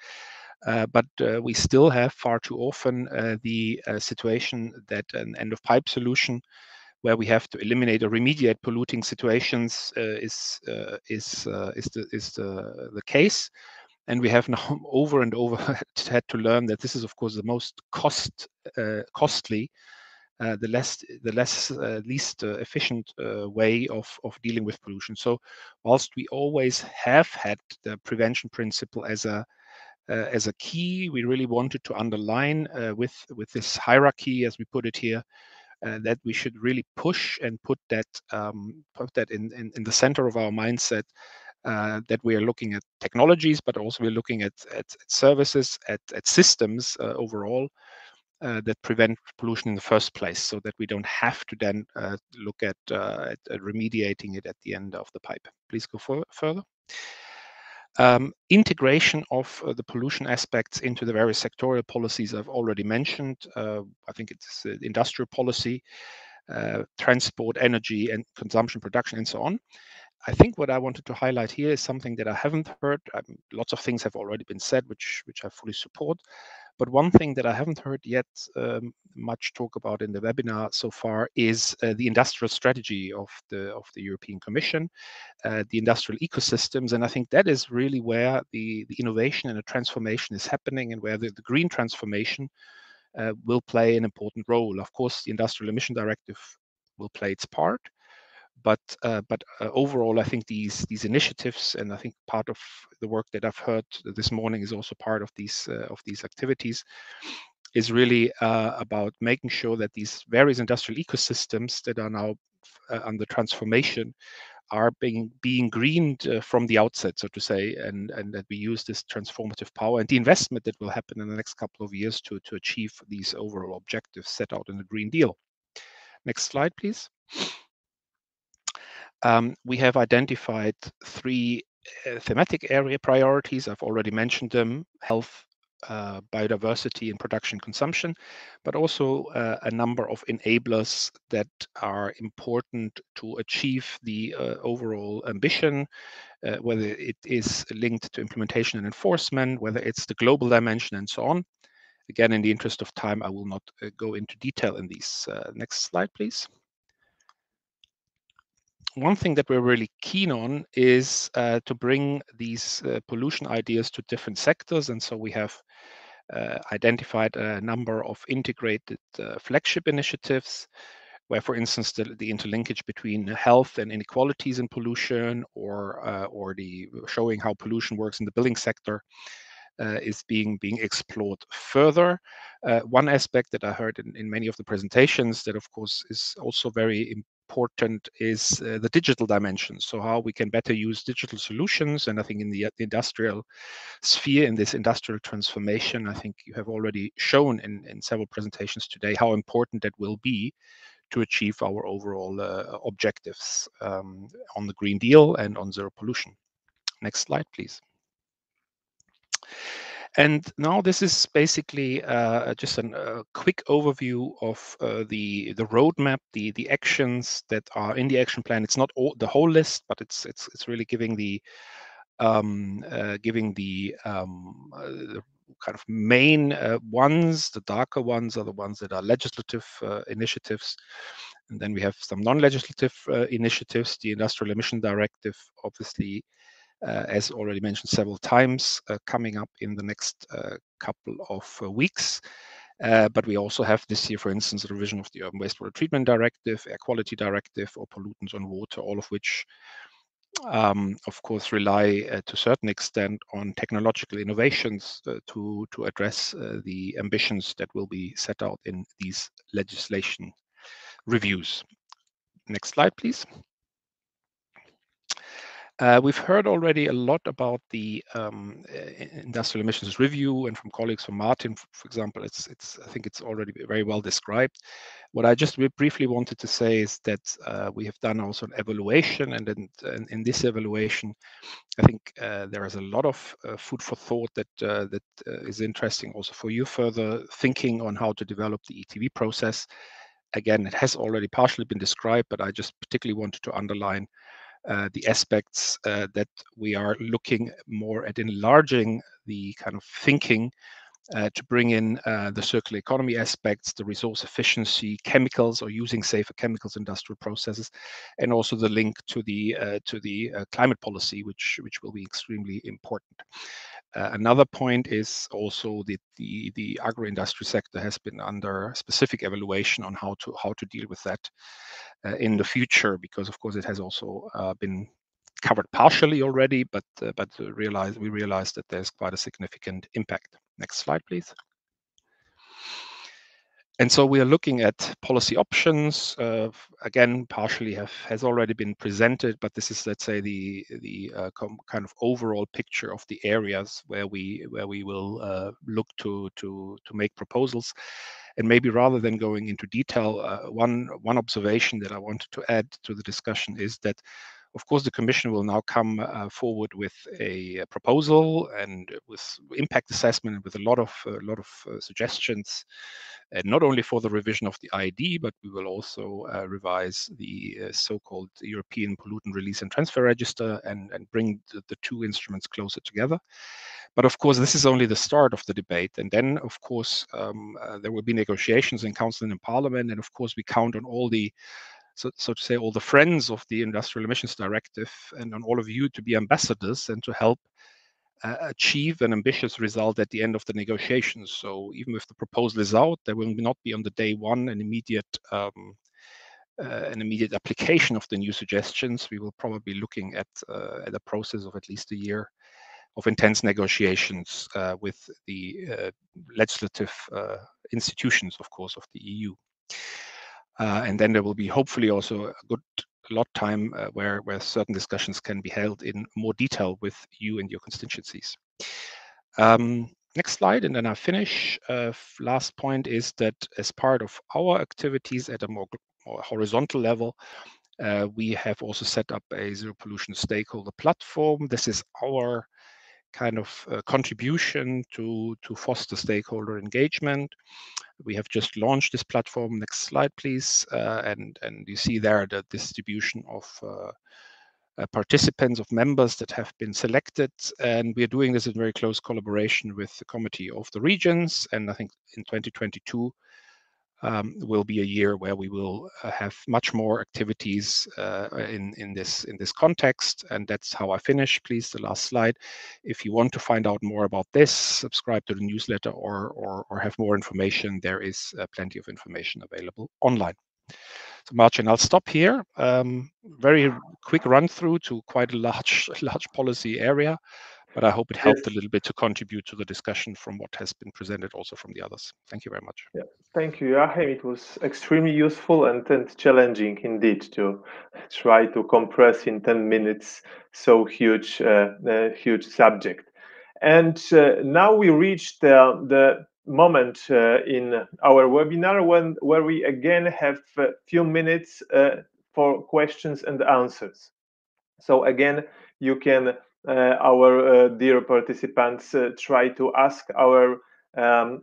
Speaker 9: But we still have far too often the situation that an end-of-pipe solution where we have to eliminate or remediate polluting situations is the case. And we have now over and over had to learn that this is, of course, the most costly, the least efficient way of dealing with pollution. So whilst we always have had the prevention principle as a key, we really wanted to underline with this hierarchy, as we put it here, that we should really push and put that in the center of our mindset, that we are looking at technologies, but also we're looking at services, at systems overall that prevent pollution in the first place, so that we don't have to then look at remediating it at the end of the pipe. Please go further. Integration of the pollution aspects into the various sectorial policies I've already mentioned. I think it's industrial policy, transport, energy, and consumption, production, and so on. I think what I wanted to highlight here is something that I haven't heard. Lots of things have already been said, which I fully support. But one thing that I haven't heard yet much talk about in the webinar so far is the industrial strategy of the European Commission, the industrial ecosystems. And I think that is really where the innovation and the transformation is happening, and where the green transformation will play an important role. Of course, the Industrial Emission Directive will play its part. But overall, I think these initiatives, and I think part of the work that I've heard this morning is also part of these activities, is really about making sure that these various industrial ecosystems that are now under transformation are being greened from the outset, so to say, and that we use this transformative power and the investment that will happen in the next couple of years to achieve these overall objectives set out in the Green Deal. Next slide, please. We have identified 3 thematic area priorities. I've already mentioned them: health, biodiversity, and production consumption, but also a number of enablers that are important to achieve the overall ambition, whether it is linked to implementation and enforcement, whether it's the global dimension, and so on. Again, in the interest of time, I will not go into detail in these. Next slide, please. One thing that we're really keen on is to bring these pollution ideas to different sectors. And so we have identified a number of integrated flagship initiatives where, for instance, the interlinkage between health and inequalities in pollution, or the showing how pollution works in the building sector is being explored further. One aspect that I heard in many of the presentations that, of course, is also very important is the digital dimension. So how we can better use digital solutions. And I think in the industrial sphere, in this industrial transformation, I think you have already shown in several presentations today how important that will be to achieve our overall objectives on the Green Deal and on zero pollution. Next slide, please. And now this is basically just a quick overview of the roadmap, the actions that are in the action plan. It's not the whole list, but it's really giving the kind of main ones. The darker ones are the ones that are legislative initiatives. And then we have some non-legislative initiatives. The Industrial Emission Directive, obviously, as already mentioned several times, coming up in the next couple of weeks. But we also have this year, for instance, the revision of the Urban Wastewater Treatment Directive, Air Quality Directive, or Pollutants on Water, all of which, of course, rely to a certain extent on technological innovations to address the ambitions that will be set out in these legislation reviews. Next slide, please. We've heard already a lot about the industrial emissions review, and from colleagues, from Martin, for example, I think it's already very well described. What I just briefly wanted to say is that we have done also an evaluation, and in this evaluation, I think there is a lot of food for thought that is interesting also for you further thinking on how to develop the ETV process. Again, it has already partially been described, but I just particularly wanted to underline the aspects that we are looking more at enlarging the kind of thinking to bring in the circular economy aspects, the resource efficiency, chemicals, or using safer chemicals, industrial processes, and also the link to the climate policy, which will be extremely important. Another point is also that the agro-industry sector has been under specific evaluation on how to deal with that in the future, because of course it has also been covered partially already, but we realized that there's quite a significant impact. Next slide, please. And so we are looking at policy options. Again, partially has already been presented, but this is, let's say, the kind of overall picture of the areas where we will look to make proposals. And maybe rather than going into detail, one observation that I wanted to add to the discussion is that, of course, the Commission will now come forward with a proposal and with impact assessment and with a lot of suggestions, not only for the revision of the ID, but we will also revise the so-called European Pollutant Release and Transfer Register and bring the two instruments closer together. But of course, this is only the start of the debate. And then, of course, there will be negotiations in Council and in Parliament. And of course, we count on all the, so to say, all the friends of the Industrial Emissions Directive and on all of you to be ambassadors and to help achieve an ambitious result at the end of the negotiations. So even if the proposal is out, there will not be on the day one an immediate application of the new suggestions. We will probably be looking at a process of at least a year of intense negotiations with the legislative institutions, of course, of the EU. And then there will be hopefully also a lot time where certain discussions can be held in more detail with you and your constituencies. Next slide, and then I finish. Last point is that as part of our activities at a more horizontal level, We have also set up a zero pollution stakeholder platform. This is our kind of contribution to foster stakeholder engagement. We have just launched this platform. Next slide, please. And you see there the distribution of participants, of members that have been selected. And we are doing this in very close collaboration with the Committee of the Regions. And I think in 2022 will be a year where we will have much more activities in this context. And that's how I finish. Please, the last slide. If you want to find out more about this, subscribe to the newsletter or have more information. There is plenty of information available online. So Martin, I'll stop here. Very quick run through to quite a large policy area, but I hope it helped a little bit to contribute to the discussion from what has been presented also from the others. Thank you very much.
Speaker 2: Yeah, thank you, Joachim. It was extremely useful and challenging indeed to try to compress in 10 minutes so huge subject. And now we reached the moment in our webinar where we again have a few minutes for questions and answers. So again, you can, our dear participants, try to ask our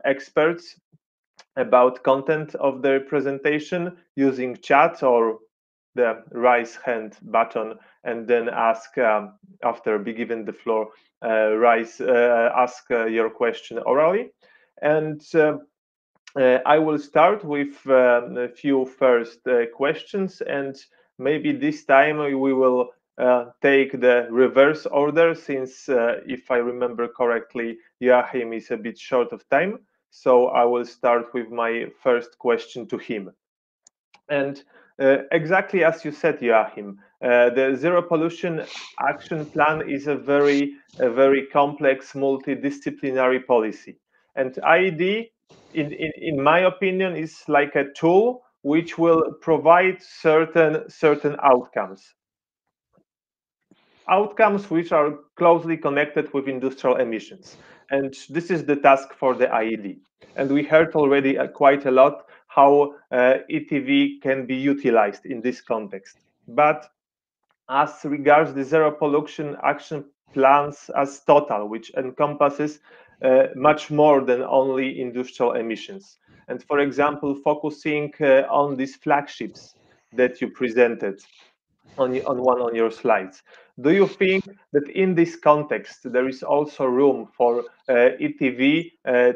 Speaker 2: experts about content of their presentation using chat or the raise hand button, and then ask after be given the floor, ask your question orally. And I will start with a few first questions, and maybe this time we will take the reverse order, since if I remember correctly, Joachim is a bit short of time. So I will start with my first question to him. And exactly as you said, Joachim, the Zero Pollution Action Plan is a very complex, multidisciplinary policy. And IED, in my opinion, is like a tool which will provide certain outcomes which are closely connected with industrial emissions. And this is the task for the IED. And we heard already quite a lot how ETV can be utilized in this context. But as regards the Zero Pollution Action Plans as total, which encompasses much more than only industrial emissions. And for example, focusing on these flagships that you presented on one of your slides. Do you think that in this context there is also room for ETV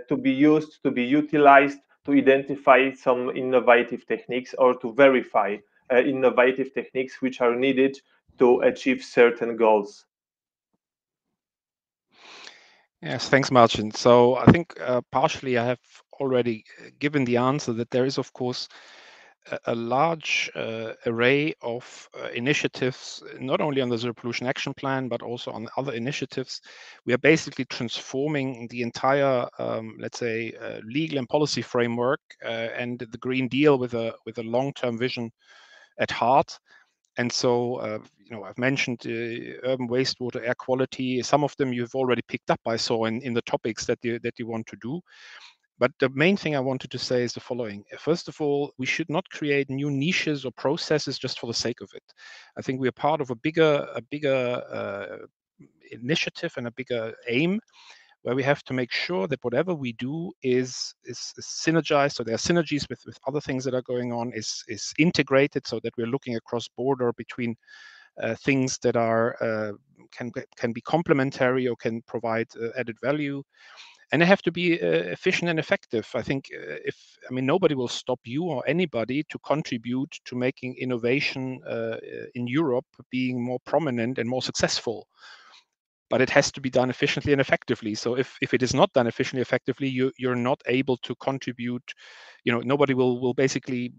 Speaker 2: to be used, to be utilized, to identify some innovative techniques or to verify innovative techniques which are needed to achieve certain goals?
Speaker 9: Yes, thanks, Martin. So I think partially I have already given the answer that there is, of course, a large array of initiatives, not only on the Zero Pollution Action Plan, but also on other initiatives. We are basically transforming the entire, let's say, legal and policy framework and the Green Deal with a long-term vision at heart. And so, I've mentioned urban wastewater, air quality. Some of them you've already picked up, I saw, in the topics that you want to do. But the main thing I wanted to say is the following. First of all, we should not create new niches or processes just for the sake of it. I think we are part of a bigger initiative and a bigger aim, where we have to make sure that whatever we do is synergized, so there are synergies with other things that are going on, is integrated, so that we're looking across border between things that are can be complementary or can provide added value. And they have to be efficient and effective. I think nobody will stop you or anybody to contribute to making innovation in Europe being more prominent and more successful. But it has to be done efficiently and effectively. So if it is not done efficiently, effectively, you're not able to contribute. Nobody will basically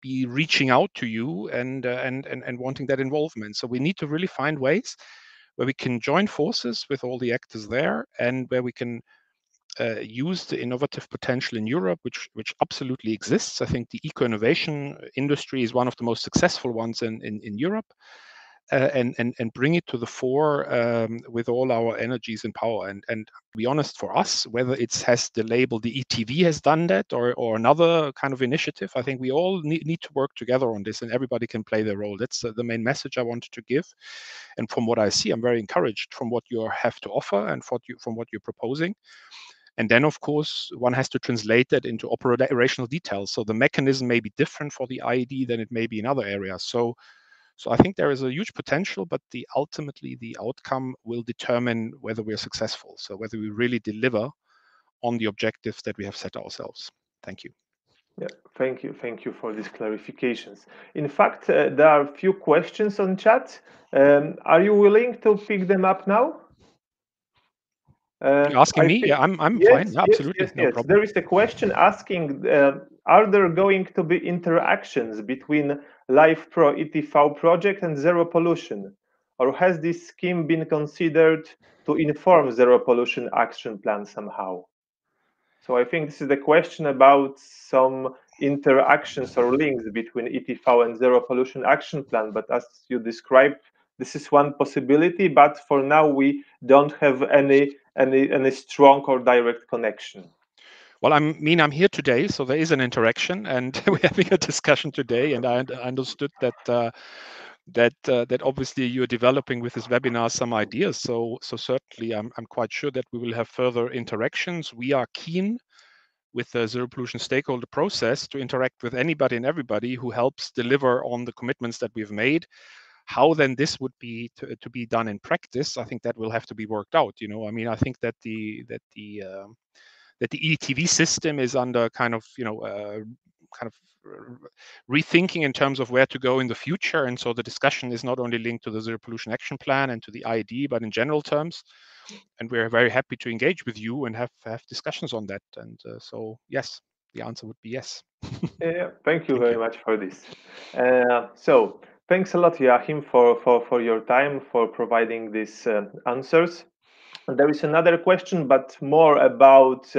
Speaker 9: be reaching out to you and wanting that involvement. So we need to really find ways where we can join forces with all the actors there, and where we can use the innovative potential in Europe, which absolutely exists. I think the eco-innovation industry is one of the most successful ones in Europe. and bring it to the fore with all our energies and power. And to be honest, for us, whether it has the label, the ETV has done that, or another kind of initiative, I think we all need to work together on this, and everybody can play their role. That's the main message I wanted to give. And from what I see, I'm very encouraged from what you have to offer and from what you're proposing. And then, of course, one has to translate that into operational details. So the mechanism may be different for the IED than it may be in other areas. So I think there is a huge potential, but ultimately the outcome will determine whether we are successful. So whether we really deliver on the objectives that we have set ourselves. Thank you.
Speaker 2: Yeah, thank you. Thank you for these clarifications. In fact, there are a few questions on chat. Are you willing to pick them up now?
Speaker 9: You're asking me? Yeah, I'm
Speaker 2: yes,
Speaker 9: fine. Yeah, absolutely, no problem.
Speaker 2: There is a question asking, are there going to be interactions between Life Pro ETV project and zero pollution? Or has this scheme been considered to inform zero pollution action plan somehow? So I think this is the question about some interactions or links between ETV and zero pollution action plan. But as you described, this is one possibility, but for now we don't have any strong or direct connection.
Speaker 9: Well, I'm here today, so there is an interaction, and we're having a discussion today. And I understood that that obviously you're developing with this webinar some ideas. So certainly, I'm quite sure that we will have further interactions. We are keen with the zero pollution stakeholder process to interact with anybody and everybody who helps deliver on the commitments that we've made. How then this would be to be done in practice, I think that will have to be worked out. You know, I mean, I think that the ETV system is under kind of rethinking in terms of where to go in the future, and so the discussion is not only linked to the zero pollution action plan and to the IED, but in general terms. And we're very happy to engage with you and have discussions on that. And so yes, the answer would be yes.
Speaker 2: Yeah, thank you very much for this. So thanks a lot, Joachim, for your time, for providing these answers. There is another question, but more about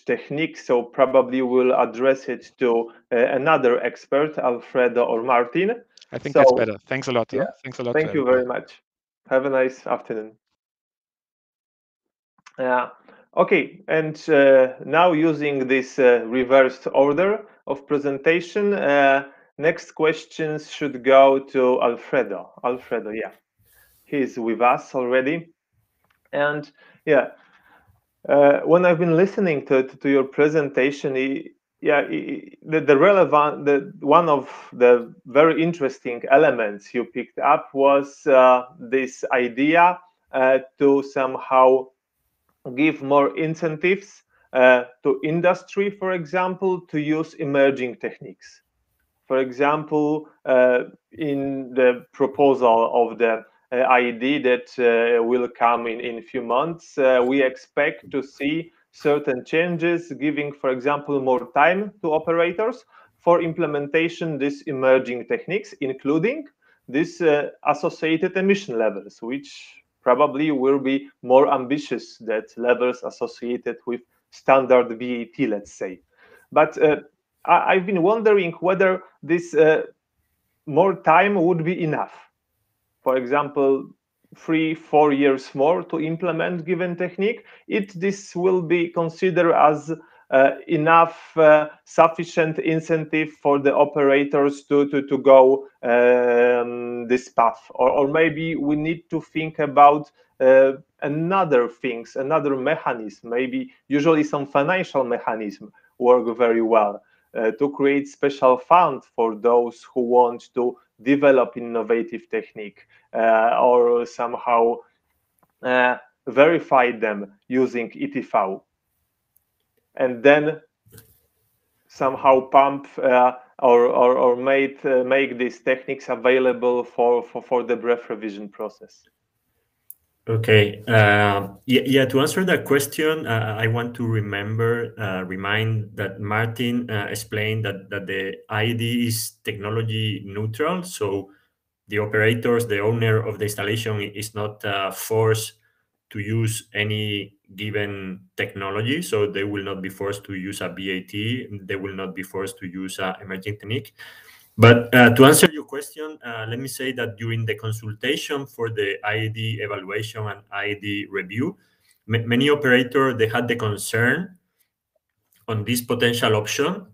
Speaker 2: techniques. So probably we'll address it to another expert, Alfredo or Martin.
Speaker 9: I think that's better. Thanks a lot.
Speaker 2: Yeah.
Speaker 9: Thanks a lot.
Speaker 2: Thank you very much. Have a nice afternoon. Okay, and now using this reversed order of presentation, next questions should go to Alfredo. Alfredo, yeah, he's with us already. And yeah, when I've been listening to your presentation, one of the very interesting elements you picked up was this idea to somehow give more incentives to industry, for example, to use emerging techniques. For example, in the proposal of the IED that will come in a few months, we expect to see certain changes, giving, for example, more time to operators for implementation these emerging techniques, including these associated emission levels, which probably will be more ambitious than levels associated with standard VAT, let's say. But I've been wondering whether this more time would be enough. For example, 3-4 years more to implement given technique. This will be considered as enough sufficient incentive for the operators to go this path, or maybe we need to think about another mechanism. Maybe usually some financial mechanism work very well to create special fund for those who want to develop innovative technique or somehow verify them using ETV, and then somehow pump or make these techniques available for the breath revision process.
Speaker 8: Okay. Yeah. To answer that question, I want to remind that Martin explained that the IED is technology neutral. So the operators, the owner of the installation, is not forced to use any given technology. So they will not be forced to use a VAT. They will not be forced to use an emerging technique. But to answer your question, let me say that during the consultation for the IED evaluation and IED review, many operators, they had the concern on this potential option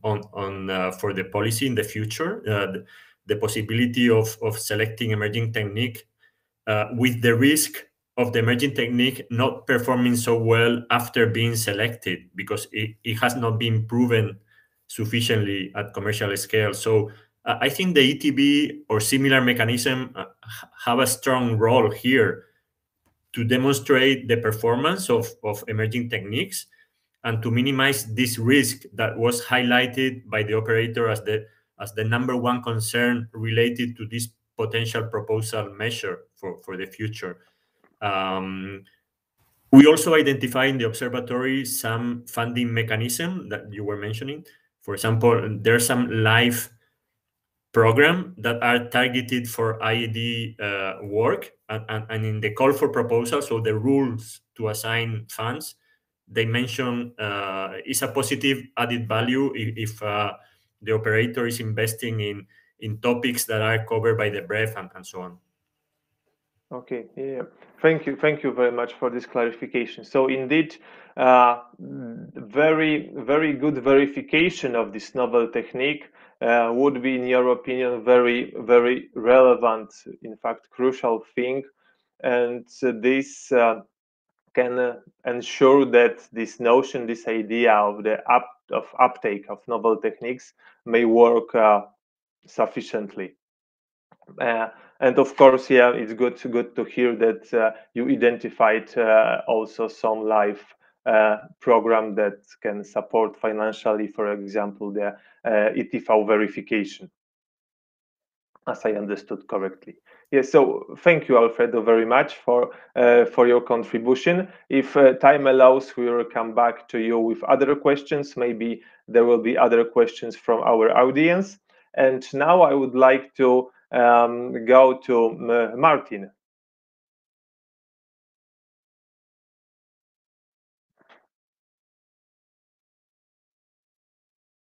Speaker 8: for the policy in the future, the possibility of selecting emerging technique with the risk of the emerging technique not performing so well after being selected because it has not been proven sufficiently at commercial scale. So I think the ETV or similar mechanism have a strong role here to demonstrate the performance of emerging techniques and to minimize this risk that was highlighted by the operator as the number one concern related to this potential proposal measure for the future. We also identify in the observatory some funding mechanism that you were mentioning. For example, there's some live program that are targeted for IED work, and in the call for proposal, so the rules to assign funds, they mention is a positive added value if the operator is investing in topics that are covered by the BREF and so on.
Speaker 2: Okay, yeah, thank you very much for this clarification. So indeed, very good verification of this novel technique would be, in your opinion, very relevant, in fact, crucial thing, and this can ensure that this notion, this idea of the uptake of novel techniques may work sufficiently. And of course, yeah, it's good to hear that you identified also some live program that can support financially, for example, the ETV verification, as I understood correctly. Yes, so thank you, Alfredo, very much for your contribution. If time allows, we will come back to you with other questions. Maybe there will be other questions from our audience. And now I would like to go to Martin.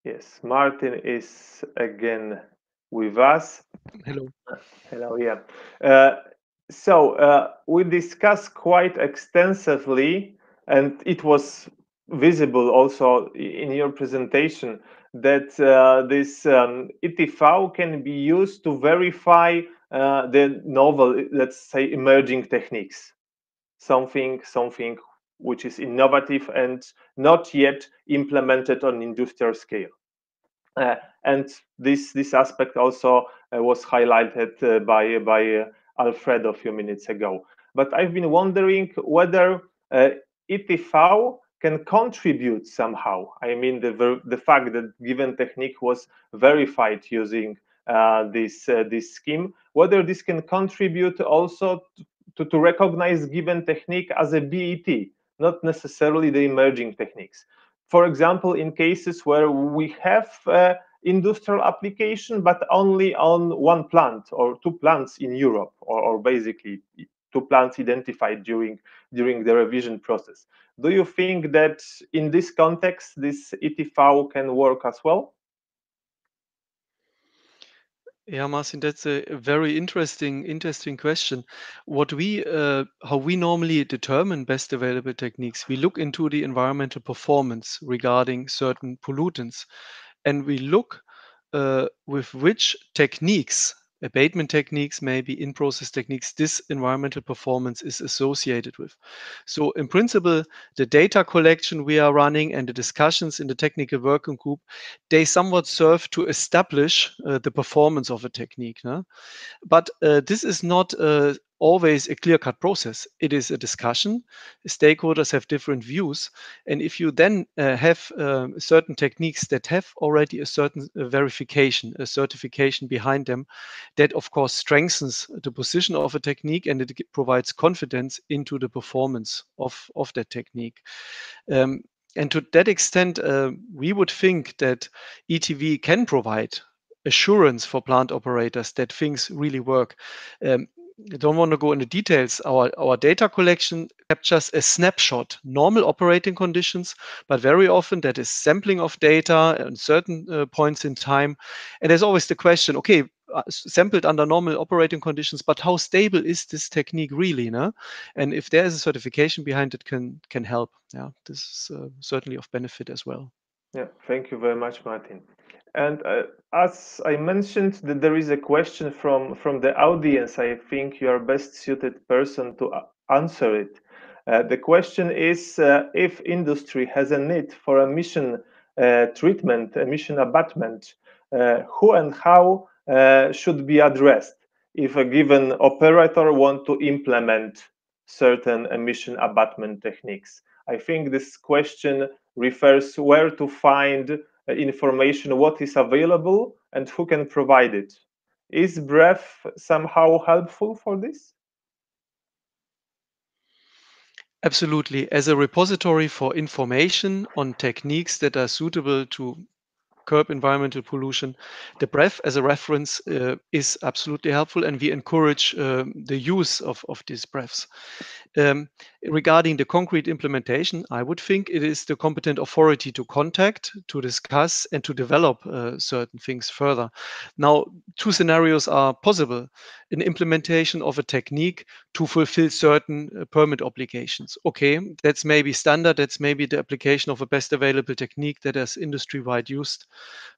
Speaker 2: Yes, Martin is again with us.
Speaker 7: Hello.
Speaker 2: Hello, yeah. So we discussed quite extensively, and it was visible also in your presentation, that this ETV can be used to verify the novel, let's say, emerging techniques, something which is innovative and not yet implemented on industrial scale. And this aspect also was highlighted by Alfredo a few minutes ago. But I've been wondering whether ETV can contribute somehow. I mean, the fact that given technique was verified using this scheme, whether this can contribute also to recognize given technique as a BET, not necessarily the emerging techniques. For example, in cases where we have industrial application, but only on one plant or two plants in Europe, or basically two plants identified during the revision process. Do you think that in this context, this ETV can work as well?
Speaker 7: Yeah, Martin, that's a very interesting question. What how we normally determine best available techniques, we look into the environmental performance regarding certain pollutants, and we look with which techniques, abatement techniques, maybe in-process techniques, this environmental performance is associated with. So in principle, the data collection we are running and the discussions in the technical working group, they somewhat serve to establish the performance of a technique. No? But this is not always a clear-cut process. It is a discussion. Stakeholders have different views. And if you then have certain techniques that have already a certain verification, a certification behind them, that of course strengthens the position of a technique, and it provides confidence into the performance of that technique. And to that extent, we would think that ETV can provide assurance for plant operators that things really work. I don't want to go into details. Our data collection captures a snapshot, normal operating conditions, but very often that is sampling of data at certain points in time. And there's always the question, okay, sampled under normal operating conditions, but how stable is this technique really? No? And if there is a certification behind it, can help. Yeah, this is certainly of benefit as well.
Speaker 2: Yeah, thank you very much, Martin. And as I mentioned, that there is a question from the audience. I think you are best suited person to answer it. The question is if industry has a need for emission treatment, emission abatement, who and how should be addressed if a given operator want to implement certain emission abatement techniques. I think this question refers where to find information, what is available, and who can provide it. Is BREF somehow helpful for this?
Speaker 7: Absolutely. As a repository for information on techniques that are suitable to curb environmental pollution, the BREF as a reference is absolutely helpful, and we encourage the use of these BREFs. Regarding the concrete implementation, I would think it is the competent authority to contact, to discuss, and to develop certain things further. Now, two scenarios are possible. An implementation of a technique to fulfill certain permit obligations. Okay, that's maybe standard, that's maybe the application of a best available technique that is industry-wide used,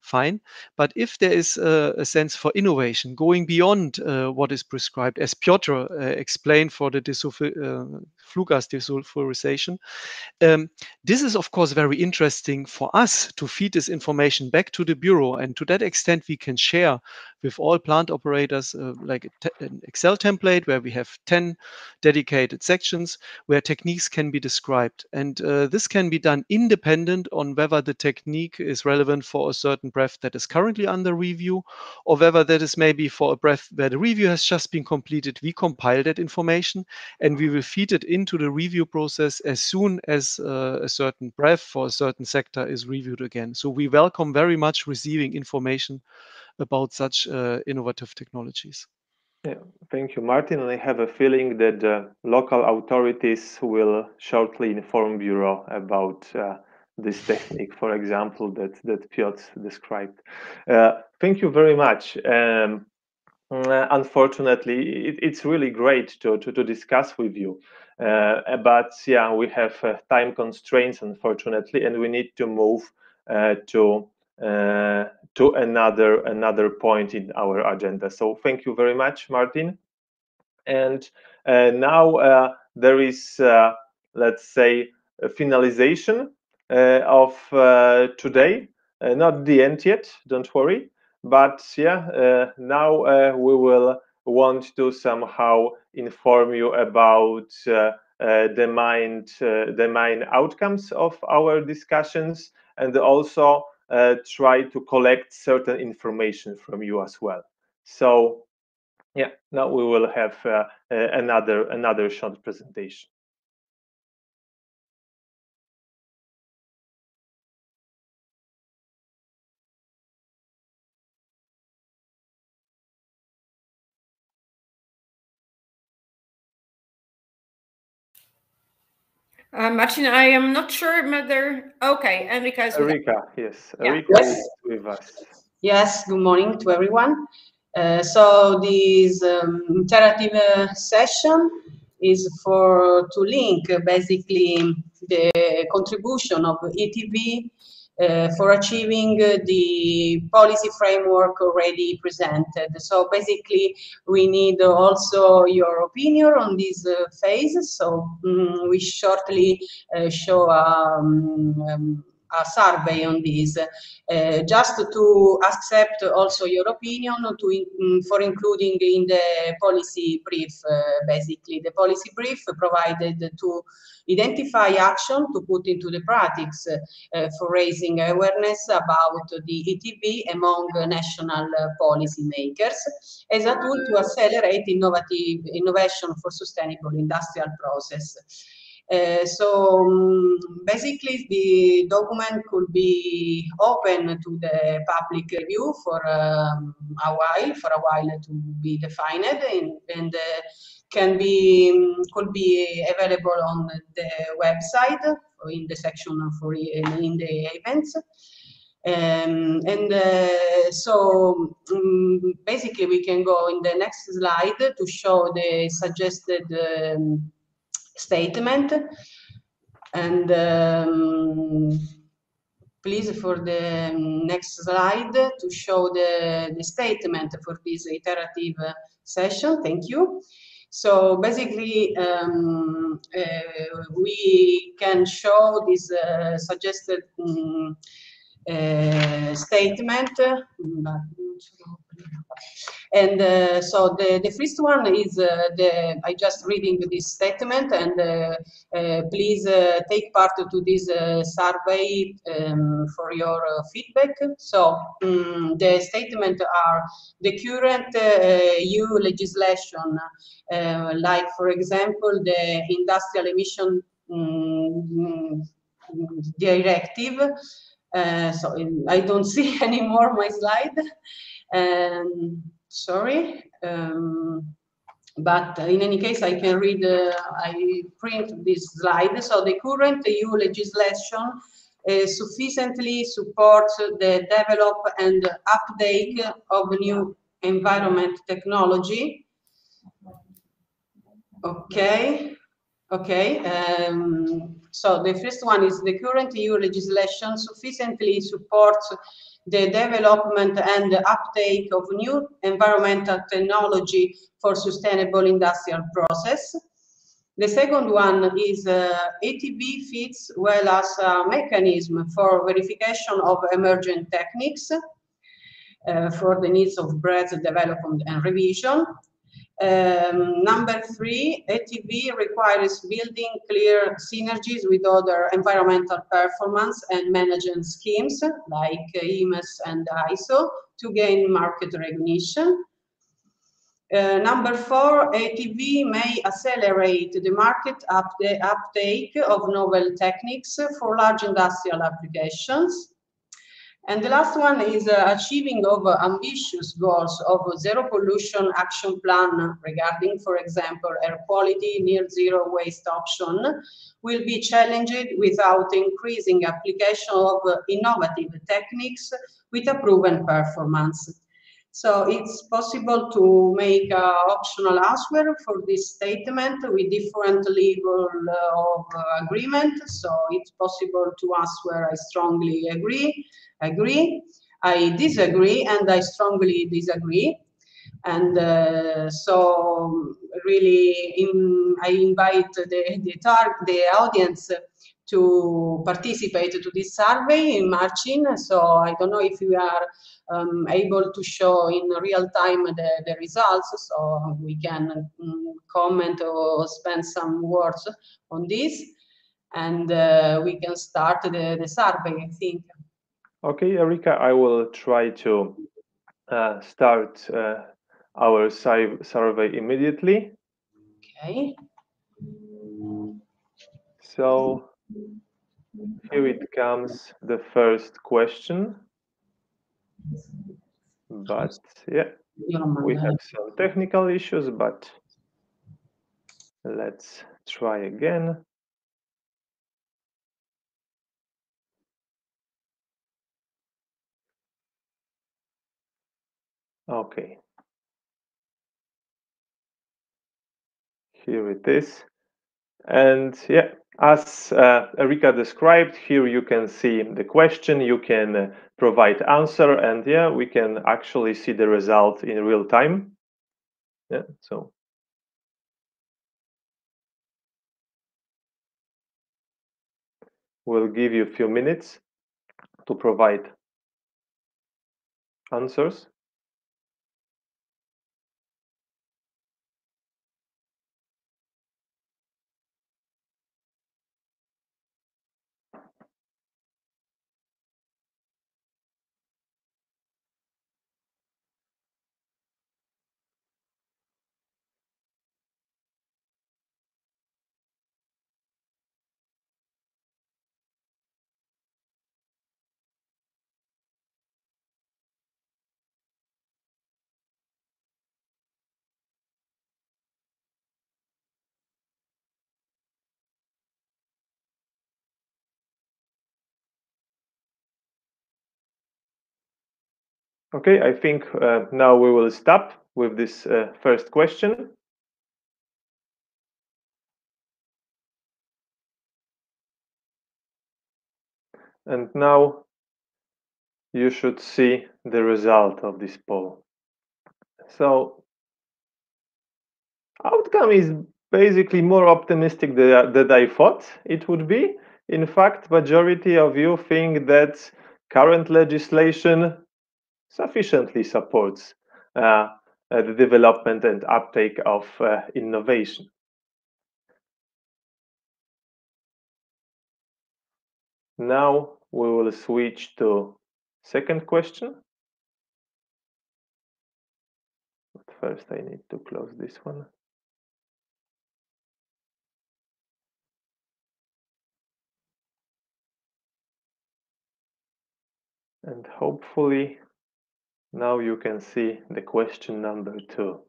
Speaker 7: fine. But if there is a sense for innovation, going beyond what is prescribed, as Piotr explained for the flue gas desulfurization, this is of course very interesting for us to feed this information back to the Bureau, and to that extent we can share with all plant operators like an Excel template where we have 10 dedicated sections where techniques can be described, and this can be done independent on whether the technique is relevant for a certain BREF that is currently under review, or whether that is maybe for a BREF where the review has just been completed. We compile that information and we will feed it into the review process as soon as a certain BREF for a certain sector is reviewed again. So we welcome very much receiving information about such innovative technologies.
Speaker 2: Yeah, thank you, Martin. And I have a feeling that local authorities will shortly inform Bureau about this technique, for example, that Piotr described. Thank you very much. Unfortunately, it's really great to discuss with you, but yeah, we have time constraints, unfortunately, and we need to move to another point in our agenda. So thank you very much, Martin. And now there is, let's say, a finalization of today. Not the end yet, don't worry. But yeah, now we will want to somehow inform you about the main outcomes of our discussions, and also try to collect certain information from you as well. So yeah, now we will have another short presentation.
Speaker 1: Martin, I am not sure whether. Okay, Enrica is
Speaker 2: Enrica, yes,
Speaker 1: Yeah.
Speaker 2: Enrica is with us.
Speaker 10: Yes, good morning to everyone. So this interactive session is to link basically the contribution of ETV for achieving the policy framework already presented. So basically, we need also your opinion on this phase. So we shortly show a survey on this, just to accept also your opinion for including in the policy brief. Basically, the policy brief provided to identify action to put into the practice for raising awareness about the ETV among national policy makers as a tool to accelerate innovation for sustainable industrial process. So basically, the document could be open to the public review for a while to be defined, and could be available on the website in the section for in the events. And basically we can go in the next slide to show the suggested statement. And please, for the next slide to show the statement for this iterative session. Thank you. So basically, we can show this suggested statement. And so the first one is I just reading this statement, and please take part to this survey for your feedback. So the statement are the current EU legislation, like for example the industrial emission directive. So I don't see anymore my slide. Sorry, but in any case, I can read, I print this slide. So the current EU legislation sufficiently supports the development and uptake of new environment technology. Okay. So the first one is the current EU legislation sufficiently supports the development and uptake of new environmental technology for sustainable industrial process. The second one is ETV fits well as a mechanism for verification of emerging techniques for the needs of breadth development and revision. Number 3, ETV requires building clear synergies with other environmental performance and management schemes like EMS and ISO to gain market recognition. Number 4, ETV may accelerate the market uptake of novel techniques for large industrial applications. And the last one is achieving of ambitious goals of zero pollution action plan regarding, for example, air quality, near zero waste option will be challenged without increasing application of innovative techniques with a proven performance. So it's possible to make an optional answer for this statement with different level of agreement. So it's possible to answer I strongly agree, I disagree, and I strongly disagree. And so really I invite the audience to participate to this survey in Marcin. So I don't know if we are able to show in real time the results, so we can comment or spend some words on this, and we can start the survey, I think.
Speaker 2: Okay, Erika, I will try to start our survey immediately.
Speaker 10: Okay.
Speaker 2: So here it comes, the first question. But yeah, we have some technical issues, but let's try again. Okay. Here it is. And yeah, as Erika described, here you can see the question, you can provide answer, and yeah, we can actually see the result in real time. Yeah, so we'll give you a few minutes to provide answers. Okay, I think now we will stop with this first question. And now you should see the result of this poll. So outcome is basically more optimistic than I thought it would be. In fact, majority of you think that current legislation sufficiently supports the development and uptake of innovation. Now we will switch to second question. But first I need to close this one. And hopefully now you can see the question number 2.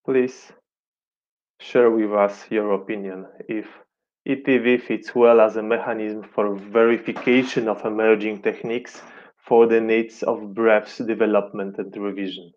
Speaker 2: Please share with us your opinion if ETV fits well as a mechanism for verification of emerging techniques for the needs of BREF's development and revision.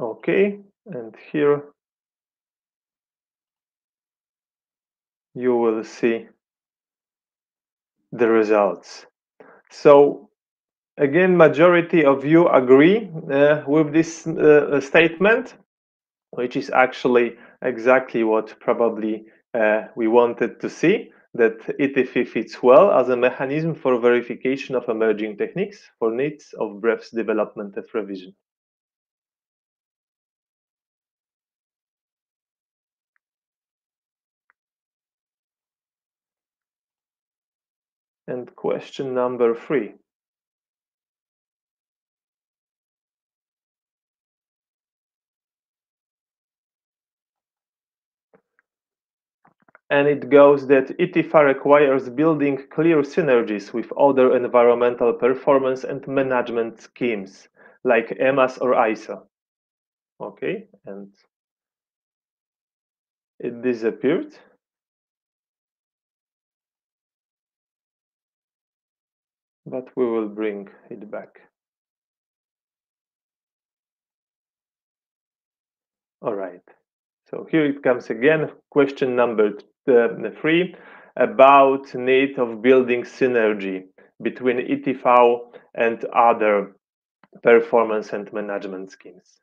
Speaker 2: Okay, and here you will see the results. So again, majority of you agree with this statement, which is actually exactly what probably we wanted to see, that ETV fits well as a mechanism for verification of emerging techniques for needs of BREF's development and revision. And question number 3. And it goes that ETV requires building clear synergies with other environmental performance and management schemes like EMAS or ISO. Okay, and it disappeared. But we will bring it back. All right, so here it comes again, question number 3, about need of building synergy between ETV and other performance and management schemes.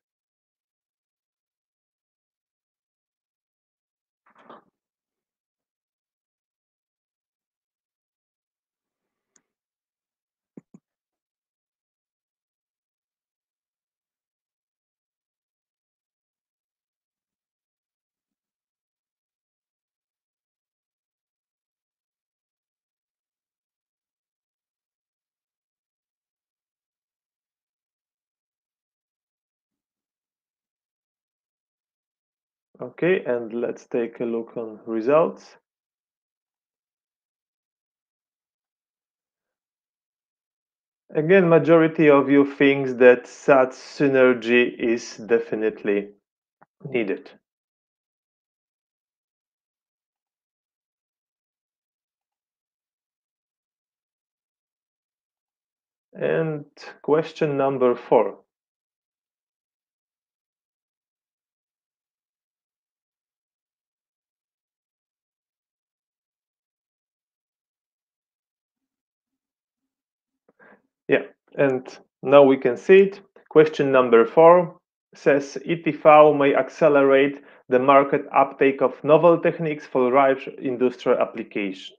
Speaker 2: Okay, and let's take a look on results. Again, majority of you thinks that such synergy is definitely needed. And question number 4. Yeah, and now we can see it. Question number 4 says ETV may accelerate the market uptake of novel techniques for large industrial application.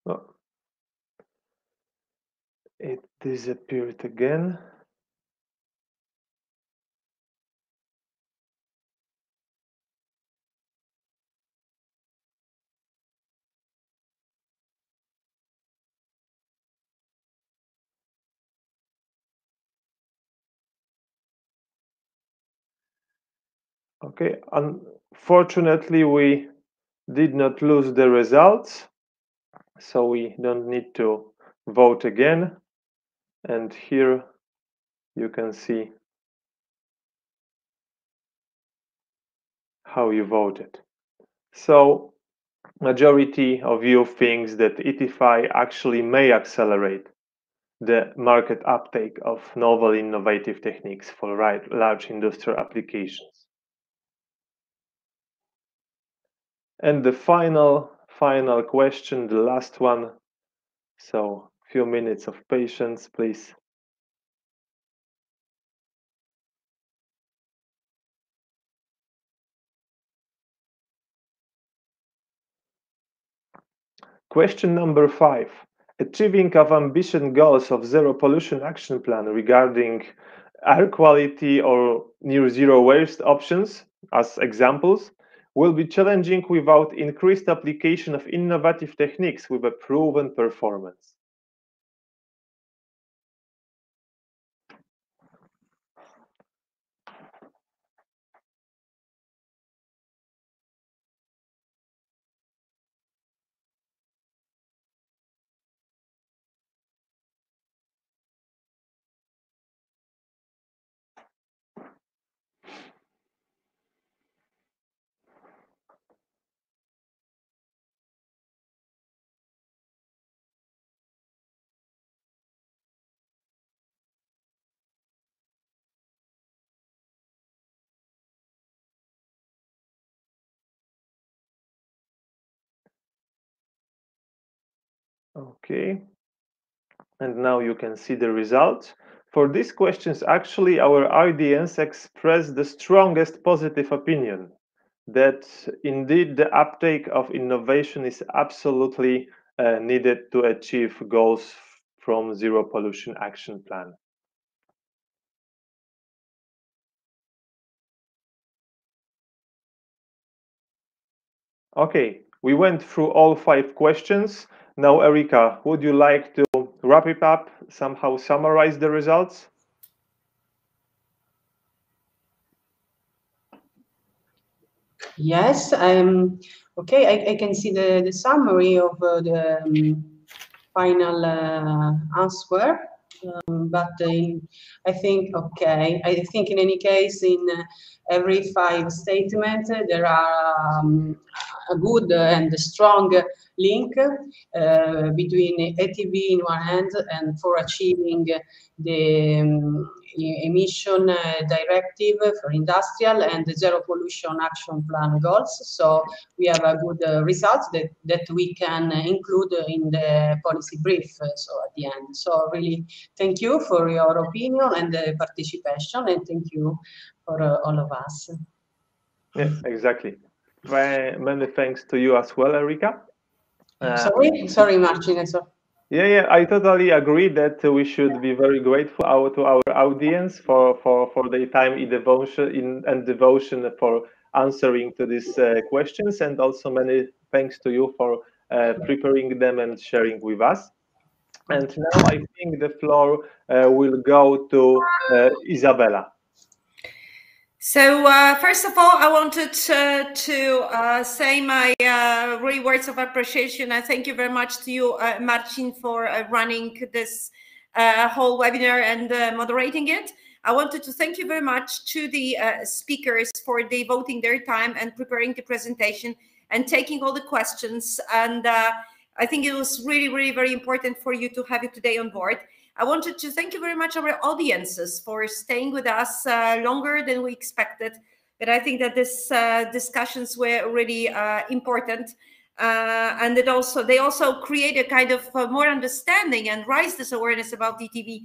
Speaker 2: Oh, it disappeared again. Okay, unfortunately, we did not lose the results, so we don't need to vote again. And here you can see how you voted. So majority of you thinks that ETV actually may accelerate the market uptake of novel innovative techniques for large industrial applications. And the final question, the last one. So few minutes of patience, please. Question number 5. Achieving of ambition goals of zero pollution action plan regarding air quality or near zero waste options as examples will be challenging without increased application of innovative techniques with a proven performance. Okay, and now you can see the results. For these questions, actually, our audience expressed the strongest positive opinion that indeed the uptake of innovation is absolutely needed to achieve goals from Zero Pollution Action Plan. Okay, we went through all 5 questions. Now, Erika, would you like to wrap it up, somehow summarize the results?
Speaker 10: Yes, okay. I can see the summary of the final answer, but I think okay. I think in any case, in every 5 statements, there are a good and strong link between ETV in one hand and for achieving the emission directive for industrial and the zero pollution action plan goals. So we have a good result that we can include in the policy brief. So at the end, so really thank you for your opinion and the participation, and thank you for all of us.
Speaker 2: Yeah, exactly. Many thanks to you as well, Erika.
Speaker 10: Sorry, Marcin.
Speaker 2: Yeah, I totally agree that we should be very grateful to our audience for their time and devotion for answering to these questions, and also many thanks to you for preparing them and sharing with us. And now I think the floor will go to Isabella.
Speaker 1: So first of all, I wanted to say my really words of appreciation. I thank you very much to you, Marcin, for running this whole webinar and moderating it. I wanted to thank you very much to the speakers for devoting their time and preparing the presentation and taking all the questions. And I think it was really, really very important for you to have you today on board. I wanted to thank you very much our audiences for staying with us longer than we expected. But I think that these discussions were really important. And they also create a kind of more understanding and raise this awareness about ETV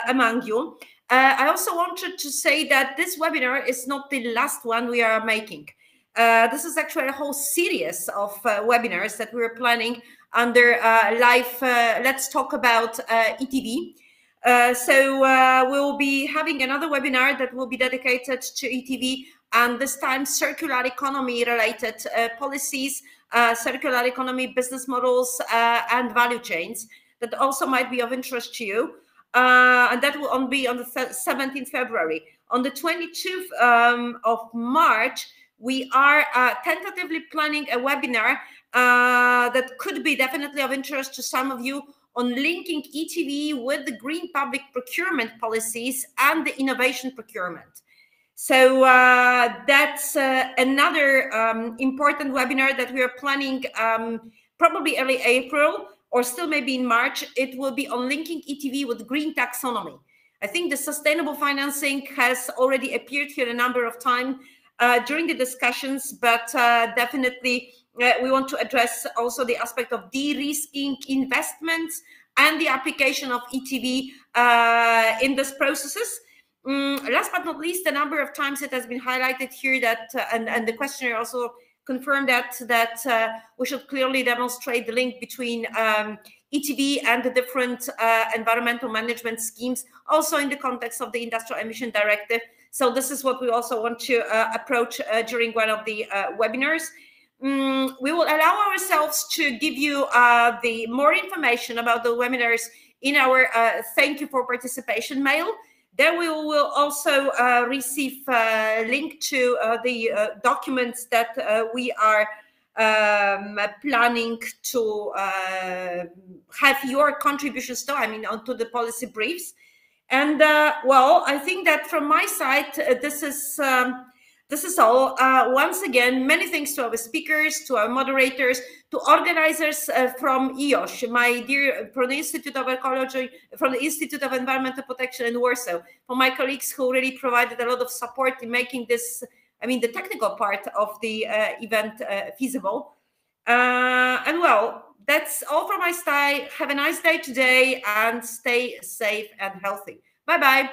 Speaker 1: among you. I also wanted to say that this webinar is not the last one we are making. This is actually a whole series of webinars that we're planning under Let's Talk About ETV. So we'll be having another webinar that will be dedicated to ETV, and this time circular economy related policies, circular economy business models, and value chains that also might be of interest to you. And that will be on the 17th February. On the 22nd of March, we are tentatively planning a webinar that could be definitely of interest to some of you on linking ETV with the green public procurement policies and the innovation procurement. So that's another important webinar that we are planning probably early April or still maybe in March. It will be on linking ETV with green taxonomy. I think the sustainable financing has already appeared here a number of times during the discussions, but definitely we want to address also the aspect of de-risking investments and the application of ETV in these processes. Last but not least, a number of times it has been highlighted here that, and the questionnaire also confirmed that we should clearly demonstrate the link between ETV and the different environmental management schemes, also in the context of the Industrial Emission Directive. So this is what we also want to approach during one of the webinars. We will allow ourselves to give you the more information about the webinars in our thank you for participation mail. There we will also receive a link to the documents that we are planning to have your contributions to, I mean, onto the policy briefs. And well, I think that from my side, this is all. Once again, many thanks to our speakers, to our moderators, to organizers from EOS, my dear, from the Institute of Ecology, from the Institute of Environmental Protection in Warsaw, for my colleagues who really provided a lot of support in making this, I mean, the technical part of the event feasible. And well, that's all from my side. Have a nice day today and stay safe and healthy. Bye-bye.